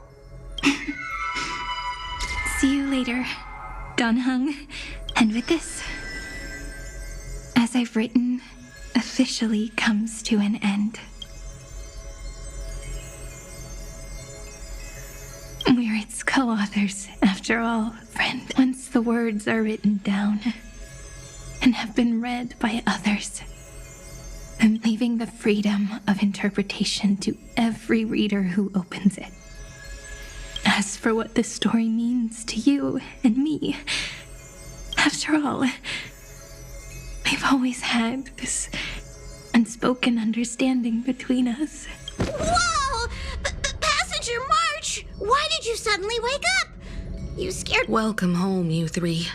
See you later, Donhung. And with this, as I've written, officially comes to an end. We're its co-authors, after all, friend. Once the words are written down and have been read by others, I'm leaving the freedom of interpretation to every reader who opens it. As for what this story means to you and me, after all, we've always had this unspoken understanding between us. Whoa! Passenger March! Why did you suddenly wake up? You scared... Welcome home, you three.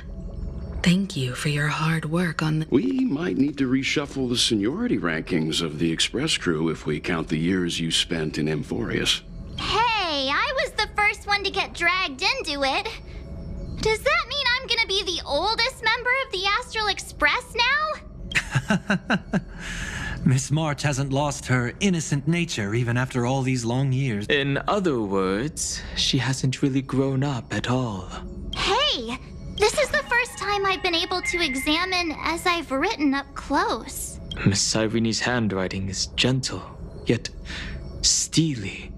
Thank you for your hard work on the... We might need to reshuffle the seniority rankings of the Express crew if we count the years you spent in Amphorius. Hey, I was the first one to get dragged into it. Does that mean I'm gonna be the oldest member of the Astral Express now? Miss March hasn't lost her innocent nature even after all these long years. In other words, she hasn't really grown up at all. Hey, this is the first time I've been able to examine as I've written up close. Miss Irene's handwriting is gentle, yet steely.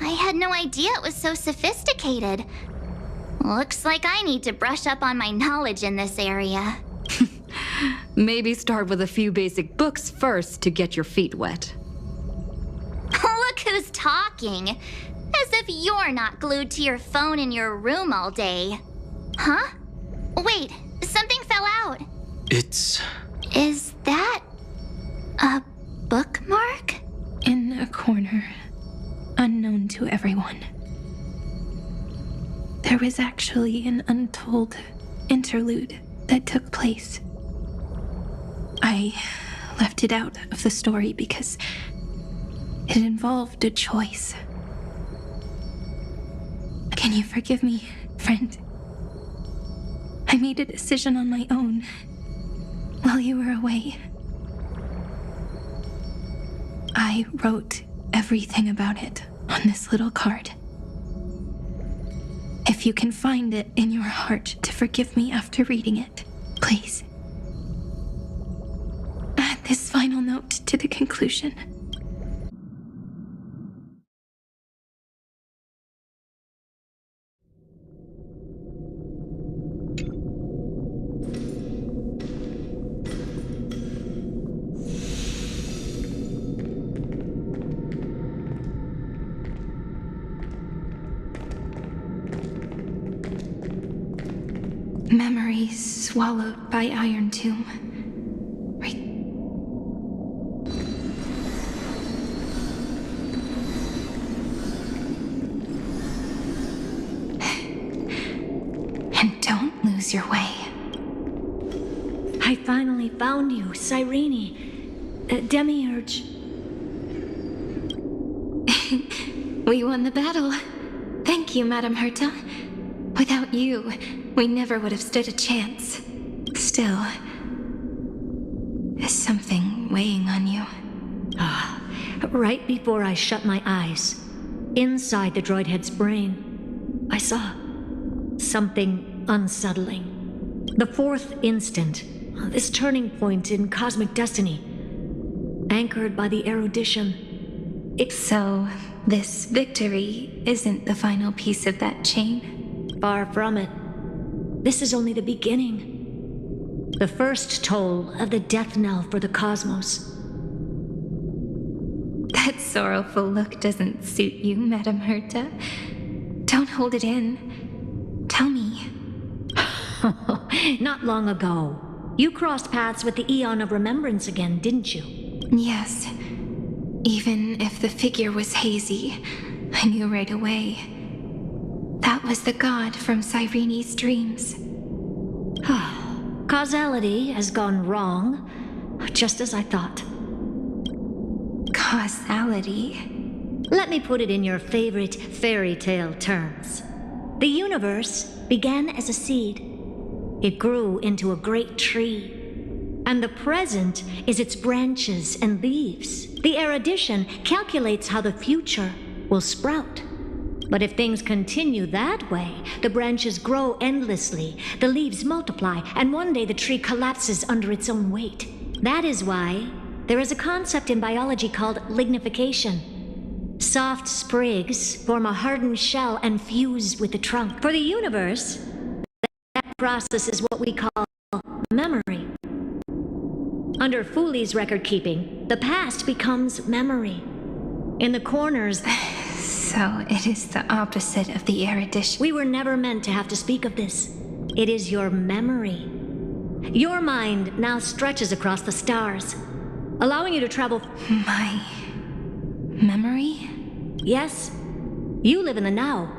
I had no idea it was so sophisticated. Looks like I need to brush up on my knowledge in this area. Maybe start with a few basic books first to get your feet wet. Look who's talking. As if you're not glued to your phone in your room all day. Huh? Wait, something fell out. It's... Is that... a bookmark? In a corner, unknown to everyone. There was actually an untold interlude that took place. I left it out of the story because it involved a choice. Can you forgive me, friend? I made a decision on my own while you were away. I wrote everything about it on this little card. If you can find it in your heart to forgive me after reading it, please. Add this final note to the conclusion. Memories swallowed by Iron Tomb. And don't lose your way. I finally found you, Cyrene. Demiurge. We won the battle. Thank you, Madame Herta. Without you, we never would have stood a chance. Still, is something weighing on you? Right before I shut my eyes, inside the droid head's brain, I saw something unsettling. The fourth instant, this turning point in cosmic destiny. anchored by the erudition. So, this victory isn't the final piece of that chain? Far from it. This is only the beginning. The first toll of the death knell for the cosmos. That sorrowful look doesn't suit you, Madame Herta. Don't hold it in. Tell me. Not long ago, you crossed paths with the Eon of Remembrance again, didn't you? Yes. Even if the figure was hazy, I knew right away. That was the god from Cyrene's dreams. Causality has gone wrong, just as I thought. Causality? Let me put it in your favorite fairy tale terms. The universe began as a seed. It grew into a great tree. And the present is its branches and leaves. The erudition calculates how the future will sprout. But if things continue that way, the branches grow endlessly, the leaves multiply, and one day the tree collapses under its own weight. That is why there is a concept in biology called lignification. Soft sprigs form a hardened shell and fuse with the trunk. For the universe, that process is what we call memory. Under Fooley's record keeping, the past becomes memory. In the corners... So it is the opposite of the erudition. We were never meant to have to speak of this. It is your memory. Your mind now stretches across the stars, allowing you to travel... My... memory? Yes. You live in the now,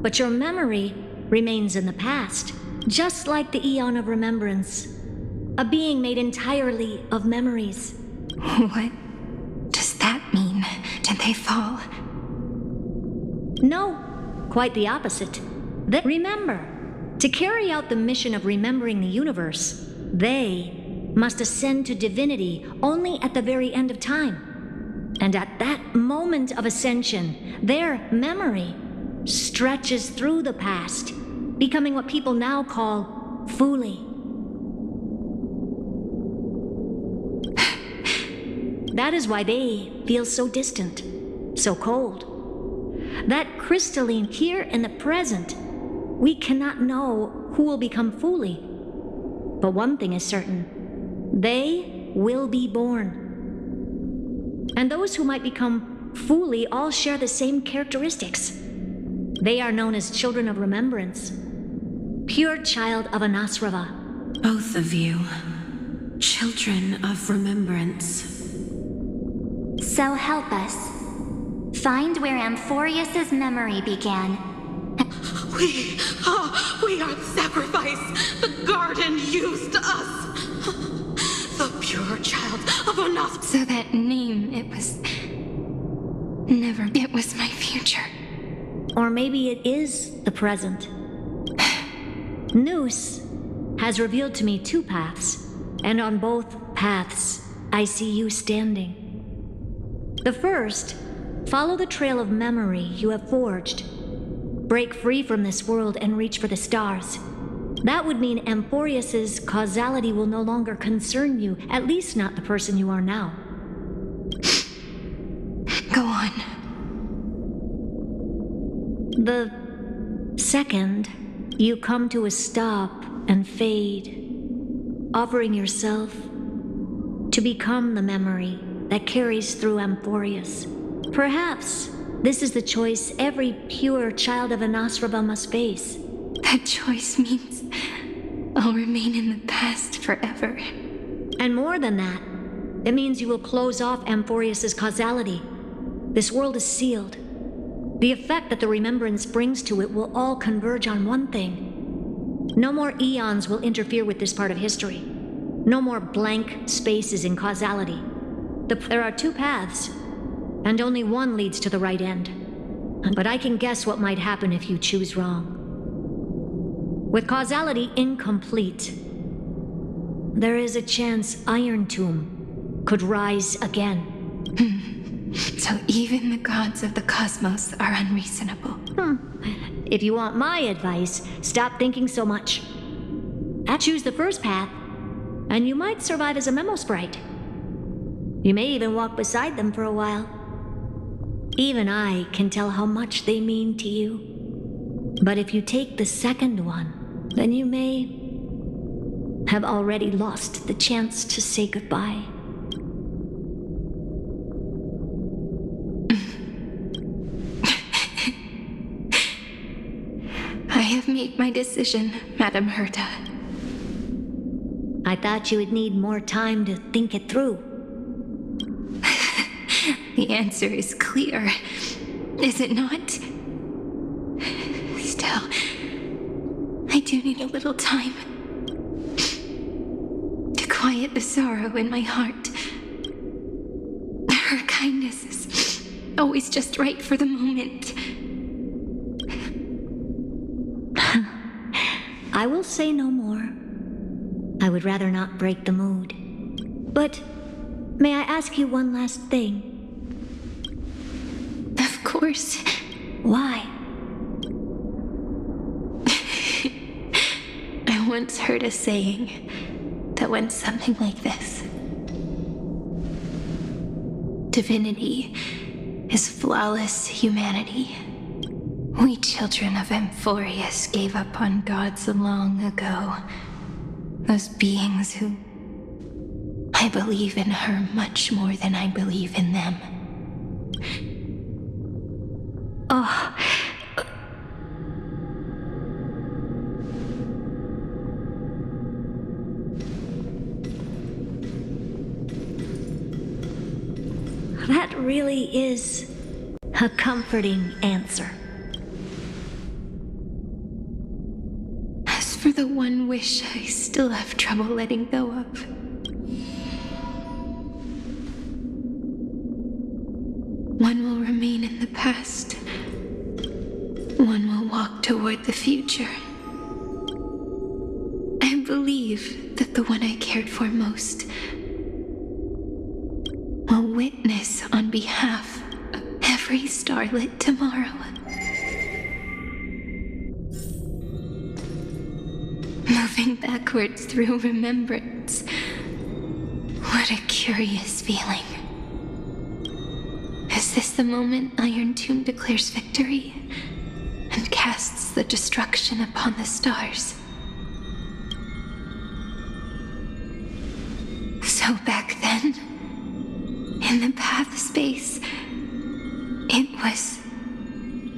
but your memory remains in the past, just like the Eon of Remembrance. A being made entirely of memories. What does that mean? Did they fall? No, quite the opposite. Remember, to carry out the mission of remembering the universe, they must ascend to divinity only at the very end of time. And at that moment of ascension, their memory stretches through the past, becoming what people now call Fooley. That is why they feel so distant, so cold. That crystalline here in the present, we cannot know who will become Fooley. But one thing is certain, they will be born. And those who might become Fooley all share the same characteristics. They are known as children of remembrance, pure child of Anasrava. Both of you, children of remembrance. So help us. Find where Amphorius's memory began. We are the sacrifice the garden used us. The pure child of Anak. So that name, it was my future. Or maybe it is the present. Noose has revealed to me two paths, and on both paths, I see you standing. The first, follow the trail of memory you have forged. Break free from this world and reach for the stars. That would mean Amphorius's causality will no longer concern you, at least not the person you are now. Go on. The second, you come to a stop and fade, offering yourself to become the memory that carries through Amphorius. Perhaps this is the choice every pure child of Anasrava must face. That choice means I'll remain in the past forever. And more than that, it means you will close off Amphorius's causality. This world is sealed. The effect that the remembrance brings to it will all converge on one thing. No more eons will interfere with this part of history. No more blank spaces in causality. There are two paths, and only one leads to the right end. But I can guess what might happen if you choose wrong. With causality incomplete, there is a chance Iron Tomb could rise again. So even the gods of the cosmos are unreasonable. If you want my advice, stop thinking so much. Choose the first path, and you might survive as a memo sprite. You may even walk beside them for a while. Even I can tell how much they mean to you. But if you take the second one, then you may have already lost the chance to say goodbye. I have made my decision, Madam Herta. I thought you would need more time to think it through. The answer is clear, is it not? Still, I do need a little time to quiet the sorrow in my heart. Her kindness is always just right for the moment. I will say no more. I would rather not break the mood. But may I ask you one last thing? Of course. Why? I once heard a saying that went something like this. Divinity is flawless humanity. We children of Amphorius gave up on gods long ago. Those beings who... I believe in her much more than I believe in them. Oh... That really is a comforting answer. As for the one wish I still have trouble letting go of, one will remain in the past. One will walk toward the future. I believe that the one I cared for most will witness on behalf of every starlit tomorrow. Moving backwards through remembrance. What a curious feeling. Is this the moment Iron Tomb declares victory and casts the destruction upon the stars? So back then, in the path space, it was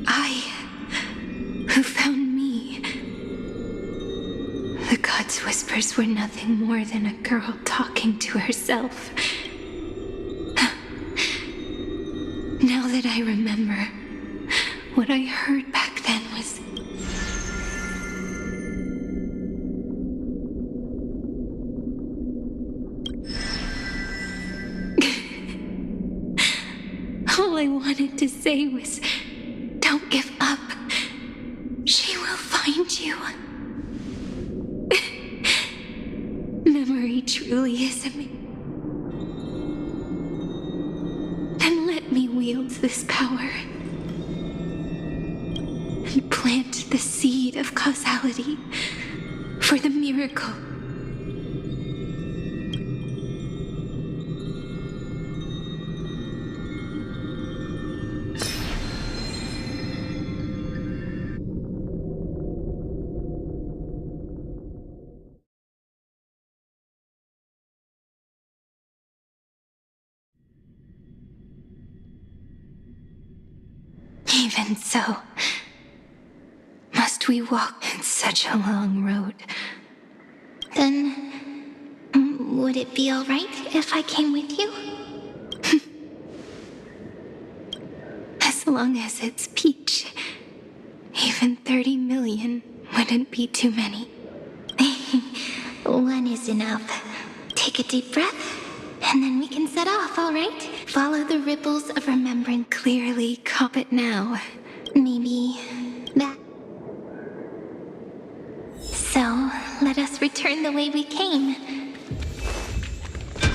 I who found me. The gods' whispers were nothing more than a girl talking to herself. Now that I remember, what I heard back then was... All I wanted to say was, don't give up. She will find you. Memory truly is amazing. Then let me wield this power and plant the seed of causality for the miracle. Even so, must we walk such a long road? Then, would it be all right if I came with you? As long as it's Peach, even 30 million wouldn't be too many. One is enough. Take a deep breath, and then we can set off, all right? Follow the ripples of remembrance. Clearly cop it now. Maybe that. So, let us return the way we came.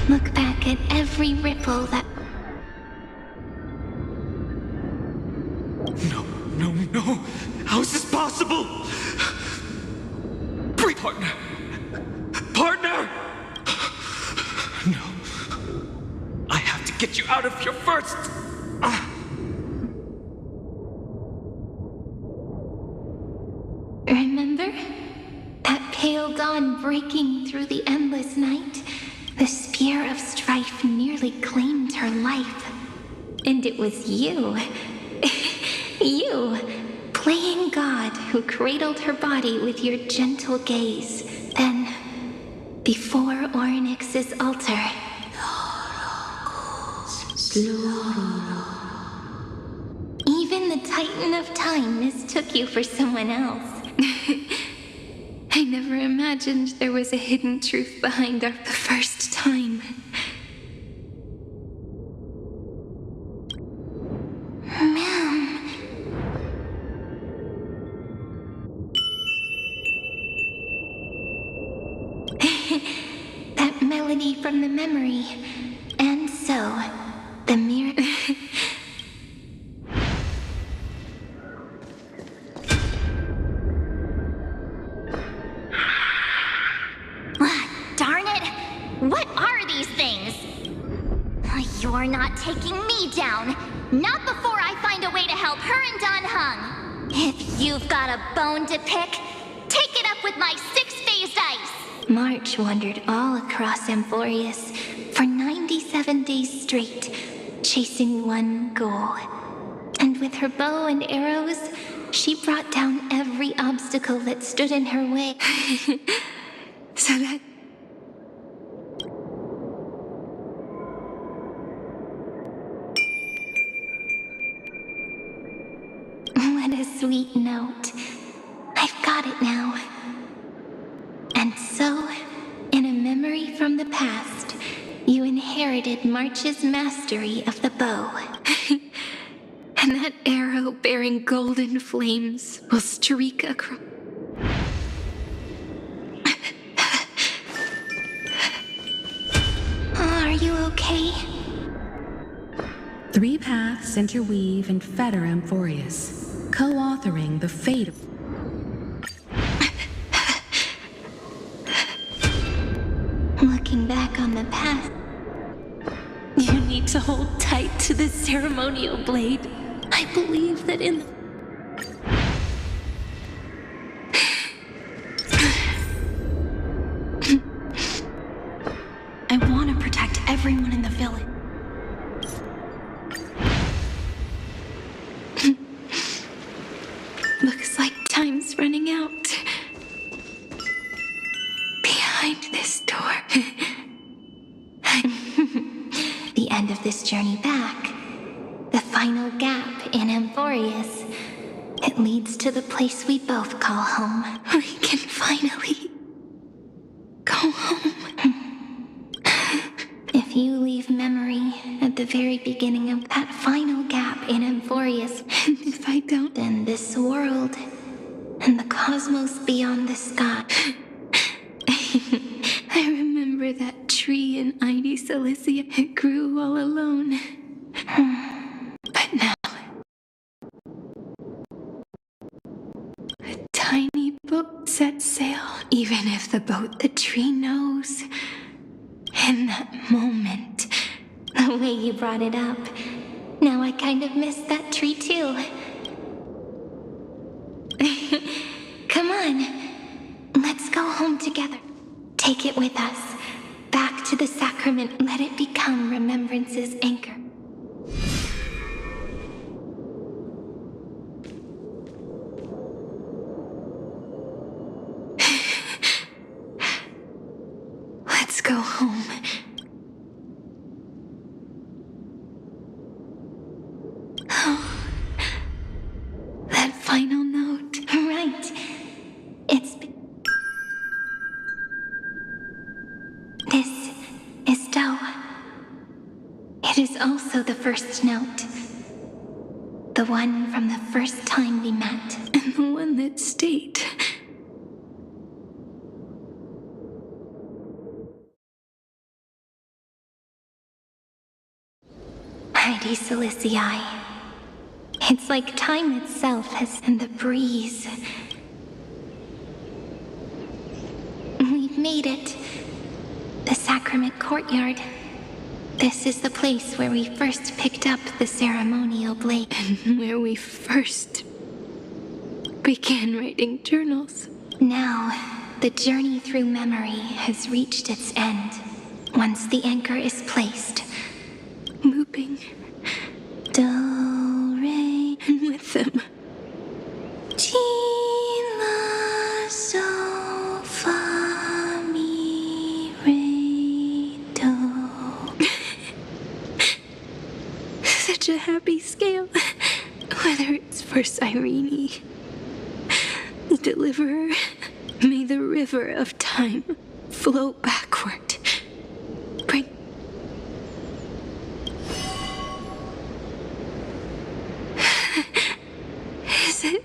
Look back at every ripple that... No. How is this possible? Partner! No. I get you out of here first! Remember? That pale dawn breaking through the endless night? The spear of strife nearly claimed her life. And it was you. You, playing God, who cradled her body with your gentle gaze. Then, before Ornyx's altar, even the Titan of Time mistook you for someone else. I never imagined there was a hidden truth behind the first time. Ma'am. That melody from the memory. And so, the mirror... Darn it! What are these things? You're not taking me down. Not before I find a way to help her and Don Hung. If you've got a bone to pick, take it up with my six-phased ice. March wandered all across Amphorius for 97 days straight, chasing one goal. And with her bow and arrows, she brought down every obstacle that stood in her way. So that... What a sweet note. I've got it now. And so, in a memory from the past, you inherited March's mastery of the bow. And that arrow bearing golden flames will streak across... Are you okay? 3 paths interweave and fetter Amphorius, co-authoring the fate of... Looking back on the past, you need to hold tight to this ceremonial blade. I believe that in... I want to protect everyone in the village. Looks like time's running out. Behind this door. The end of this journey back. The final gap in Amphorius. It leads to the place we both call home. We can finally go home. If you leave memory at the very beginning of that final gap in Amphorius, and if I don't, then this world and the cosmos beyond the sky. I remember that tree in Ide Cilicia. It grew all alone. But now, a tiny boat sets sail, even if the boat the tree knows. In that moment, the way you brought it up, now I kind of miss that tree too. Come on, let's go home together. Take it with us, back to the sacrament. Let it become remembrance's anchor. Let's go home. Oh, that final note. Right. This is Do. It is also the first note. The one from the first time we met. And the one that stayed. Ide Cilicia. It's like time itself has... And the breeze. We've made it. The sacrament courtyard. This is the place where we first picked up the ceremonial blade, and where we first began writing journals. Now, the journey through memory has reached its end. Once the anchor is placed, looping do, re, and with them, ti, la, sol, fa, mi, re, do. Such a happy scale. Whether it's for Cyrene, the deliverer, may the river of time flow backward. Bring. Is it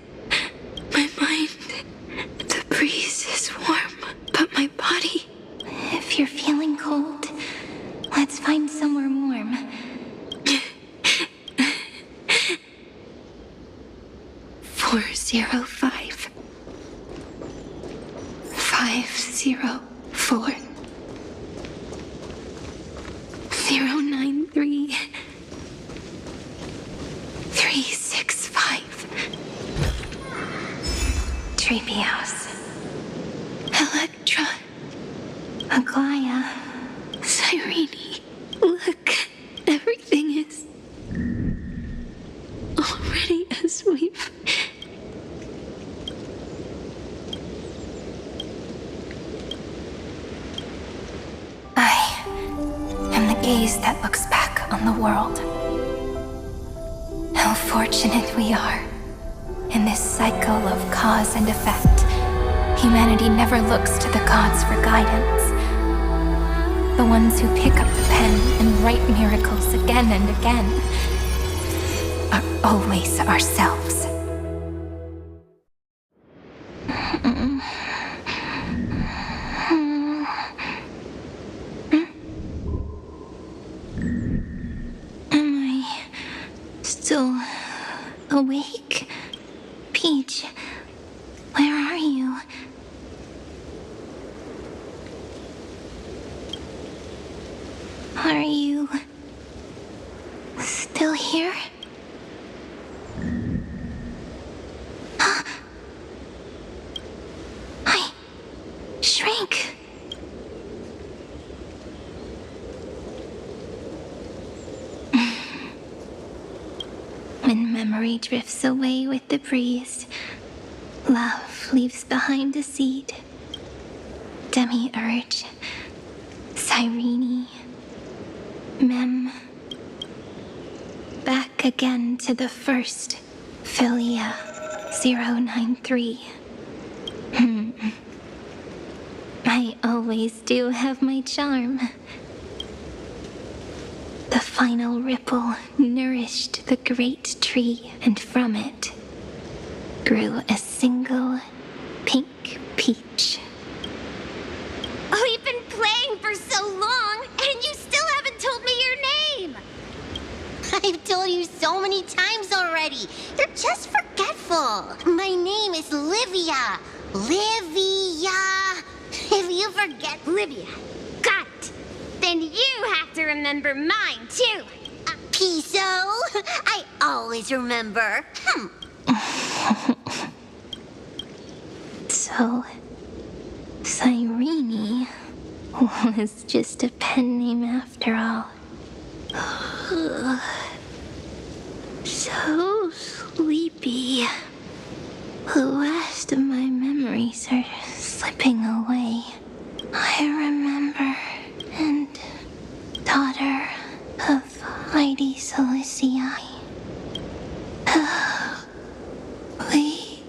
my mind? The breeze is warm, but my body. If you're feeling cold, let's find somewhere warm. 405 504 093 365 Treehouse, Electra, Aglaya, Cyrene. Look, everything is already as we've. Gaze that looks back on the world. How fortunate we are. In this cycle of cause and effect, humanity never looks to the gods for guidance. The ones who pick up the pen and write miracles again and again are always ourselves. Still awake? Peach, where are you? Are you still here? I shrank. When memory drifts away with the breeze, love leaves behind a seed. Demiurge, Cyrene, Mem. Back again to the first, Philia 093. I always do have my charm. The final ripple nourished the great tree, and from it grew a single pink peach. We've been playing for so long, and you still haven't told me your name! I've told you so many times already. You're just forgetful. My name is Livia. Livia. If you forget Livia, got it. Then you have to remember mine, too. Piso. I always remember. So, Cyrene was just a pen name after all. So sleepy. The last of my memories are slipping away. I remember, and daughter of Lady Celestii. We...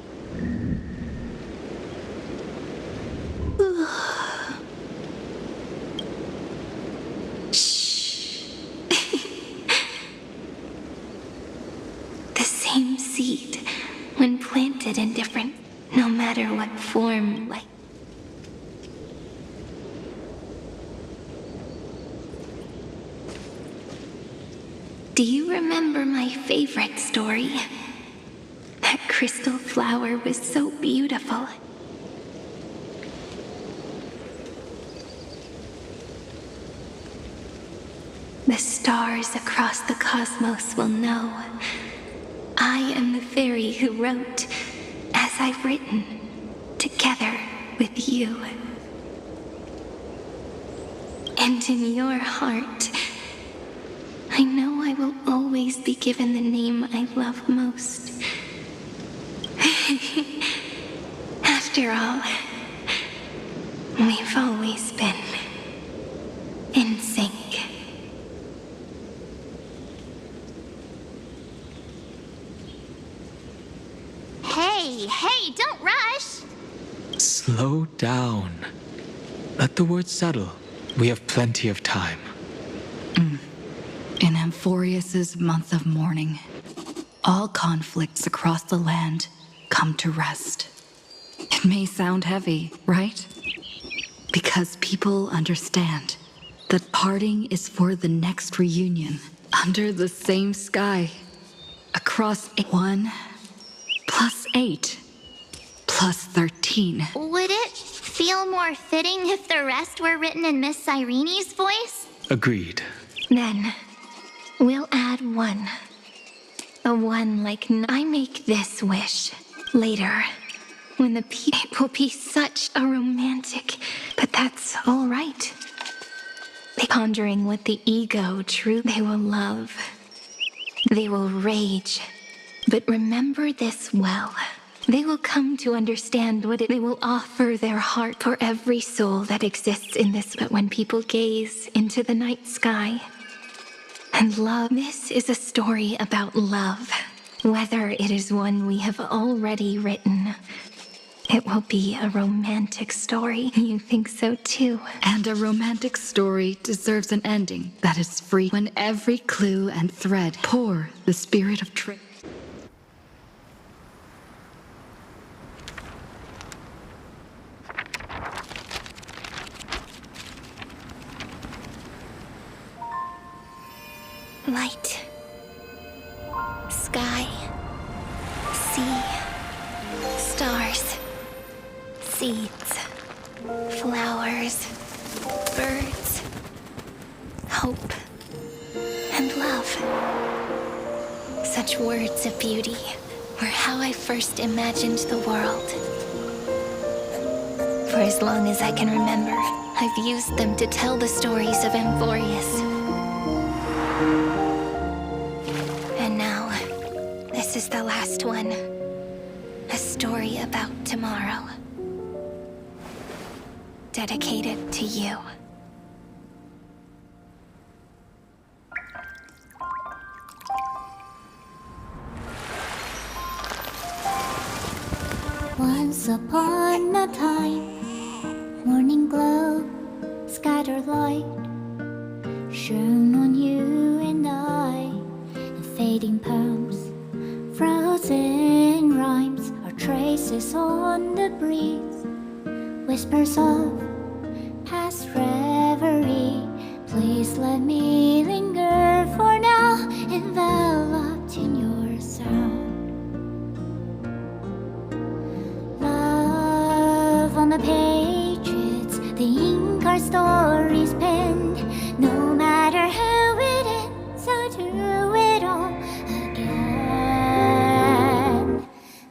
Shh. The same seed, when planted in different, no matter what form, like. Do you remember my favorite story? That crystal flower was so beautiful. The stars across the cosmos will know I am the fairy who wrote as I've written, together with you. And in your heart, I know I will always be given the name I love most. After all, we've always been in sync. Hey, don't rush! Slow down. Let the words settle. We have plenty of time. In Amphorius's month of mourning, all conflicts across the land come to rest. It may sound heavy, right? Because people understand that parting is for the next reunion, under the same sky, across 1 + 8 + 13. Would it feel more fitting if the rest were written in Miss Cyrene's voice? Agreed. Then, we'll add 1. A 1 like I make this wish. Later, when the it will be such a romantic, but that's all right. Pondering what the ego they will love. They will rage. But remember this well. They will come to understand what they will offer their heart for every soul that exists in this. But when people gaze into the night sky and love, this is a story about love. Whether it is one we have already written, it will be a romantic story. You think so too? And a romantic story deserves an ending that is free when every clue and thread pour the spirit of truth. Light, sky, sea, stars, seeds, flowers, birds, hope, and love. Such words of beauty were how I first imagined the world. For as long as I can remember, I've used them to tell the stories of Amphorius. And now, this is the last one. A story about tomorrow. Dedicated to you. Once upon a time, morning glow, scattered light, shone on you and I, in fading palms, frozen rhymes, or traces on the breeze, whispers of past reverie. Please let me linger for now, enveloped in your sound. Love on the pages, the ink our stories penned. No matter how it ends, I'll do it all again.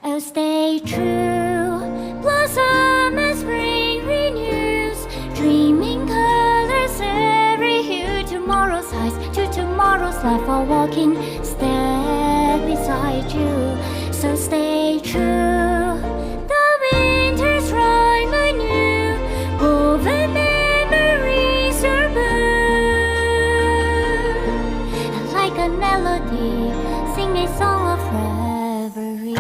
Oh, stay true, blossom as spring renews, dreaming colors every hue. Tomorrow's eyes to tomorrow's life, while walking step beside you. So stay true, the winter's rhyme anew, woven memories are blue. And like a melody, sing a song of reverie.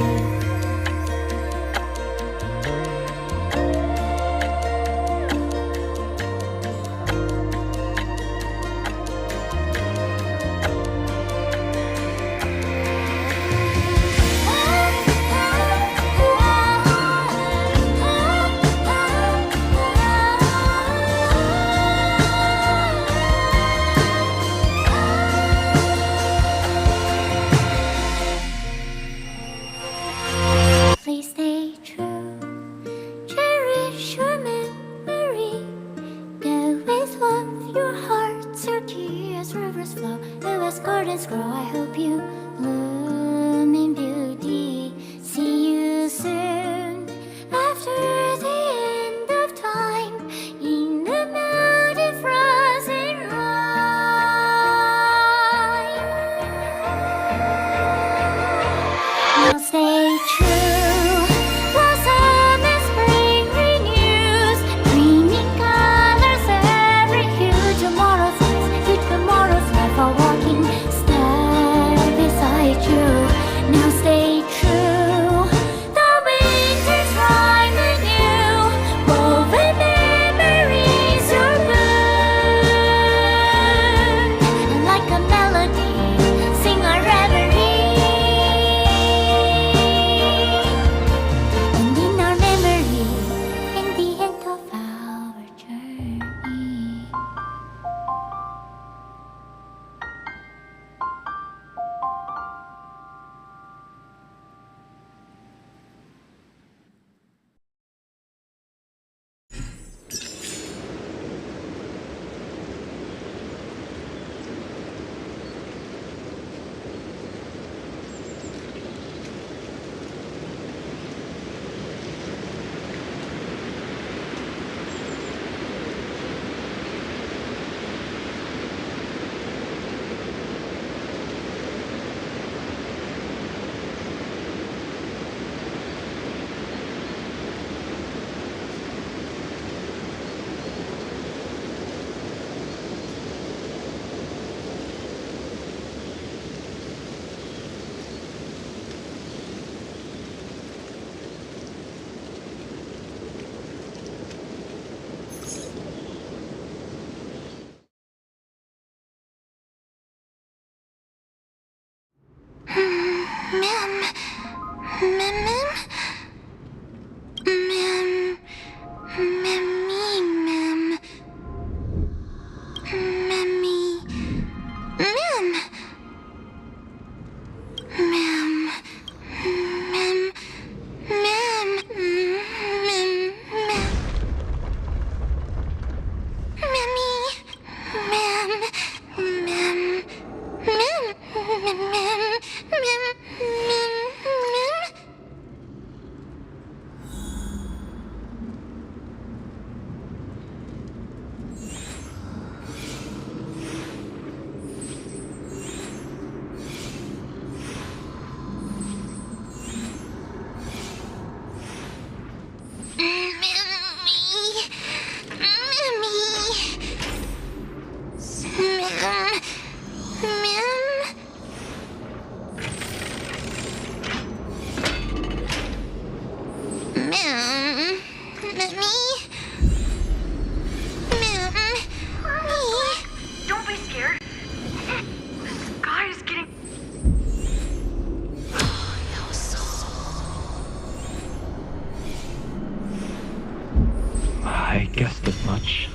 guessed as much.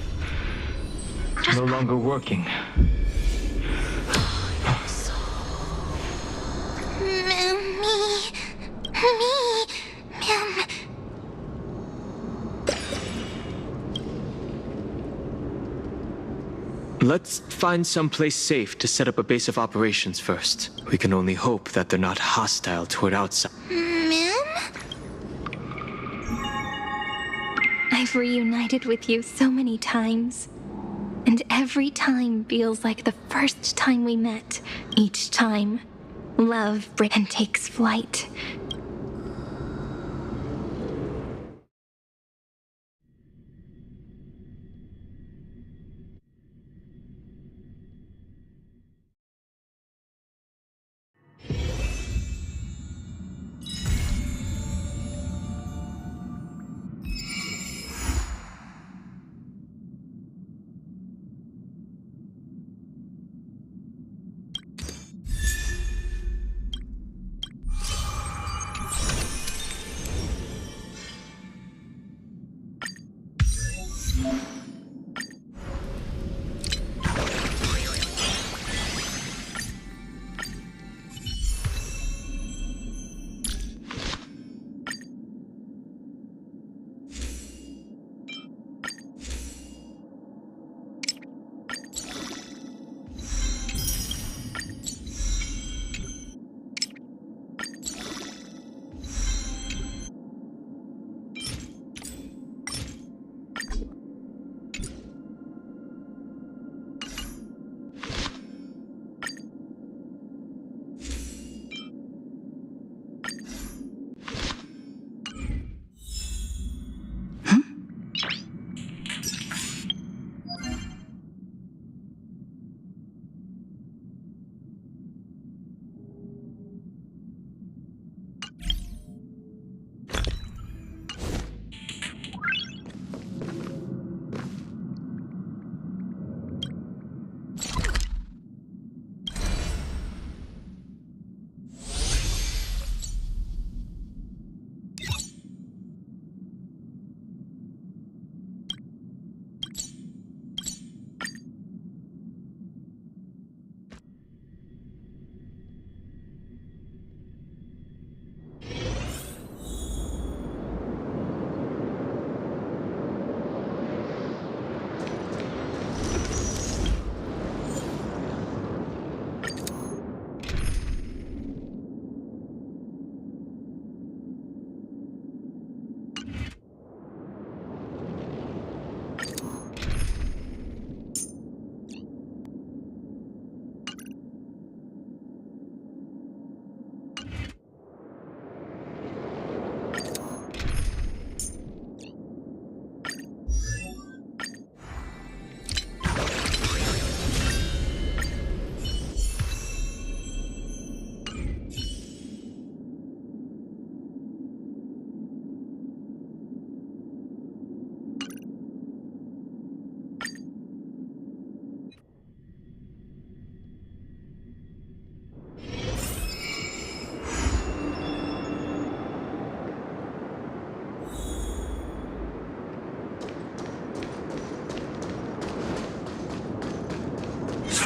No longer working. Let's find someplace safe to set up a base of operations first. We can only hope that they're not hostile toward outside. I've reunited with you so many times. And every time feels like the first time we met. Each time, love and takes flight.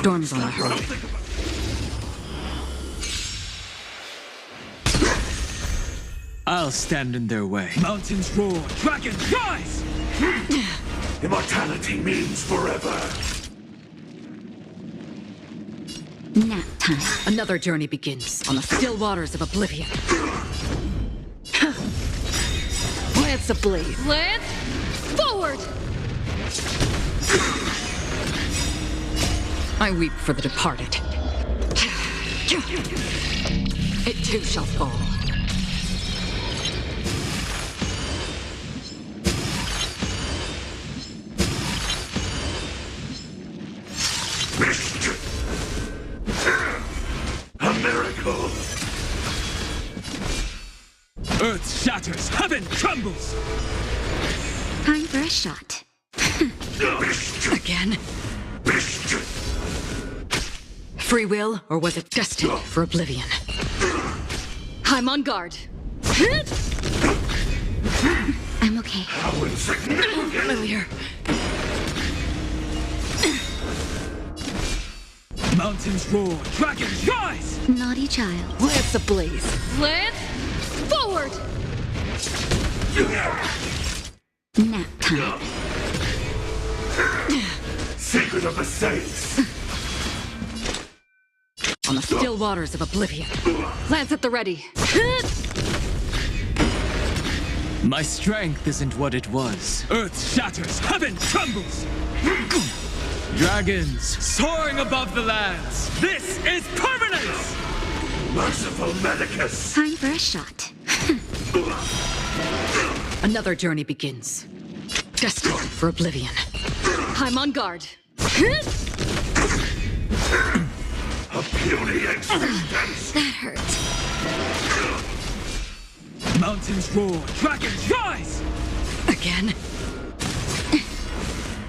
Storm's on the horizon. I'll stand in their way. Mountains roar, dragons rise! Immortality means forever. Nap time. Another journey begins on the still waters of oblivion. Lance ablaze. Lance, forward! I weep for the departed. It too shall fall. A miracle! Earth shatters, heaven trembles! Time for a shot. Again? Free will, or was it destined for oblivion? I'm on guard. I'm Okay. How insignificant! Familiar. Mountains roar, dragons rise! Naughty child. Lance ablaze. Lance, forward! Nap time. Secret of the Saints! On the still waters of oblivion. Lance at the ready. My strength isn't what it was. Earth shatters, heaven trembles! Dragons soaring above the lands. This is permanence! Merciful Medicus! Time for a shot. Another journey begins. Destined for oblivion. I'm on guard. A puny existence! That hurt. Mountains roar, dragons rise! Again?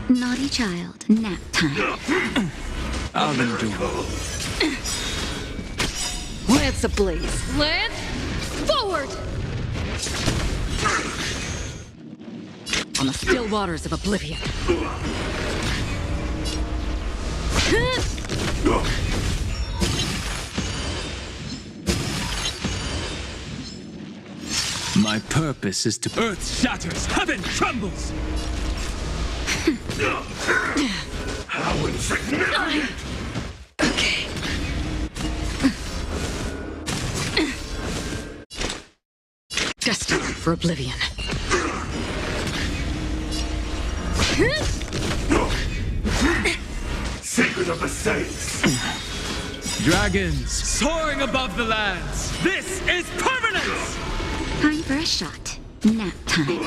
Naughty child. Nap time. I'll endure. Lance ablaze. Lance, forward! On the still waters of oblivion. My purpose is to... Earth shatters, heaven trembles! How insignificant! Okay. Destined for oblivion. Secret of the Saints! Dragons soaring above the lands. This is permanence! Time for a shot. Nap time.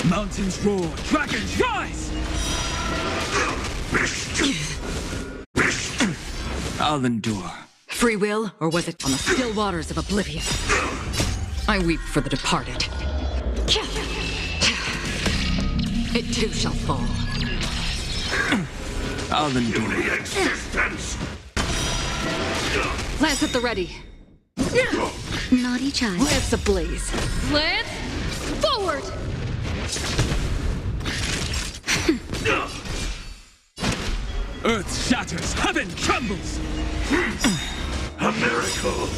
Mountains roar, dragons rise! I'll endure. Free will, or was it on the still waters of oblivion? I weep for the departed. It too shall fall. I'll endure. Existence! Lance at the ready. Naughty child. Lance ablaze. Lance, forward! Earth shatters, heaven trembles! A miracle!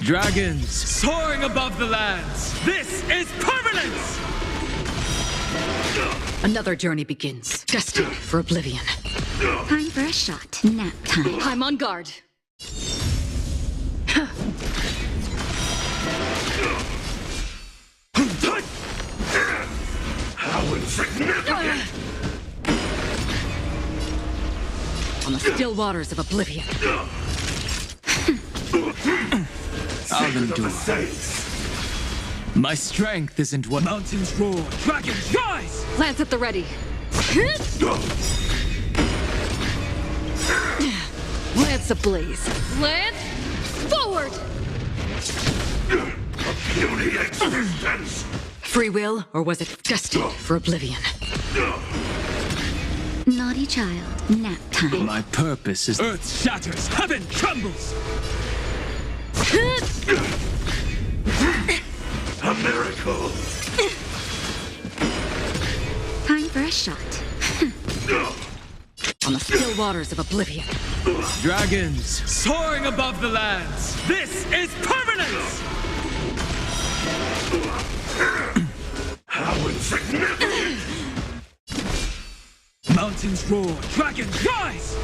Dragons soaring above the lands. This is permanence! Another journey begins. Destined for oblivion. Time for a shot. Nap time. I'm on guard. How insignificant! On the still waters of oblivion. I'll endure. My strength isn't what... Mountains roar, dragons rise! Lance at the ready. Lance ablaze. Lance, forward! A puny existence! Free will, or was it destined for oblivion? Naughty child. Nap time. My purpose is... Earth shatters, heaven trembles! A miracle! Time for a shot. On the still waters of oblivion. Dragons soaring above the lands. This is permanence! How insignificant! Mountains roar, dragons rise!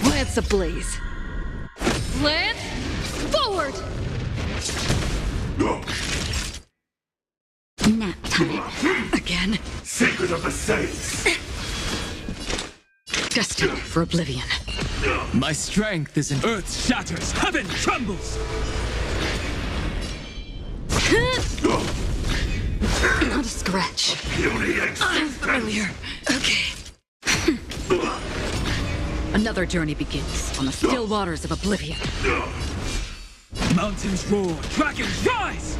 Lance ablaze. Lance, forward! Nap time. Again? Secret of the Saints! Destined for oblivion. My strength isn't... Earth shatters, heaven trembles! Not a scratch. Puny I'm existence! familiar. Okay. Another journey begins on the still waters of oblivion. Mountains roar, dragons rise!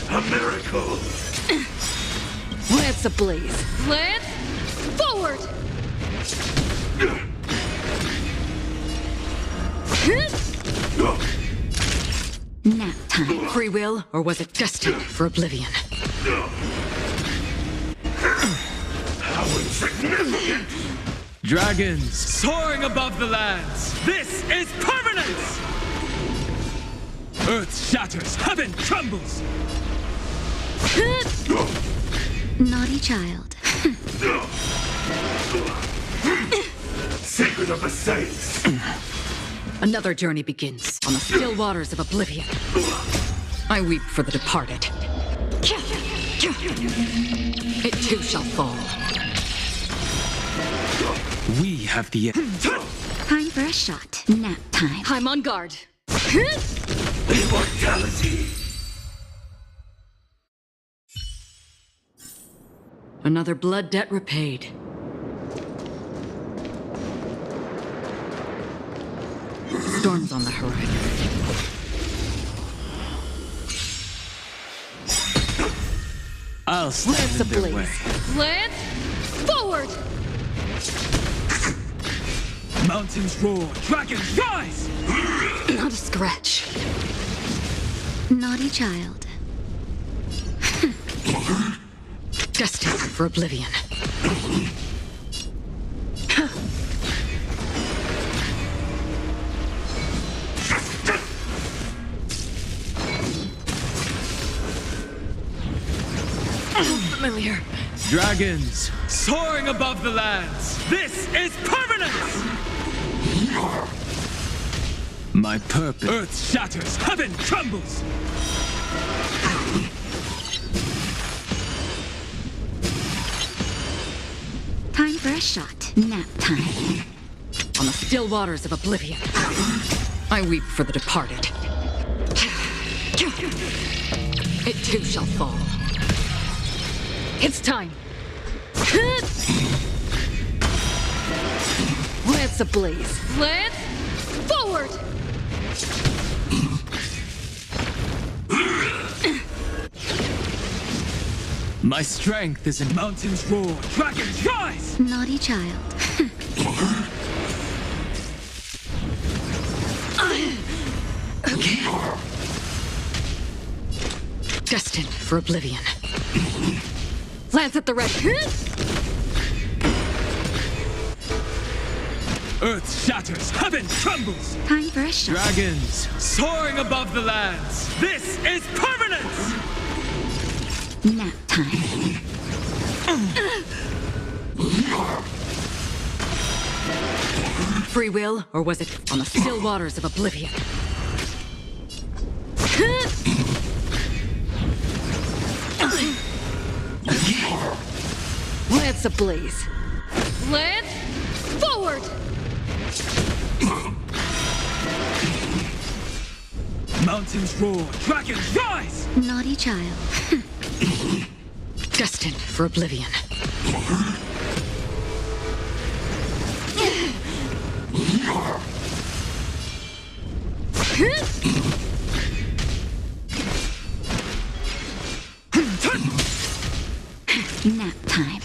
A miracle! Lance ablaze. Lance, forward! time. Free will, or was it destined for oblivion? How insignificant! Dragons soaring above the lands. This is permanence! Earth shatters, heaven trembles! Naughty child. Secret of the Saints! Another journey begins on the still waters of oblivion. I weep for the departed. It too shall fall. We have the Time for a shot. Nap time. I'm on guard. Immortality! Another blood debt repaid. Storms on the horizon. I'll stand Lance in their ablaze. way. Lance, forward! Mountains roar, dragons rise! Not a scratch. Naughty child. Destined for oblivion. Familiar. Dragons soaring above the lands. This is permanence! My purpose. Earth shatters, heaven trembles! Time for a shot. Nap time. On the still waters of oblivion. I weep for the departed. It too shall fall. It's time. Lance ablaze. Lance, forward! My strength is in Mountains roar, dragons rise! Naughty child. Okay. Destined for oblivion. Lance at the ready. Earth shatters, heaven trembles! Time for a shot. dragons soaring above the lands. This is permanence! Nap time. Free will, or was it on the still waters of oblivion? Lance ablaze. Lance, forward! Mountains roar, dragons rise! Naughty child. Destined for oblivion. Nap time.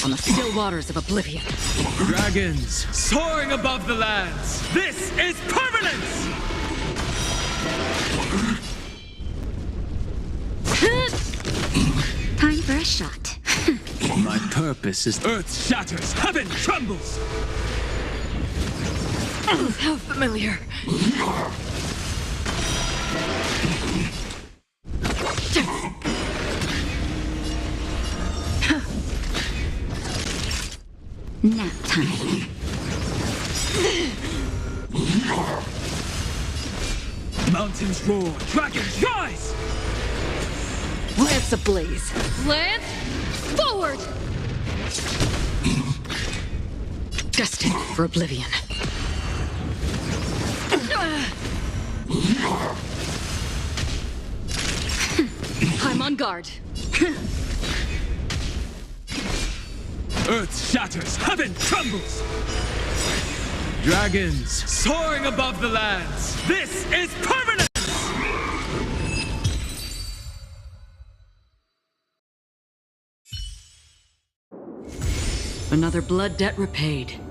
On the still waters of oblivion. Dragons soaring above the lands. This is permanence! Time for a shot. My purpose is Earth shatters, heaven trembles! How familiar. Nap time. Mountains roar, dragons rise! Lance ablaze. Lance, forward! Destined for oblivion. I'm on guard. Earth shatters, heaven trembles! dragons soaring above the lands. This is permanence! Another blood debt repaid.